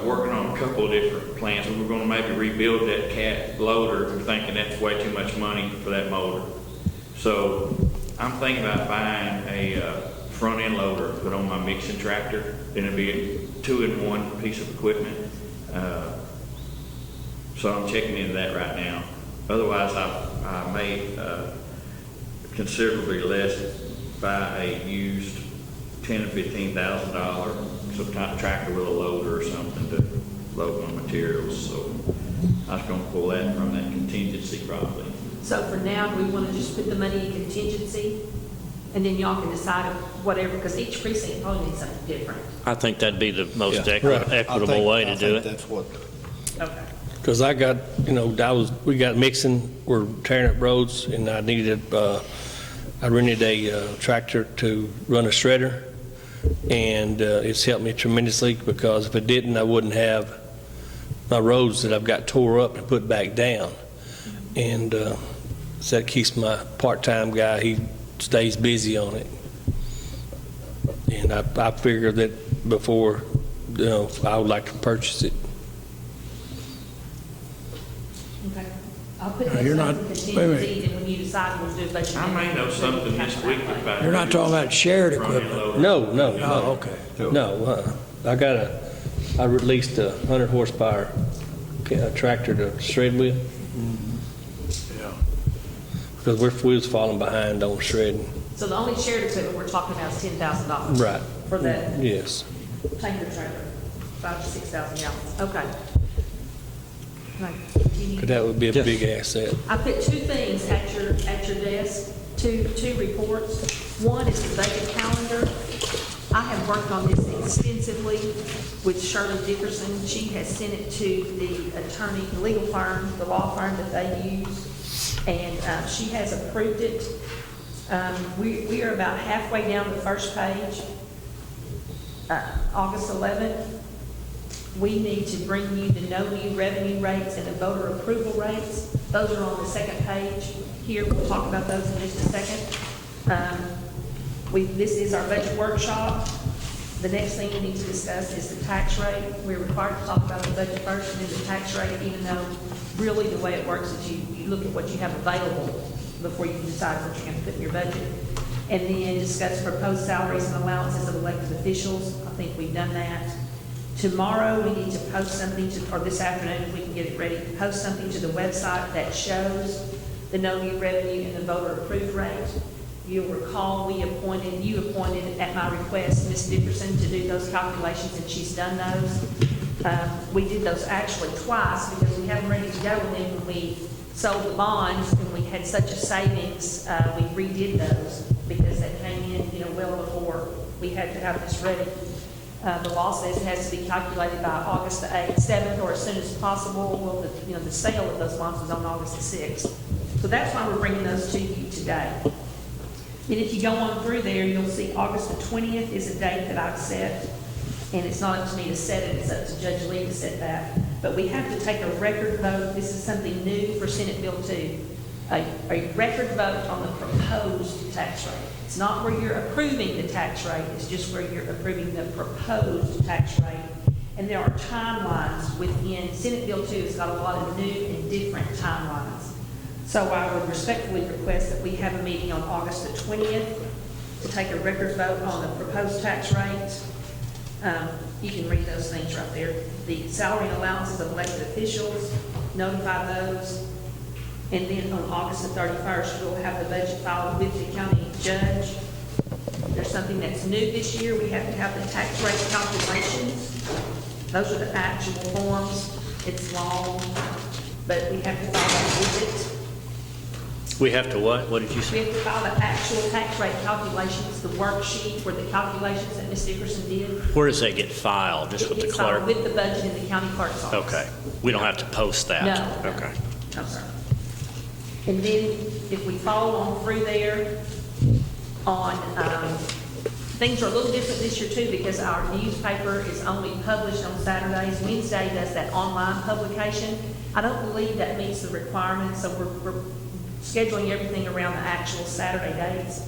working on a couple of different plans. We're gonna maybe rebuild that cat loader. We're thinking that's way too much money for that motor. So I'm thinking about buying a front end loader, to put on my mixing tractor. Then it'll be a 2-in-1 piece of equipment. So I'm checking into that right now. Otherwise, I may considerably less buy a used $10,000 or $15,000 some type of tractor with a loader or something to load my materials. So I was going to pull that from that contingency probably. So for now, we want to just put the money in contingency, and then y'all can decide whatever, because each precinct probably needs something different. I think that'd be the most Yeah. equitable way to do it. That's what. Okay. Because I got, we got mixing, we're tearing up roads, and I rented a tractor to run a shredder, and it's helped me tremendously, because if it didn't, I wouldn't have my roads that I've got tore up and put back down. And so that keeps my part-time guy, he stays busy on it. And I figured that before, I would like to purchase it. Okay. I'll put that You're in not- contingency, wait a minute. and when you decide we'll do a budget. I may know something this week about. You're not talking about shared equipment? No. Oh, okay. No, I released a 100 horsepower tractor to shred with. Yeah. Because we was falling behind on shredding. So the only shared equipment we're talking about is $10,000. Right. For that Yes. tanker trailer, 5,000 to 6,000 gallons. Okay. Can I continue? But that would be a big asset. I put two things at your desk, two reports. One is the budget calendar. I have worked on this extensively with Shirley Dickerson. She has sent it to the attorney, the legal firm, the law firm that they use, and she has approved it. We are about halfway down the first page. August 11th, we need to bring you the no new revenue rates and the voter approval rates. Those are on the second page here. We'll talk about those in just a second. This is our budget workshop. The next thing we need to discuss is the tax rate. We're required to talk about the budget first and then the tax rate, even though really the way it works is you look at what you have available before you can decide what you're going to put in your budget. And then discuss proposed salaries and allowances of elected officials. I think we've done that. Tomorrow, we need to post something or this afternoon, if we can get it ready, post something to the website that shows the no new revenue and the voter approved rate. You'll recall you appointed at my request, Ms. Dickerson, to do those calculations, and she's done those. We did those actually twice because we had them ready to go, and then when we sold the bonds and we had such a savings, we redid those because they came in, well before we had to have this ready. The law says it has to be calculated by August the 7th or as soon as possible. Well, the sale of those bonds was on August the 6th. So that's why we're bringing those to you today. And if you go on through there, you'll see August the 20th is a date that I've set. And it's not up to me to set it, it's up to Judge Lee to set that. But we have to take a record vote. This is something new for Senate Bill 2. A record vote on the proposed tax rate. It's not where you're approving the tax rate, it's just where you're approving the proposed tax rate. And there are timelines within, Senate Bill 2 has got a lot of new and different timelines. So I would respectfully request that we have a meeting on August the 20th to take a record vote on the proposed tax rate. You can read those things right there. The salary and allowances of elected officials, notify those. And then on August the 31st, we'll have the budget filed with the county judge. There's something that's new this year. We have to have the tax rate calculations. Those are the actual forms. It's long, but we have to file that with it. We have to what? What did you We say? have to file the actual tax rate calculations, the worksheet where the calculations that Ms. Dickerson did. Where does that get filed? Just with the It's filed clerk? with the budget in the county clerk's office. Okay. We don't have to post that? No. Okay. No, sir. And then if we follow on through there on, things are a little different this year too because our newspaper is only published on Saturdays. Wednesday does that online publication. I don't believe that meets the requirements, so we're scheduling everything around the actual Saturday dates.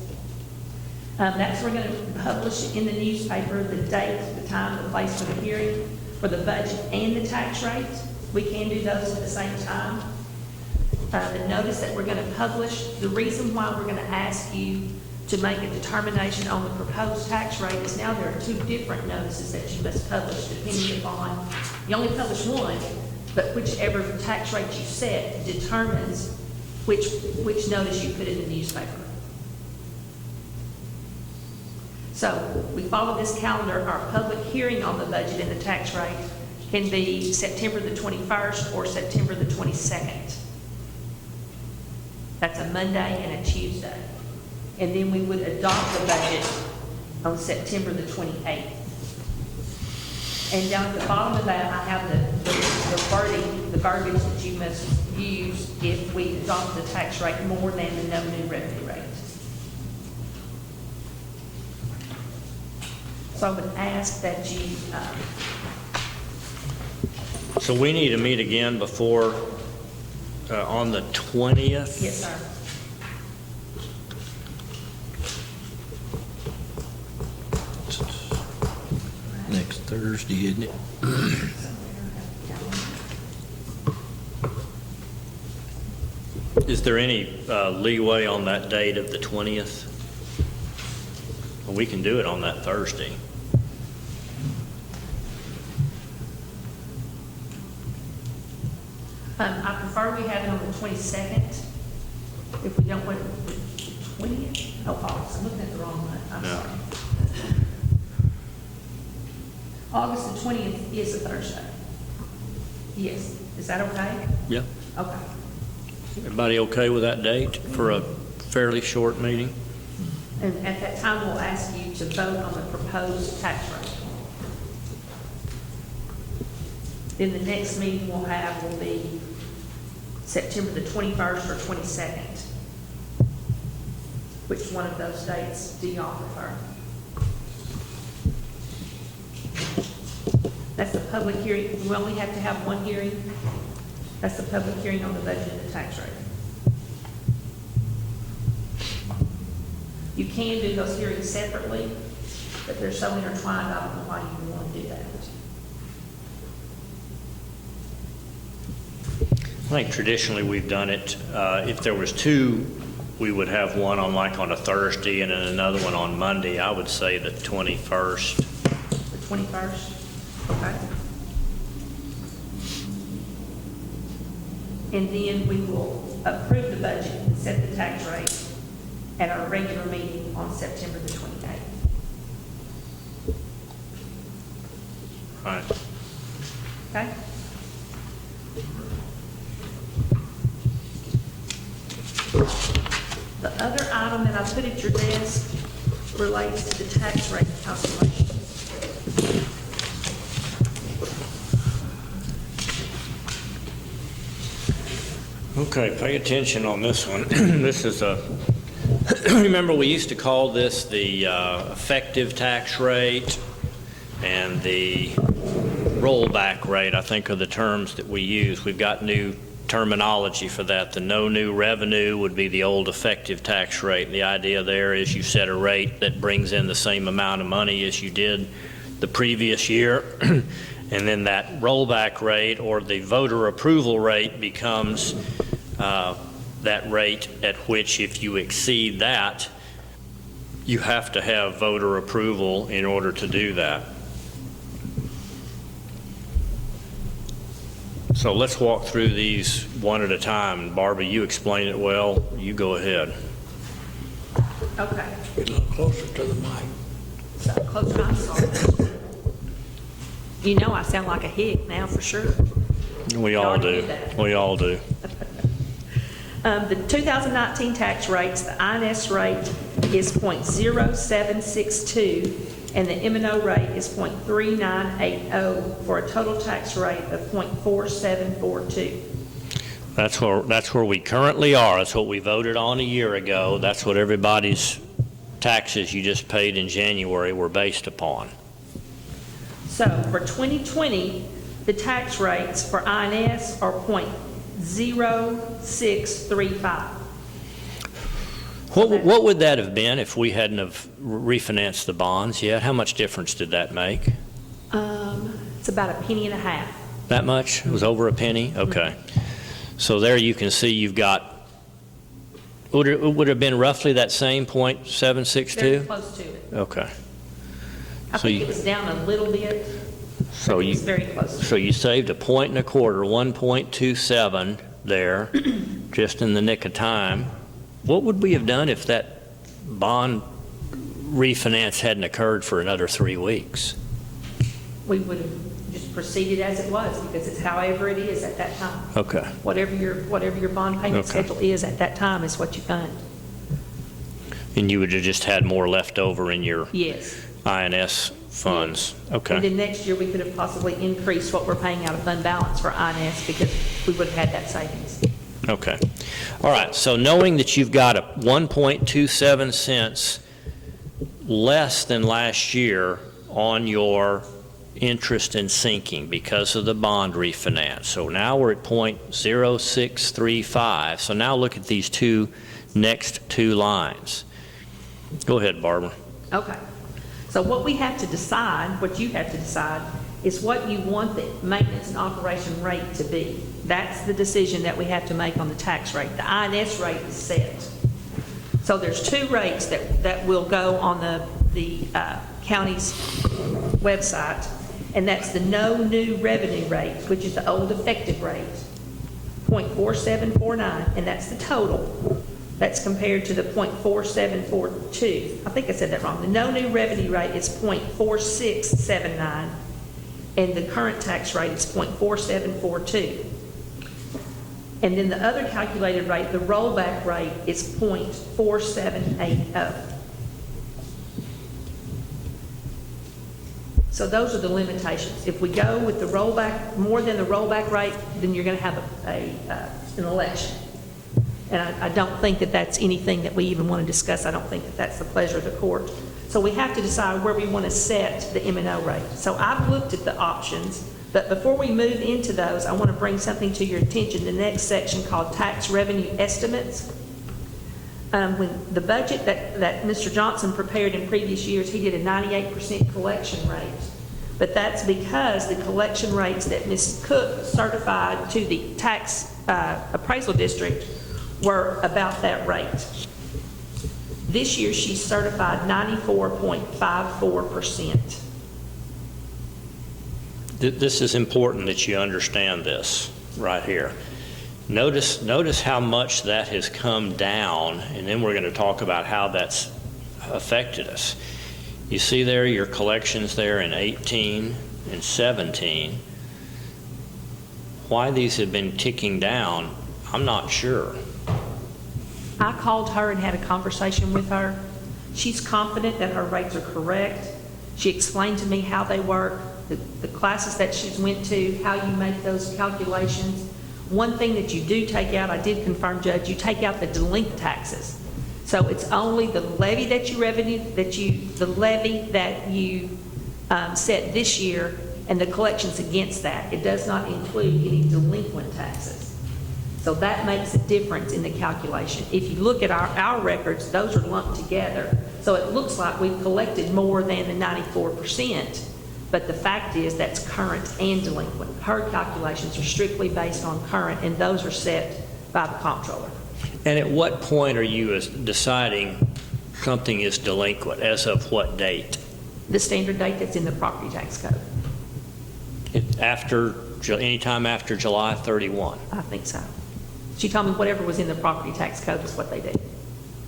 That's we're going to publish in the newspaper the date, the time, the place for the hearing, for the budget and the tax rate. We can do those at the same time. The notice that we're going to publish, the reason why we're going to ask you to make a determination on the proposed tax rate is now there are two different notices that you must publish depending upon, you only publish one, But whichever tax rate you set determines which notice you put in the newspaper. So we follow this calendar. Our public hearing on the budget and the tax rate can be September the 21st or September the 22nd. That's a Monday and a Tuesday. And then we would adopt the budget on September the 28th. And down at the bottom of that, I have the wording, the verbiage that you must use if we adopt the tax rate more than the no new revenue rate. So I would ask that you, So we need to meet again before, on the 20th? yes, sir. Next Thursday, isn't it? Is there any leeway on that date of the 20th? Well, we can do it on that Thursday. I prefer we have it on the 22nd. If we don't want the 20th, oh, August, I'm looking at the wrong month, I'm Yeah. sorry. August the 20th is a Thursday. Yes, is that okay? Yeah. Okay. Everybody okay with that date for a fairly short meeting? And at that time, we'll ask you to vote on the proposed tax rate. Then the next meeting we'll have will be September the 21st or 22nd. Which one of those dates do y'all prefer? That's the public hearing. We only have to have one hearing. That's the public hearing on the budget and the tax rate. You can do those hearings separately, but they're so intertwined, I don't know why you want to do that. I think traditionally we've done it, if there was two, we would have one on a Thursday and then another one on Monday. I would say the 21st. The 21st, okay? And then we will approve the budget and set the tax rate at our regular meeting on September the 28th. Right. Okay? The other item that I put at your desk relates to the tax rate calculation. Okay, pay attention on this one. This is remember we used to call this the effective tax rate and the rollback rate, I think are the terms that we use. We've got new terminology for that. The no new revenue would be the old effective tax rate. The idea there is you set a rate that brings in the same amount of money as you did the previous year. And then that rollback rate or the voter approval rate becomes that rate at which if you exceed that, you have to have voter approval in order to do that. So let's walk through these one at a time. Barbara, you explain it well. You go ahead. Okay. Get a little closer to the mic. So closer, I'm sorry. You know I sound like a hick now for sure. We all already do. knew that. We all do. The 2019 tax rates, the INS rate is .0762 and the M&O rate is .3980 for a total tax rate of .4742. That's where we currently are. That's what we voted on a year ago. That's what everybody's taxes you just paid in January were based upon. So for 2020, the tax rates for INS are .0635. What would that have been if we hadn't have refinanced the bonds yet? How much difference did that make? It's about a penny and a half. That much? It was over a penny? Okay. So there you can see you've got, would it have been roughly that same Very .762? close to it. Okay. I So think you- it was down a little bit. So It's very close. So you saved 1.25 points, 1.27 there, just in the nick of time. What would we have done if that bond refinance hadn't occurred for another 3 weeks? We would have just proceeded as it was, because it's however it is at that time. Okay. Whatever your bond payment Okay. schedule is at that time is what you fund. And you would have just had more left over in your Yes. INS funds? And Okay. then next year, we could have possibly increased what we're paying out of fund balance for INS, because we would have had that savings. Okay. All right, so knowing that you've got a 1.27 cents less than last year on your interest and sinking because of the bond refinance. So now we're at 0.0635. So now look at these next two lines. Go ahead, Barbara. Okay. So what we have to decide, what you have to decide, is what you want the maintenance and operation rate to be. That's the decision that we have to make on the tax rate. The INS rate is set. So there's two rates that will go on the county's website, and that's the no new revenue rate, which is the old effective rate, 0.4749, and that's the total. That's compared to the 0.4742. I think I said that wrong. The no new revenue rate is 0.4679, and the current tax rate is 0.4742. And then the other calculated rate, the rollback rate, is 0.4780. So those are the limitations. If we go with the rollback, more than the rollback rate, then you're going to have an election. And I don't think that that's anything that we even want to discuss. I don't think that that's the pleasure of the court. So we have to decide where we want to set the M&O rate. So I've looked at the options, but before we move into those, I want to bring something to your attention, the next section called tax revenue estimates. When the budget that Mr. Johnson prepared in previous years, he did a 98% collection rate. But that's because the collection rates that Ms. Cook certified to the tax appraisal district were about that rate. This year, she's certified 94.54%. This is important that you understand this right here. Notice how much that has come down, and then we're going to talk about how that's affected us. You see there your collections there in 18 and 17. Why these have been ticking down, I'm not sure. I called her and had a conversation with her. She's confident that her rates are correct. She explained to me how they work, the classes that she's went to, how you make those calculations. One thing that you do take out, I did confirm, Judge, you take out the delinquent taxes. So it's only the levy that you set this year and the collections against that. It does not include any delinquent taxes. So that makes a difference in the calculation. If you look at our records, those are lumped together. So it looks like we've collected more than the 94%, but the fact is that's current and delinquent. Her calculations are strictly based on current, and those are set by the comptroller. And at what point are you deciding something is delinquent? As of what date? The standard date that's in the property tax code. Anytime after July 31? I think so. She told me whatever was in the property tax code was what they did.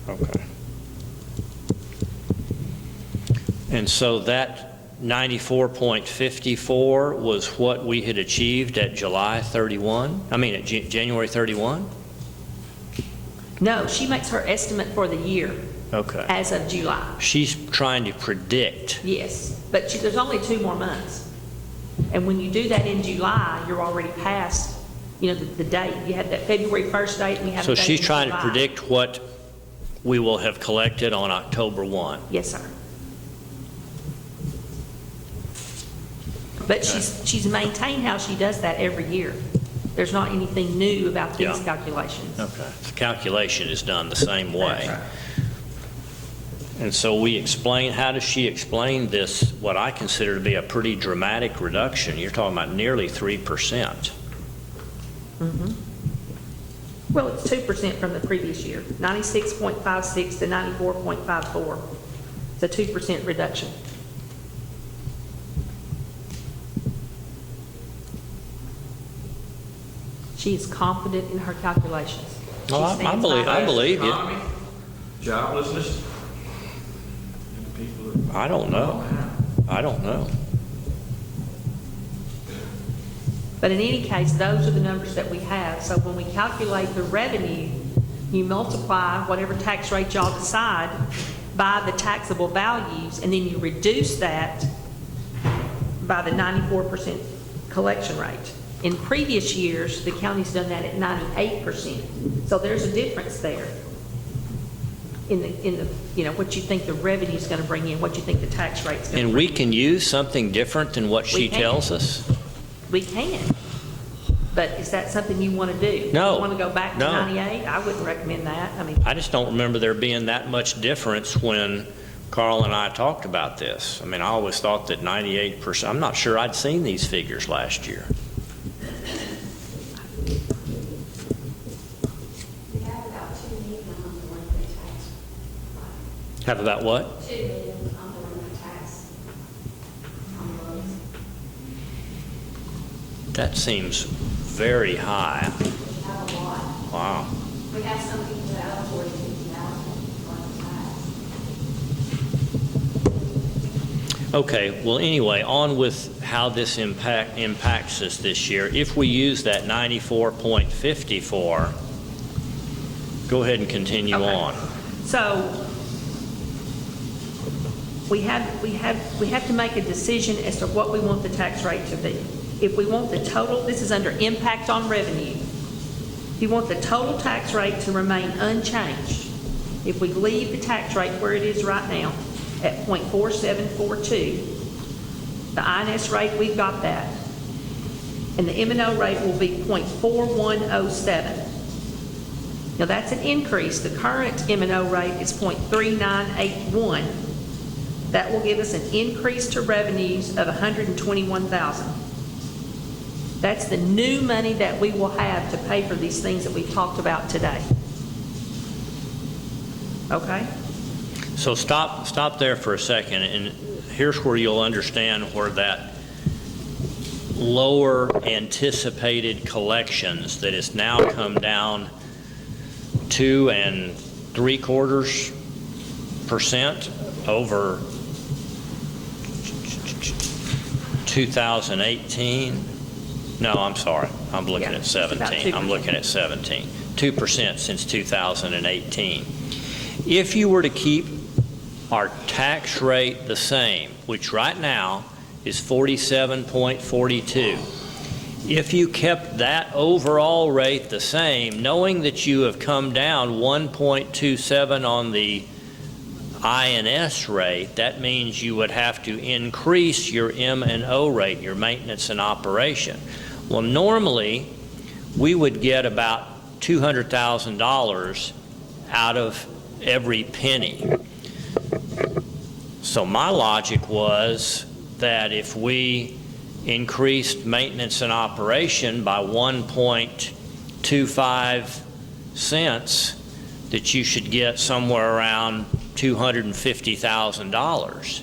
Okay. And so that 94.54 was what we had achieved at July 31? I mean, at January 31? No, she makes her estimate for the year. Okay. As of July. She's trying to predict. Yes, but there's only 2 more months. And when you do that in July, you're already past, the date. You had that February 1st date, and we have a date So she's in trying July. to predict what we will have collected on October 1. Yes, sir. But she's maintained how she does that every year. There's not anything new about these Yeah. calculations. Okay. The calculation is done the same way. That's right. And so how does she explain this, what I consider to be a pretty dramatic reduction? You're talking about nearly 3%. Mm-hmm. Well, it's 2% from the previous year, 96.56 to 94.54. It's a 2% reduction. She is confident in her calculations. She Oh, I stands believe- by I it. believe you. Economy, joblessness. and people that I don't know. I don't know. But in any case, those are the numbers that we have. So when we calculate the revenue, you multiply whatever tax rate y'all decide by the taxable values, and then you reduce that by the 94% collection rate. In previous years, the county's done that at 98%. So there's a difference there in the you know, what you think the revenue's going to bring in, what you think the tax rate's going to And bring we can use something different than what she We can. tells us? We can. But is that something you want to do? No. You want to go back to No. 98? I wouldn't recommend that. I mean, I just don't remember there being that much difference when Carl and I talked about this. I mean, I always thought that 98%, I'm not sure I'd seen these figures last year. We have about 2 million on the delinquent tax. Have about what? 2 million on the delinquent tax on the roads. That seems very high. We have a lot. Wow. We have some people that owe 40, 50,000 on the tax. Okay, well, anyway, on with how this impacts us this year. If we use that 94.54, go ahead and continue Okay. on. so we have to make a decision as to what we want the tax rate to be. If we want the total, this is under impact on revenue. If you want the total tax rate to remain unchanged, if we leave the tax rate where it is right now at 0.4742, the INS rate, we've got that. And the M&O rate will be 0.4107. Now that's an increase. The current M&O rate is 0.3981. That will give us an increase to revenues of $121,000. That's the new money that we will have to pay for these things that we've talked about today. Okay? So stop there for a second, and here's where you'll understand where that lower anticipated collections that has now come down 2 3/4% over 2018. No, I'm sorry. I'm looking Yeah, at about 17. 2%. I'm looking at 17. 2% since 2018. If you were to keep our tax rate the same, which right now is 47.42, if you kept that overall rate the same, knowing that you have come down 1.27 on the INS rate, that means you would have to increase your M&O rate, your maintenance and operation. Well, normally, we would get about $200,000 out of every penny. So my logic was that if we increased maintenance and operation by 1.25 cents, that you should get somewhere around $250,000.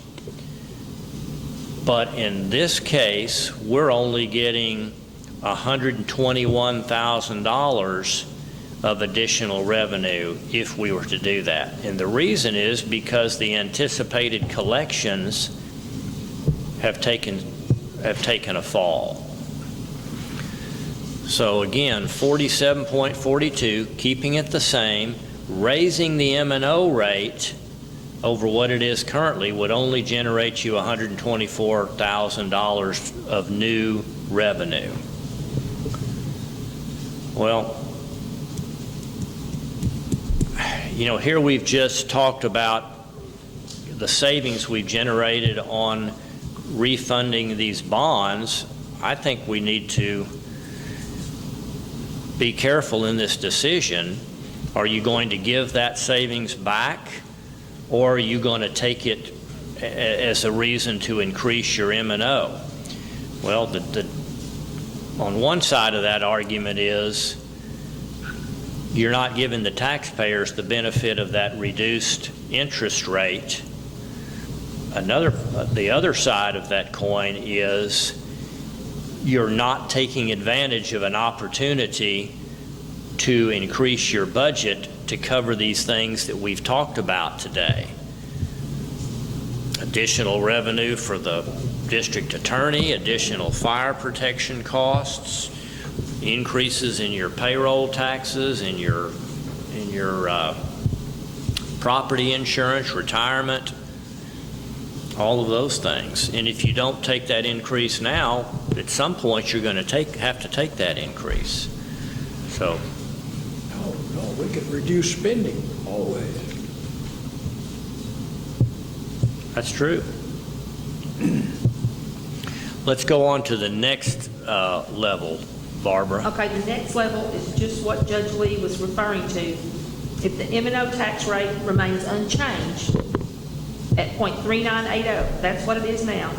But in this case, we're only getting $121,000 of additional revenue if we were to do that. And the reason is because the anticipated collections have taken a fall. So again, 47.42, keeping it the same, raising the M&O rate over what it is currently would only generate you $124,000 of new revenue. Well, you know, here we've just talked about the savings we've generated on refunding these bonds. I think we need to be careful in this decision. Are you going to give that savings back, or are you going to take it as a reason to increase your M&O? Well, on one side of that argument is you're not giving the taxpayers the benefit of that reduced interest rate. The other side of that coin is you're not taking advantage of an opportunity to increase your budget to cover these things that we've talked about today. Additional revenue for the district attorney, additional fire protection costs, increases in your payroll taxes, in your property insurance, retirement, all of those things. And if you don't take that increase now, at some point you're going to have to take that increase. So, No, we could reduce spending always. that's true. Let's go on to the next level, Barbara. Okay, the next level is just what Judge Lee was referring to. If the M&O tax rate remains unchanged at .3980, that's what it is now,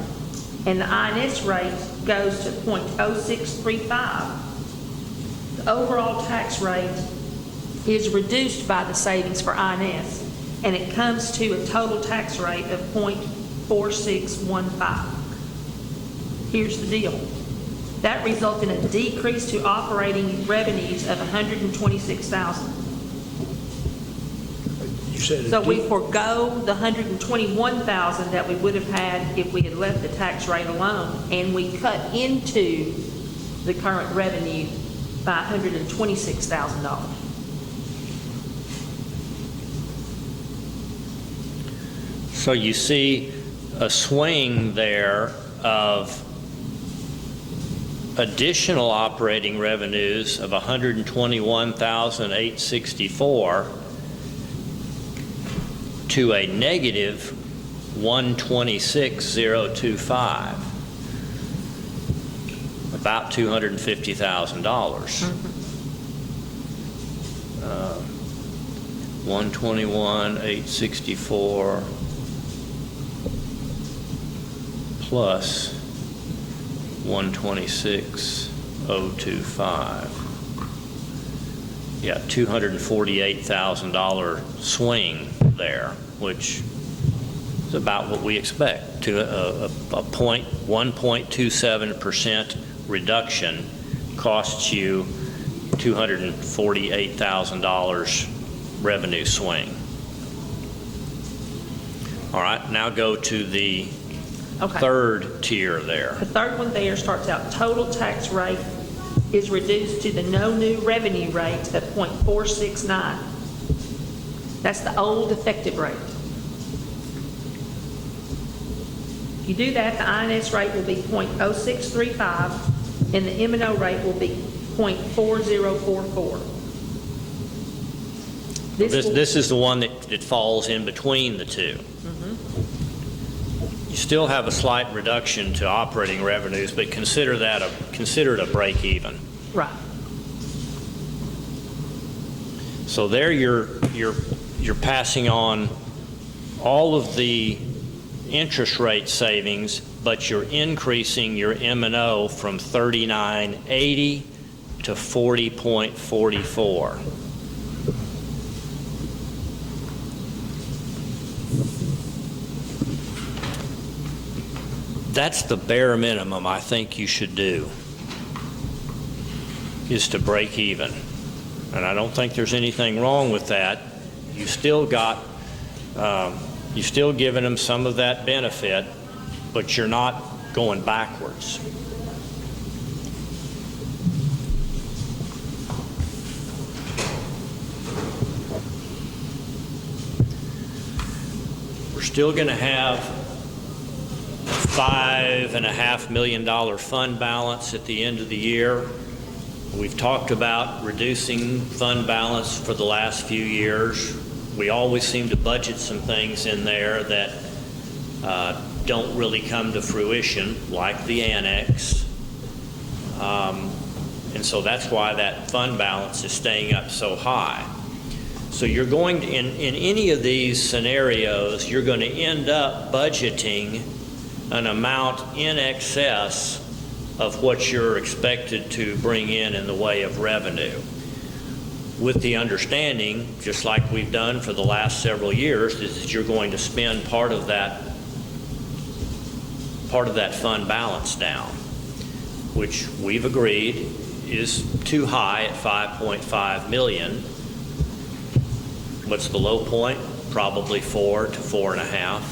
and the INS rate goes to .0635, the overall tax rate is reduced by the savings for INS, and it comes to a total tax rate of .4615. Here's the deal. That results in a decrease to operating revenues of $126,000. You said So we forego the $121,000 that we would have had if we had left the tax rate alone, and we cut into the current revenue by $126,000. So you see a swing there of additional operating revenues of $121,864 to a negative $126,025, about $250,000. 121,864 plus 126,025. Yeah, $248,000 swing there, which is about what we expect. To a 1.27% reduction costs you $248,000 revenue swing. All right, now go to the third tier there. The third one there starts out, total tax rate is reduced to the no new revenue rate of .469. That's the old effective rate. If you do that, the INS rate will be .0635 and the M&O rate will be .4044. This is the one that falls in between the two. You still have a slight reduction to operating revenues, but consider it a break even. Right. So there you're passing on all of the interest rate savings, but you're increasing your M&O from 39.80 to 40.44. That's the bare minimum I think you should do, is to break even. And I don't think there's anything wrong with that. You've still given them some of that benefit, but you're not going backwards. We're still going to have $5.5 million fund balance at the end of the year. We've talked about reducing fund balance for the last few years. We always seem to budget some things in there that don't really come to fruition, like the annex. And so that's why that fund balance is staying up so high. So you're going to, in any of these scenarios, you're going to end up budgeting an amount in excess of what you're expected to bring in the way of revenue, with the understanding, just like we've done for the last several years, is that you're going to spend part of that fund balance down. which we've agreed is too high at 5.5 million. What's the low point? Probably 4 to 4.5.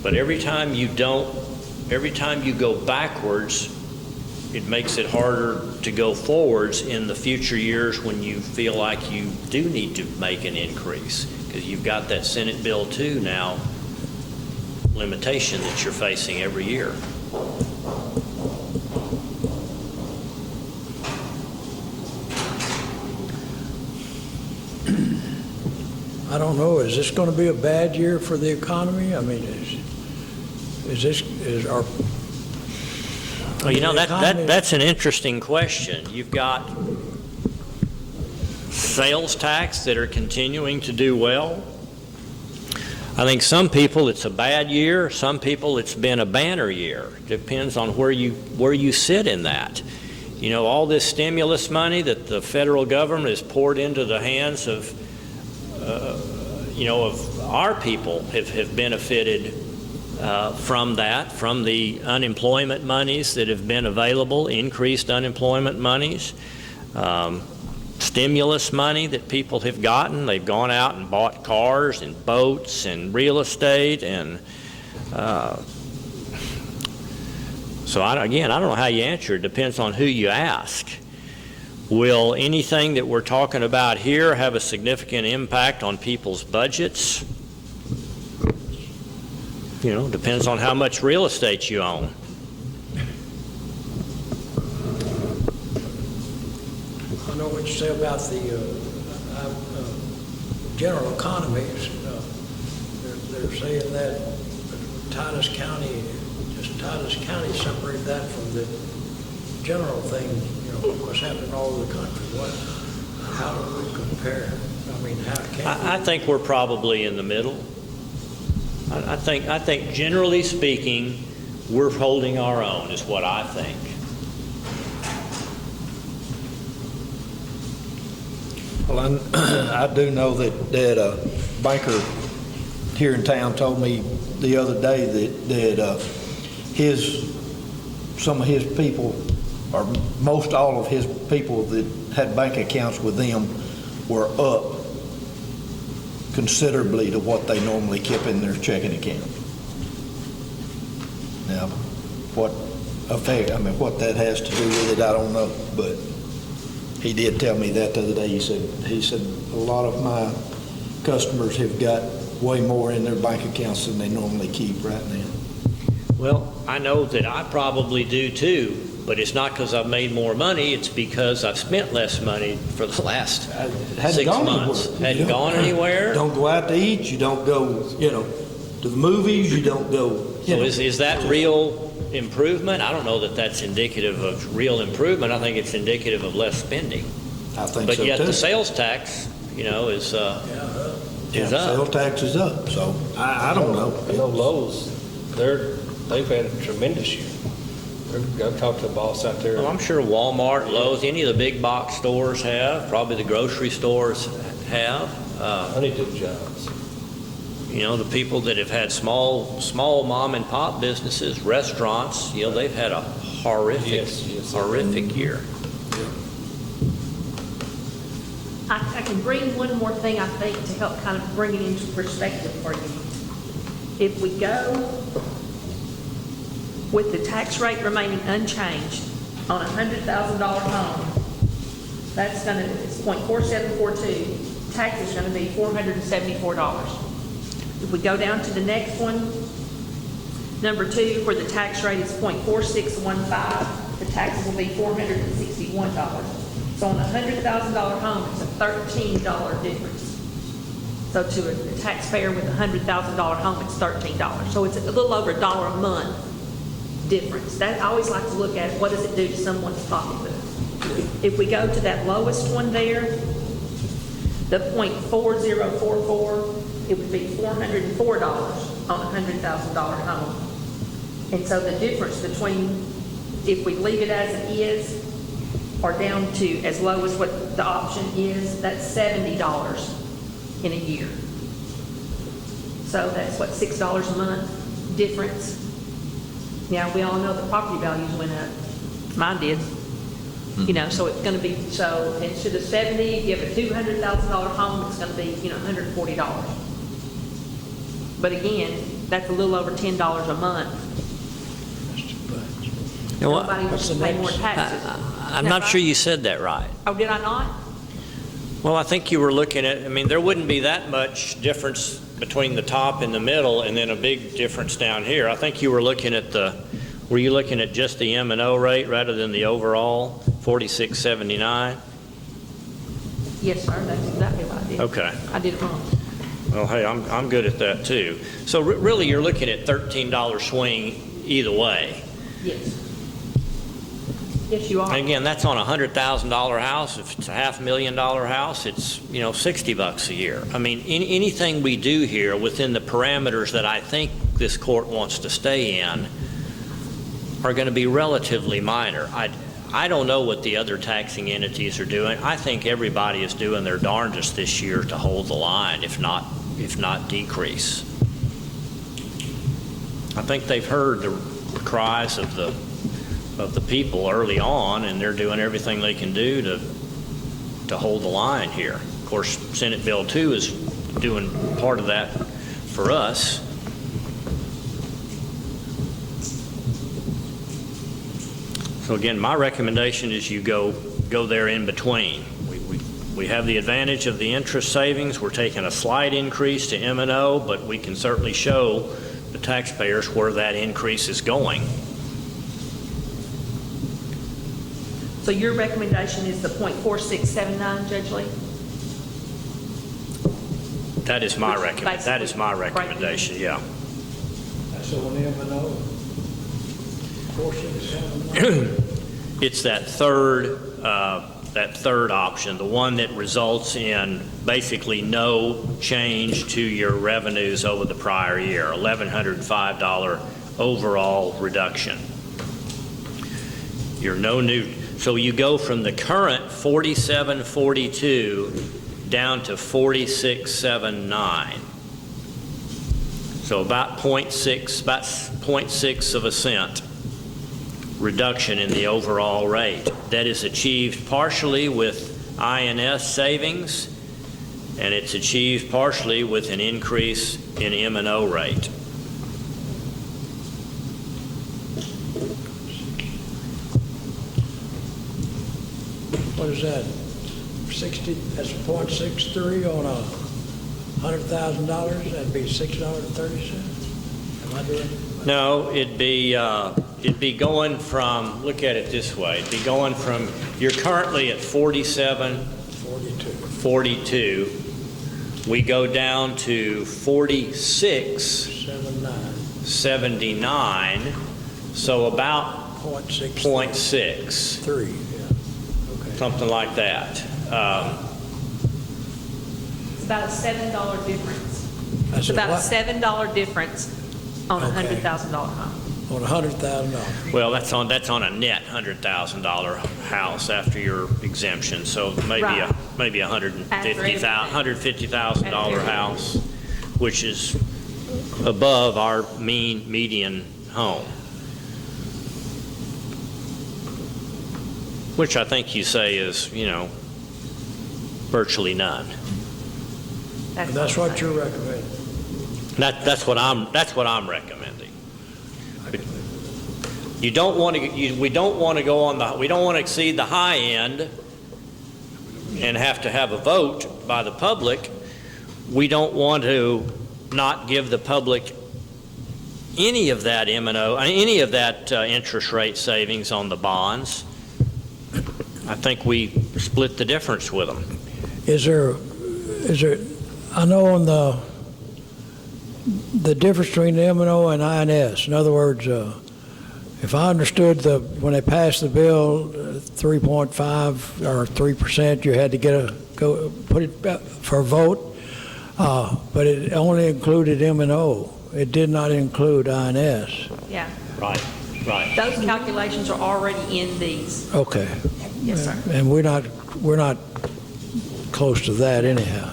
But every time you go backwards, it makes it harder to go forwards in the future years when you feel like you do need to make an increase, because you've got that Senate Bill 2 now limitation that you're facing every year. I don't know, is this going to be a bad year for the economy? I mean, is our... Well, you know, that's an interesting question. You've got sales tax that are continuing to do well. I think some people it's a bad year, some people it's been a banner year. Depends on where you sit in that. You know, all this stimulus money that the federal government has poured into the hands of of our people have benefited from that, from the unemployment monies that have been available, increased unemployment monies, stimulus money that people have gotten. They've gone out and bought cars and boats and real estate, and so I don't know how you answer. It depends on who you ask. Will anything that we're talking about here have a significant impact on people's budgets? You know, depends on how much real estate you own. I know what you say about the general economies. They're saying that Titus County separate that from the general thing, you know, what's happening all over the country. How do we compare? I mean, how can I think we're probably in the middle. I think generally speaking, we're holding our own, is what I think. Well, I do know that a banker here in town told me the other day that some of his people, or most all of his people that had bank accounts with them, were up considerably to what they normally keep in their checking account. Now, what that has to do with it, I don't know, but he did tell me that the other day. He said a lot of my customers have got way more in their bank accounts than they normally keep right now. Well, I know that I probably do too, but it's not because I've made more money, it's because I've spent less money for the last 6 months. Hadn't gone anywhere. Don't go out to eat, you don't go, to the movies, you don't go. So is that real improvement? I don't know that that's indicative of real improvement. I think it's indicative of less spending. I think so too. But yet the sales tax, is up. Sales tax is up, so I don't know. Lowe's, they've had a tremendous year. I've talked to the boss out there. Well, I'm sure Walmart, Lowe's, any of the big box stores have. Probably the grocery stores have. Honey did jobs. The people that have had small mom and pop businesses, restaurants, they've had a horrific year. I can bring one more thing, I think, to help kind of bring it into perspective for you. If we go with the tax rate remaining unchanged on a $100,000 home, it's 0.4742, tax is going to be $474. If we go down to the next one, number 2, where the tax rate is 0.4615, the taxes will be $461. So on a $100,000 home, it's a $13 difference. So to a taxpayer with a $100,000 home, it's $13. So it's a little over $1 a month difference. I always like to look at what does it do to someone's pocketbook. If we go to that lowest one there, the 0.4044, it would be $404 on a $100,000 home. And so the difference between if we leave it as it is or down to as low as what the option is, that's $70 in a year. So that's what, $6 a month difference Yeah, we all know the property values went up. Mine did. You know, so it's gonna be, so instead of 70, if you have a $200,000 home, it's gonna be, you know, $140. But again, that's a little over $10 a month. You know what? Nobody wants to pay more taxes. I'm not sure you said that right. Oh, did I not? Well, I think you were looking at, I mean, there wouldn't be that much difference between the top and the middle and then a big difference down here. I think you were looking at were you looking at just the M&O rate rather than the overall, 4679? Yes, sir, that's exactly what I did. Okay. I did it wrong. Well, hey, I'm good at that too. So really, you're looking at $13 swing either way. Yes. Yes, you are. And again, that's on a $100,000 house. If it's a $500,000 house, it's, you know, $60 a year. I mean, anything we do here within the parameters that I think this court wants to stay in are going to be relatively minor. I don't know what the other taxing entities are doing. I think everybody is doing their darndest this year to hold the line, if not decrease. I think they've heard the cries of the people early on, and they're doing everything they can do to hold the line here. Of course, Senate Bill 2 is doing part of that for us. So again, my recommendation is you go there in between. We have the advantage of the interest savings. We're taking a slight increase to M&O, but we can certainly show the taxpayers where that increase is going. So your recommendation is the .4679, Judge Lee? That is my Which that is my recommendation, yeah. That's on M&O. 4679. It's that third option, the one that results in basically no change to your revenues over the prior year, $1,105 overall reduction. You're no new. So you go from the current 4742 down to 4679. So about 0.6 of a cent reduction in the overall rate. That is achieved partially with INS savings, and it's achieved partially with an increase in M&O rate. What is that? 60, that's .63 on $100,000, that'd be $6.30. Am I doing it? No, it'd be going from, look at it this way, it'd be going from, you're currently at 42. We go down to 46.79, so about 0.6. 3, yeah. Okay. Something like that. It's about a $7 difference. That's It's a about a what? $7 difference on a Okay. $100,000 home. On $100,000. Well, that's on a net $100,000 house after your exemption, so maybe Right. maybe $150,000 house, which is above our median home, which I think you say is, you know, virtually none. That's what you're recommending. That's what I'm recommending. You don't want to. We don't want to go on the. We don't want to exceed the high end and have to have a vote by the public. We don't want to not give the public any of that M&O, any of that interest rate savings on the bonds. I think we split the difference with them. Is there, I know on the difference between the M&O and INS, in other words, if I understood when they passed the bill, 3.5 or 3%, you had to put it for a vote, but it only included M&O. It did not include INS. Yeah. Right. Those calculations are already in these. Okay. Yes, sir. And we're not close to that anyhow.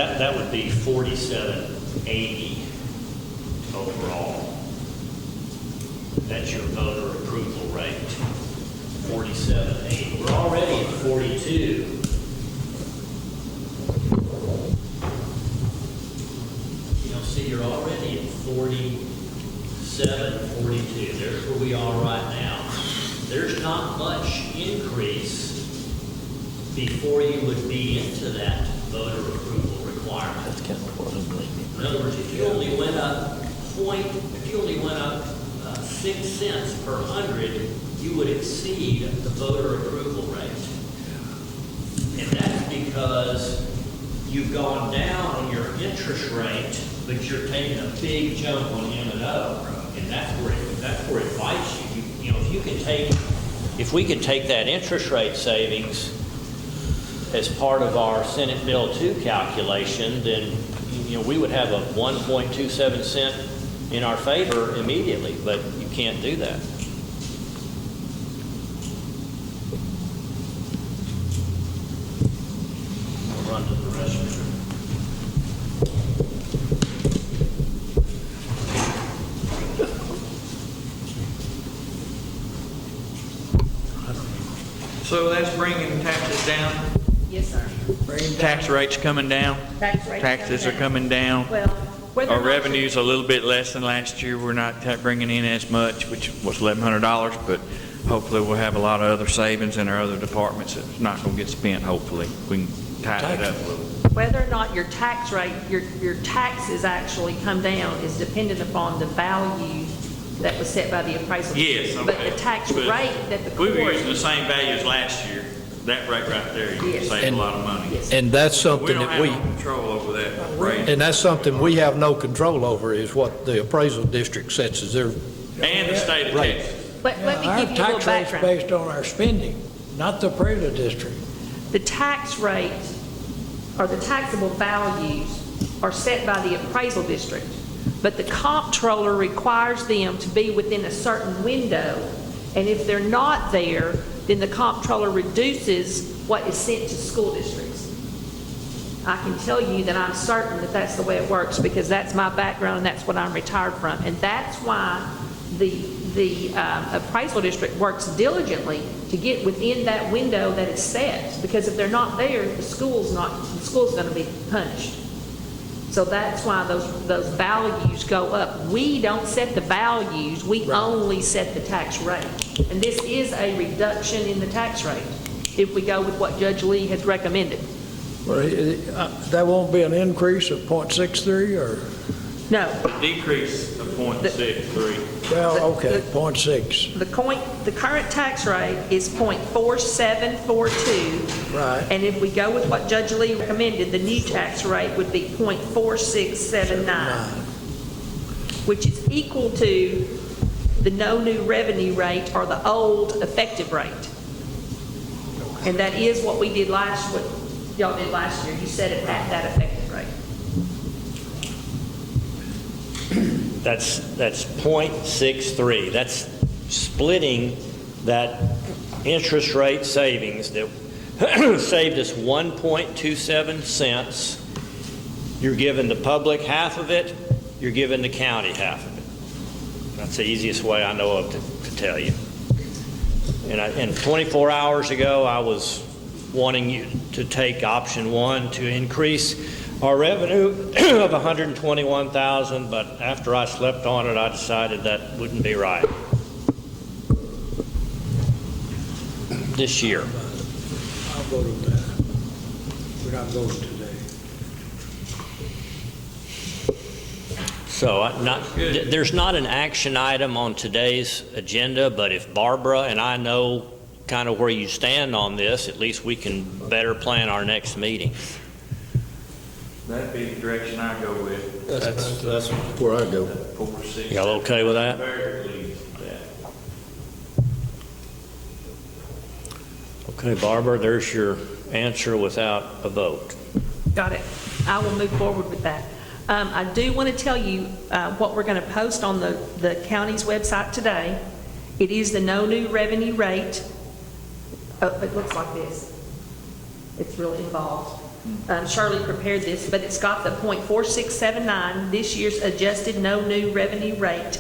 That would be 4780 overall. That's your voter approval rate, 4780. We're already at 42. See, you're already at 47, 42. There's where we are right now. There's not much increase before you would be into that voter approval requirement. That's kind of what I'm believing. In other words, if you only went up 6 cents per 100, you would exceed the voter approval rate. And that's because you've gone down on your interest rate, but you're taking a big jump on M&O, and that's where it bites you. You know, if we could take that interest rate savings as part of our Senate Bill 2 calculation, then we would have a 1.27 cent in our favor immediately, but you can't do that. I'll run to the restroom. So that's bringing taxes down? Yes, sir. Tax rates coming down? Taxes are coming down? Well, whether or Our not revenue's a little bit less than last year. We're not bringing in as much, which was $1,100, but hopefully we'll have a lot of other savings in our other departments that's not going to get spent, hopefully. We can tighten it up a little. whether or not your tax rate, your taxes actually come down is dependent upon the value that was set by the appraisal. Yes, okay. But the tax But rate that the court. we were using the same value as last year. That rate right there, you Yes. can save a lot of money. Yes. And that's We something don't that have no control over that rate. and that's something we have no control over, is what the appraisal district sets as their And the state of Right. Texas. Let me Our give you a little tax rate's background. based on our spending, not the appraisal district. The tax rate, or the taxable values, are set by the appraisal district, but the comptroller requires them to be within a certain window, and if they're not there, then the comptroller reduces what is sent to school districts. I can tell you that I'm certain that that's the way it works, because that's my background and that's what I'm retired from, and that's why the appraisal district works diligently to get within that window that is set, because if they're not there, the school's going to be punished. So that's why those values go up. We don't set the values, we only set the tax rate. And this is a reduction in the tax rate, if we go with what Judge Lee has recommended. Well, that won't be an increase of 0.63 or, No, Decrease of 0.63. well, okay, 0.6, the current tax rate is 0.4742. right. And if we go with what Judge Lee recommended, the new tax rate would be 0.4679, which is equal to the no new revenue rate, or the old effective rate. And that is what we did what y'all did last year. You set it at that effective rate. That's 0.63. That's splitting that interest rate savings that saved us 1.27 cents. You're giving the public half of it, you're giving the county half of it. That's the easiest way I know of to tell you. And 24 hours ago, I was wanting you to take option one to increase our revenue of $121,000, but after I slept on it, I decided that wouldn't be right this year. I'll vote on that. We're not voting today. So there's not an action item on today's agenda, but if Barbara and I know kind of where you stand on this, at least we can better plan our next meeting. That'd be the direction I go with. That's where I go. 4.6. Y'all okay with that? Very pleased with that. Okay, Barbara, there's your answer without a vote. Got it. I will move forward with that. I do want to tell you what we're going to post on the county's website today. It is the no new revenue rate. Oh, it looks like this. It's really involved. Shirley prepared this, but it's got the .4679, this year's adjusted no new revenue rate,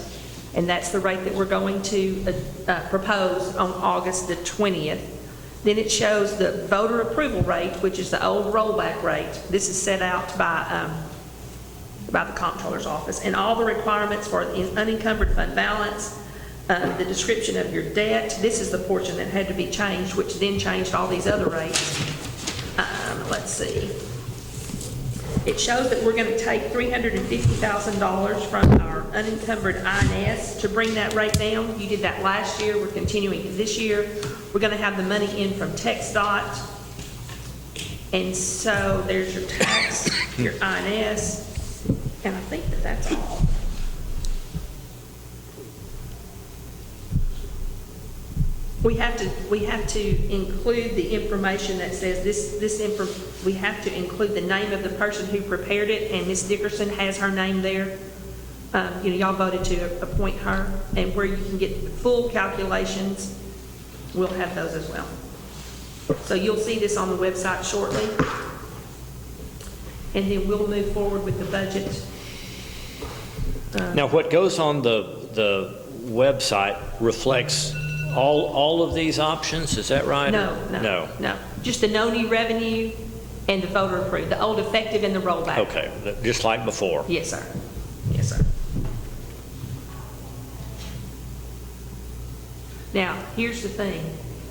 and that's the rate that we're going to propose on August the 20th. Then it shows the voter approval rate, which is the old rollback rate. This is set out by the comptroller's office, and all the requirements for unencumbered fund balance, the description of your debt. This is the portion that had to be changed, which then changed all these other rates. Let's see. It shows that we're going to take $350,000 from our unencumbered INS to bring that rate down. You did that last year. We're continuing this year. We're going to have the money in from TxDOT. And so there's your tax, your INS, and I think that that's all. We have to include the information that says we have to include the name of the person who prepared it, and Ms. Dickerson has her name there. Y'all voted to appoint her, and where you can get full calculations, we'll have those as well. So you'll see this on the website shortly, and then we'll move forward with the budget. Now, what goes on the website reflects all of these options, is that right? No. Just the no new revenue and the voter approved, the old effective and the rollback. Okay, just like before. Yes, sir. Yes, sir. Now, here's the thing.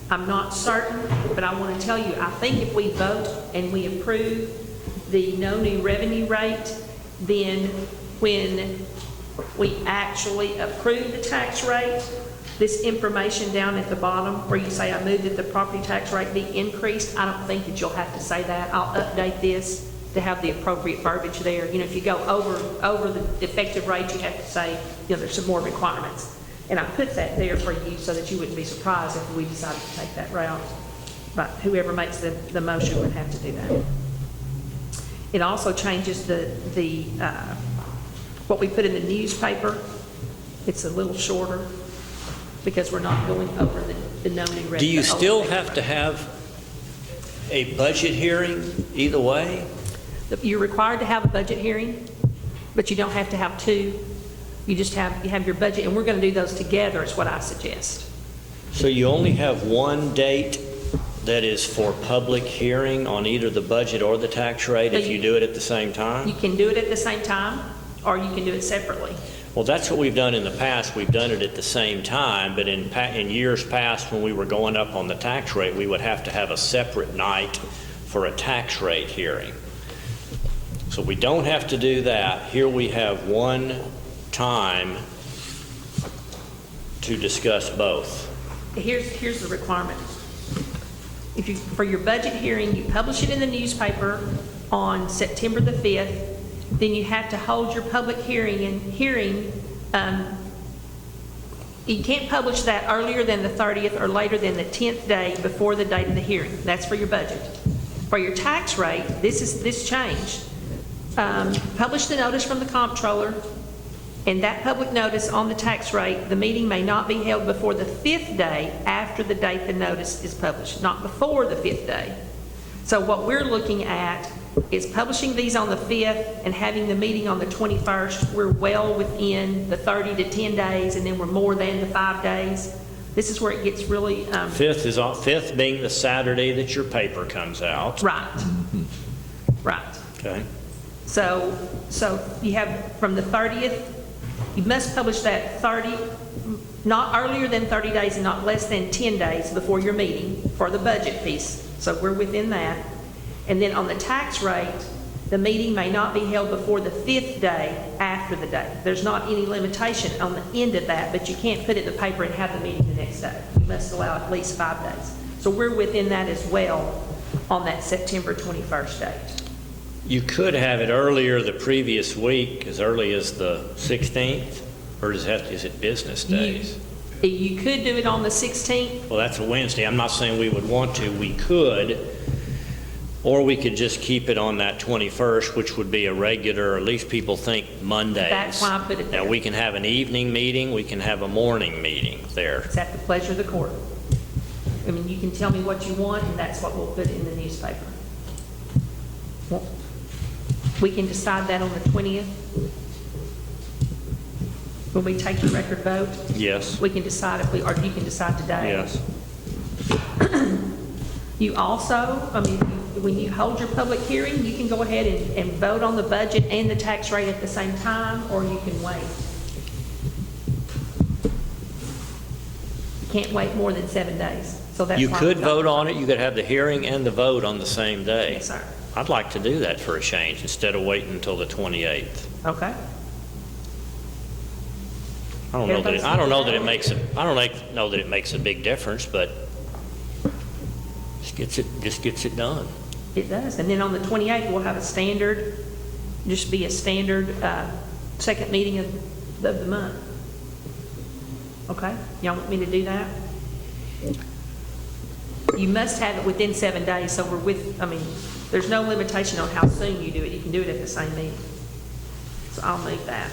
I'm not certain, but I want to tell you, I think if we vote and we approve the no new revenue rate, then when we actually approve the tax rate, this information down at the bottom where you say, I move that the property tax rate be increased, I don't think that you'll have to say that. I'll update this to have the appropriate verbiage there. If you go over the effective rate, you have to say, there's some more requirements. And I put that there for you so that you wouldn't be surprised if we decided to take that route. But whoever makes the motion would have to do that. It also changes what we put in the newspaper. It's a little shorter, because we're not going over the no new revenue. Do you still have to have a budget hearing either way? You're required to have a budget hearing, but you don't have to have two. You have your budget, and we're going to do those together is what I suggest. So you only have one date that is for public hearing on either the budget or the tax rate if you do it at the same time? You can do it at the same time, or you can do it separately. Well, that's what we've done in the past. We've done it at the same time, but in years past when we were going up on the tax rate, we would have to have a separate night for a tax rate hearing. So we don't have to do that. Here we have one time to discuss both. Here's the requirement. For your budget hearing, you publish it in the newspaper on September the 5th. Then you have to hold your public hearing, you can't publish that earlier than the 30th or later than the 10th day before the date of the hearing. That's for your budget. For your tax rate, this changed. Publish the notice from the comptroller, and that public notice on the tax rate, the meeting may not be held before the 5th day after the date the notice is published, not before the 5th day. So what we're looking at is publishing these on the 5th and having the meeting on the 21st. We're well within the 30 to 10 days, and then we're more than the 5 days. This is where it gets really... 5th being the Saturday that your paper comes out. Right. Right. Okay. So you have from the 30th, you must publish that not earlier than 30 days and not less than 10 days before your meeting for the budget piece. So we're within that. And then on the tax rate, the meeting may not be held before the 5th day after the day. There's not any limitation on the end of that, but you can't put it in the paper and have the meeting the next day. You must allow at least 5 days. So we're within that as well on that September 21st date. You could have it earlier the previous week, as early as the 16th, or is it business days? You could do it on the 16th. Well, that's a Wednesday. I'm not saying we would want to. We could. Or we could just keep it on that 21st, which would be a regular, or at least people think Mondays. That's why I put it there. Now, we can have an evening meeting, we can have a morning meeting there. It's at the pleasure of the court. I mean, you can tell me what you want, and that's what we'll put in the newspaper. We can decide that on the 20th? When we take the record vote? Yes. We can decide if we, or you can decide today? Yes. You also, I mean, when you hold your public hearing, you can go ahead and vote on the budget and the tax rate at the same time, or you can wait. You can't wait more than 7 days, so that's You why could we vote don't- on it, you could have the hearing and the vote on the same day. Yes, sir. I'd like to do that for a change, instead of waiting until the 28th. Okay. I don't know that it makes a big difference, but just gets it done. It does. And then on the 28th, we'll have a standard, just be a standard second meeting of the month. Okay? Y'all want me to do that? You must have it within 7 days, so there's no limitation on how soon you do it. You can do it at the same meeting. So I'll move that.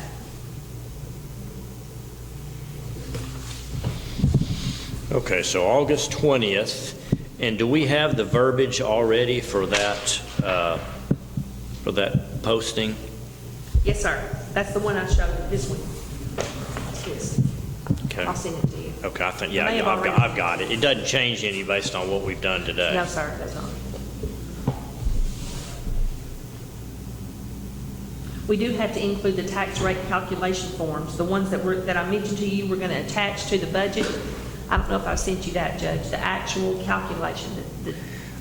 Okay, so August 20th, and do we have the verbiage already for that posting? Yes, sir. That's the one I showed you, this one. Yes. Okay. I'll send it to you. Okay, I think, I may have already- I've got it. It doesn't change any based on what we've done today. No, sir, it does not. We do have to include the tax rate calculation forms, the ones that I mentioned to you, we're going to attach to the budget. I don't know if I sent you that, Judge, the actual calculation.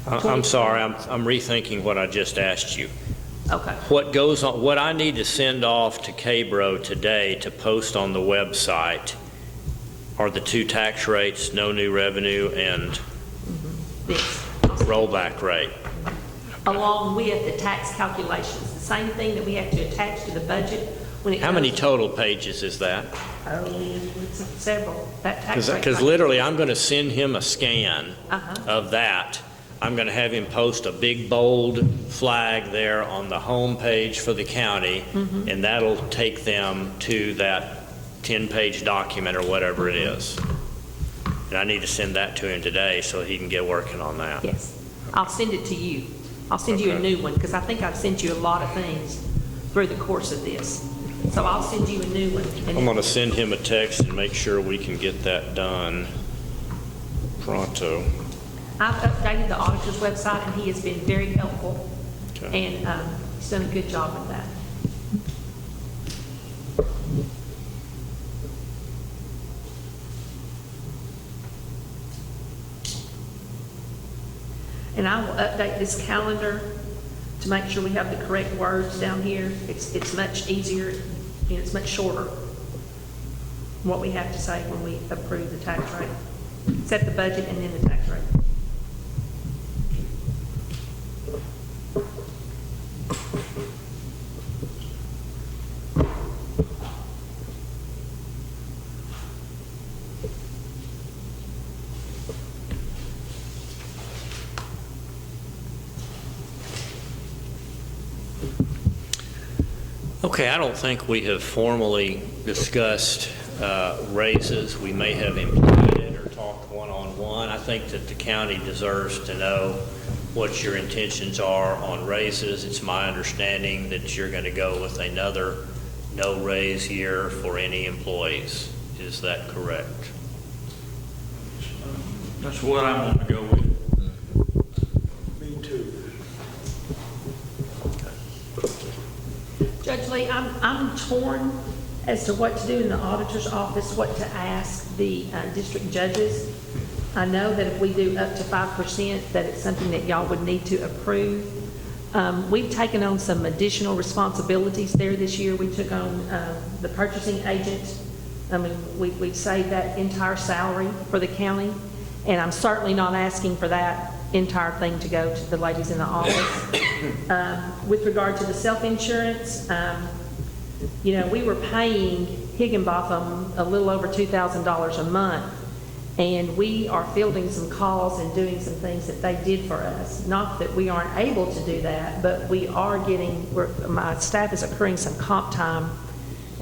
I'm sorry, I'm rethinking what I just asked you. Okay. What I need to send off to KBRO today to post on the website are the two tax rates, no new revenue and This. rollback rate. Along with the tax calculations, the same thing that we have to attach to the budget when it How many goes- total pages is that? Oh, it's several. That tax rate. Because literally, I'm going to send him a scan Uh-huh. of that. I'm going to have him post a big bold flag there on the home page for the county, and that'll take them to that 10-page document or whatever it is. And I need to send that to him today so he can get working on that. Yes. I'll send it to you. I'll send you a Okay. new one, because I think I've sent you a lot of things through the course of this. So I'll send you a new one. and- I'm going to send him a text and make sure we can get that done pronto. I've updated the auditor's website, and he has been very helpful, Okay. and he's done a good job with that. And I will update this calendar to make sure we have the correct words down here. It's much easier, and it's much shorter, what we have to say when we approve the tax rate. Set the budget and then the tax rate. Okay, I don't think we have formally discussed raises. We may have implied it or talked one-on-one. I think that the county deserves to know what your intentions are on raises. It's my understanding that you're going to go with another no raise year for any employees. Is that correct? That's what I want to go with. Me too. Judge Lee, I'm torn as to what to do in the auditor's office, what to ask the district judges. I know that if we do up to 5%, that it's something that y'all would need to approve. We've taken on some additional responsibilities there this year. We took on the purchasing agent. I mean, we saved that entire salary for the county, and I'm certainly not asking for that entire thing to go to the ladies in the office. With regard to the self-insurance, we were paying Higginbotham a little over $2,000 a month, and we are fielding some calls and doing some things that they did for us. Not that we aren't able to do that, but we are my staff is accruing some comp time,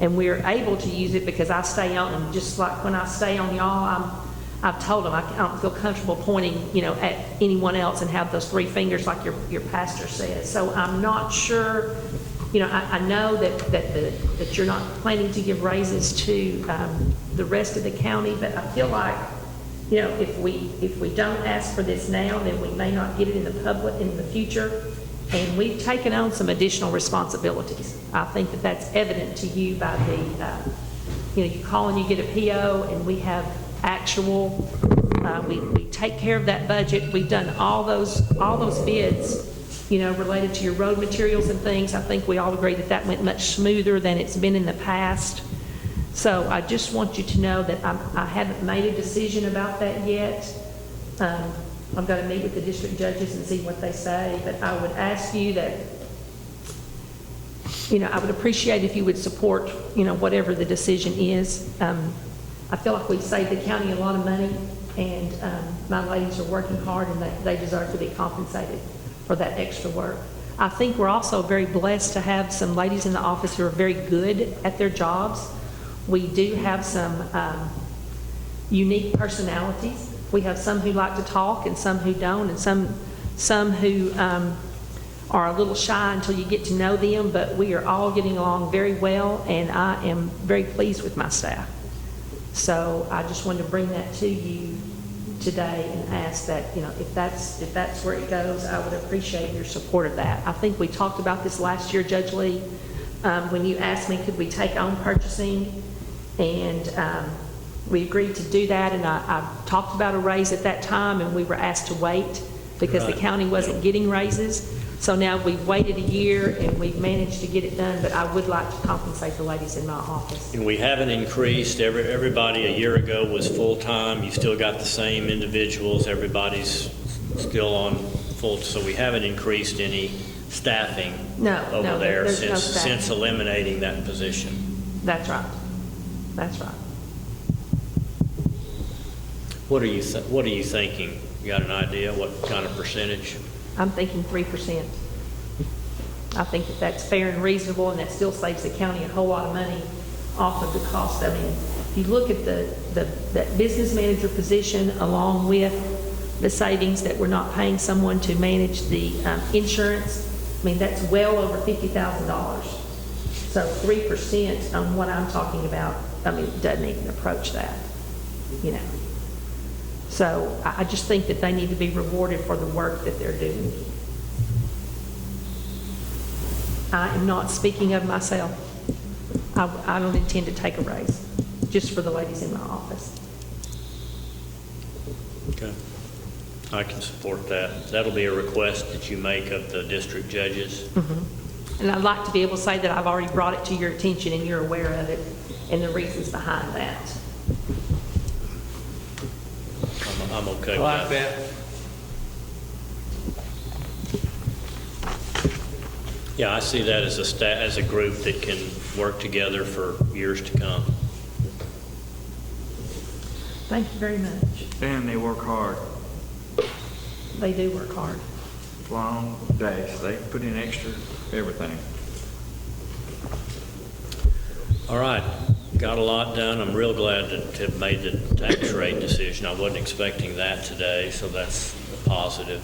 and we're able to use it because I stay on, and just like when I stay on y'all, I've told them I don't feel comfortable pointing, at anyone else and have those three fingers like your pastor says. So I'm not sure, I know that you're not planning to give raises to the rest of the county, but I feel like, if we don't ask for this now, then we may not get it in the future. And we've taken on some additional responsibilities. I think that's evident to you by you call and you get a PO, and we have actual, we take care of that budget. We've done all those bids, related to your road materials and things. I think we all agree that went much smoother than it's been in the past. So I just want you to know that I haven't made a decision about that yet. I'm going to meet with the district judges and see what they say, but I would ask you that, I would appreciate if you would support, whatever the decision is. I feel like we've saved the county a lot of money, and my ladies are working hard, and they deserve to be compensated for that extra work. I think we're also very blessed to have some ladies in the office who are very good at their jobs. We do have some unique personalities. We have some who like to talk and some who don't, and some who are a little shy until you get to know them, but we are all getting along very well, and I am very pleased with my staff. So I just wanted to bring that to you today and ask that, if that's where it goes, I would appreciate your support of that. I think we talked about this last year, Judge Lee, when you asked me could we take on purchasing, and we agreed to do that, and I talked about a raise at that time, and we were asked to wait because the county wasn't getting raises. So now we've waited a year, and we've managed to get it done, but I would like to compensate the ladies in my office. And we haven't increased. Everybody a year ago was full-time. You've still got the same individuals. Everybody's still on full, so we haven't increased any staffing over there since eliminating that position. That's right. That's right. What are you thinking? You got an idea what kind of percentage? I'm thinking 3%. I think that's fair and reasonable, and that still saves the county a whole lot of money off of the cost. I mean, if you look at that business manager position along with the savings that we're not paying someone to manage the insurance, I mean, that's well over $50,000. So 3% on what I'm talking about, I mean, it doesn't even approach that, So I just think that they need to be rewarded for the work that they're doing. I am not speaking of myself. I don't intend to take a raise, just for the ladies in my office. Okay. I can support that. That'll be a request that you make of the district judges. Mm-hmm. And I'd like to be able to say that I've already brought it to your attention and you're aware of it and the reasons behind that. I'm okay with that. Yeah, I see that as a group that can work together for years to come. Thank you very much. And they work hard. They do work hard. Long days. They put in extra everything. All right. Got a lot done. I'm real glad to have made the tax rate decision. I wasn't expecting that today, so that's a positive.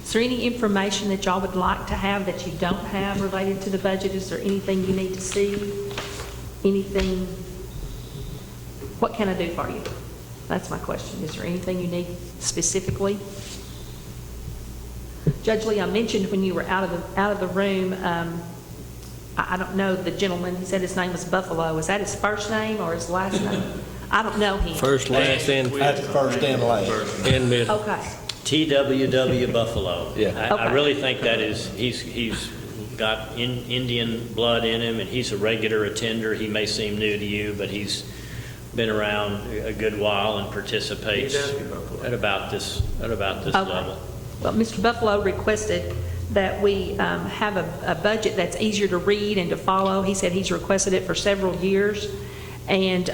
Is there any information that y'all would like to have that you don't have related to the budget? Is there anything you need to see? Anything? What can I do for you? That's my question. Is there anything you need specifically? Judge Lee, I mentioned when you were out of the room, I don't know the gentleman. He said his name was Buffalo. Is that his first name or his last name? I don't know him. First, last, and That's first and last. and middle. Okay. TWW Buffalo. Yeah. I Okay. really think that is, he's got Indian blood in him, and he's a regular attender. He may seem new to you, but he's been around a good while and participates at about this level. Well, Mr. Buffalo requested that we have a budget that's easier to read and to follow. He said he's requested it for several years. And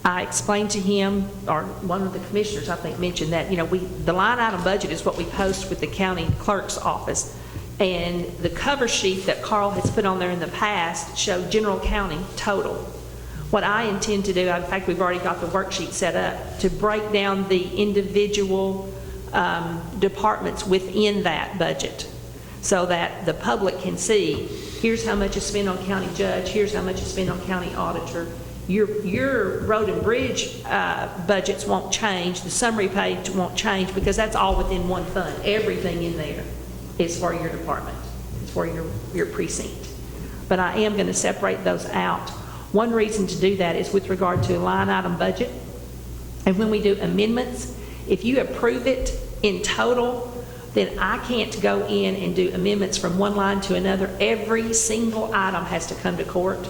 I explained to him, or one of the commissioners, I think, mentioned that, the line item budget is what we post with the county clerk's office. And the cover sheet that Carl has put on there in the past showed general county total. What I intend to do, in fact, we've already got the worksheet set up, to break down the individual departments within that budget so that the public can see, here's how much is spent on county judge, here's how much is spent on county auditor. Your road and bridge budgets won't change, the summary page won't change because that's all within one fund. Everything in there is for your department, it's for your precinct. But I am going to separate those out. One reason to do that is with regard to a line item budget. And when we do amendments, if you approve it in total, then I can't go in and do amendments from one line to another. Every single item has to come to court.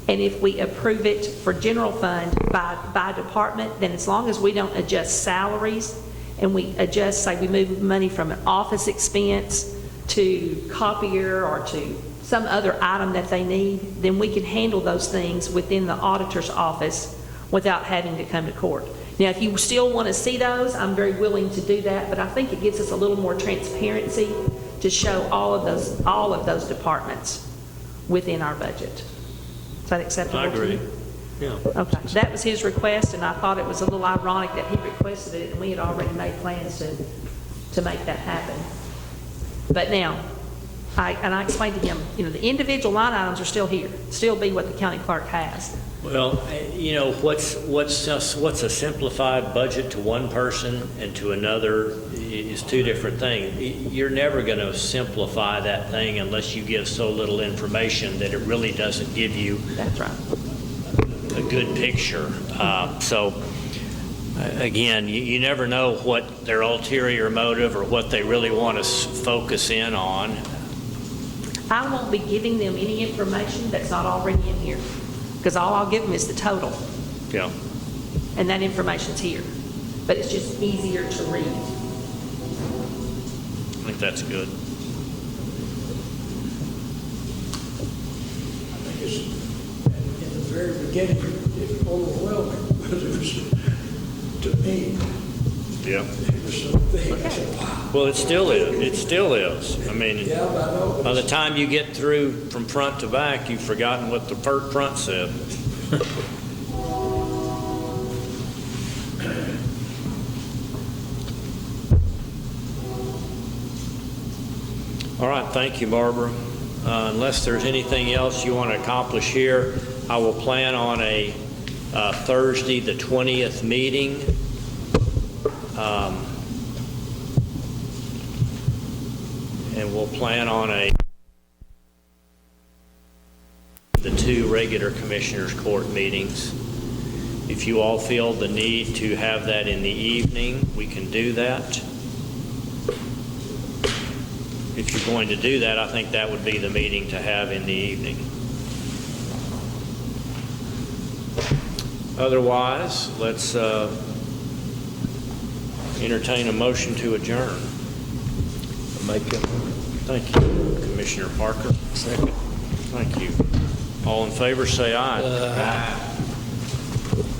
And if we approve it for general fund by department, then as long as we don't adjust salaries and we adjust, say we move money from an office expense to copier or to some other item that they need, then we can handle those things within the auditor's office without having to come to court. Now, if you still want to see those, I'm very willing to do that, but I think it gives us a little more transparency to show all of those departments within our budget. Is that acceptable? I agree. Yeah. Okay. That was his request, and I thought it was a little ironic that he requested it, and we had already made plans to make that happen. But now, I explained to him, the individual line items are still here, still be what the county clerk has. Well, what's a simplified budget to one person and to another is two different things. You're never going to simplify that thing unless you give so little information that it really doesn't give you That's right. a good picture. Again, you never know what their ulterior motive or what they really want to focus in on. I won't be giving them any information that's not already in here, because all I'll give them is the total, Yeah. and that information's here. But it's just easier to read. I think that's good. I think it's, in the very beginning, it's overwhelming, because it was, to me, Yeah. it was so big. I said, wow. Well, it still is. It still is. I mean, Yeah, I know. by the time you get through from front to back, you've forgotten what the front said. All right, thank you, Barbara. Unless there's anything else you want to accomplish here, I will plan on a Thursday, the 20th meeting. And we'll plan on the 2 regular Commissioners Court meetings. If you all feel the need to have that in the evening, we can do that. If you're going to do that, I think that would be the meeting to have in the evening. Otherwise, let's entertain a motion to adjourn. Make it. Thank you, Commissioner Parker. Second. Thank you. All in favor, say aye. Aye.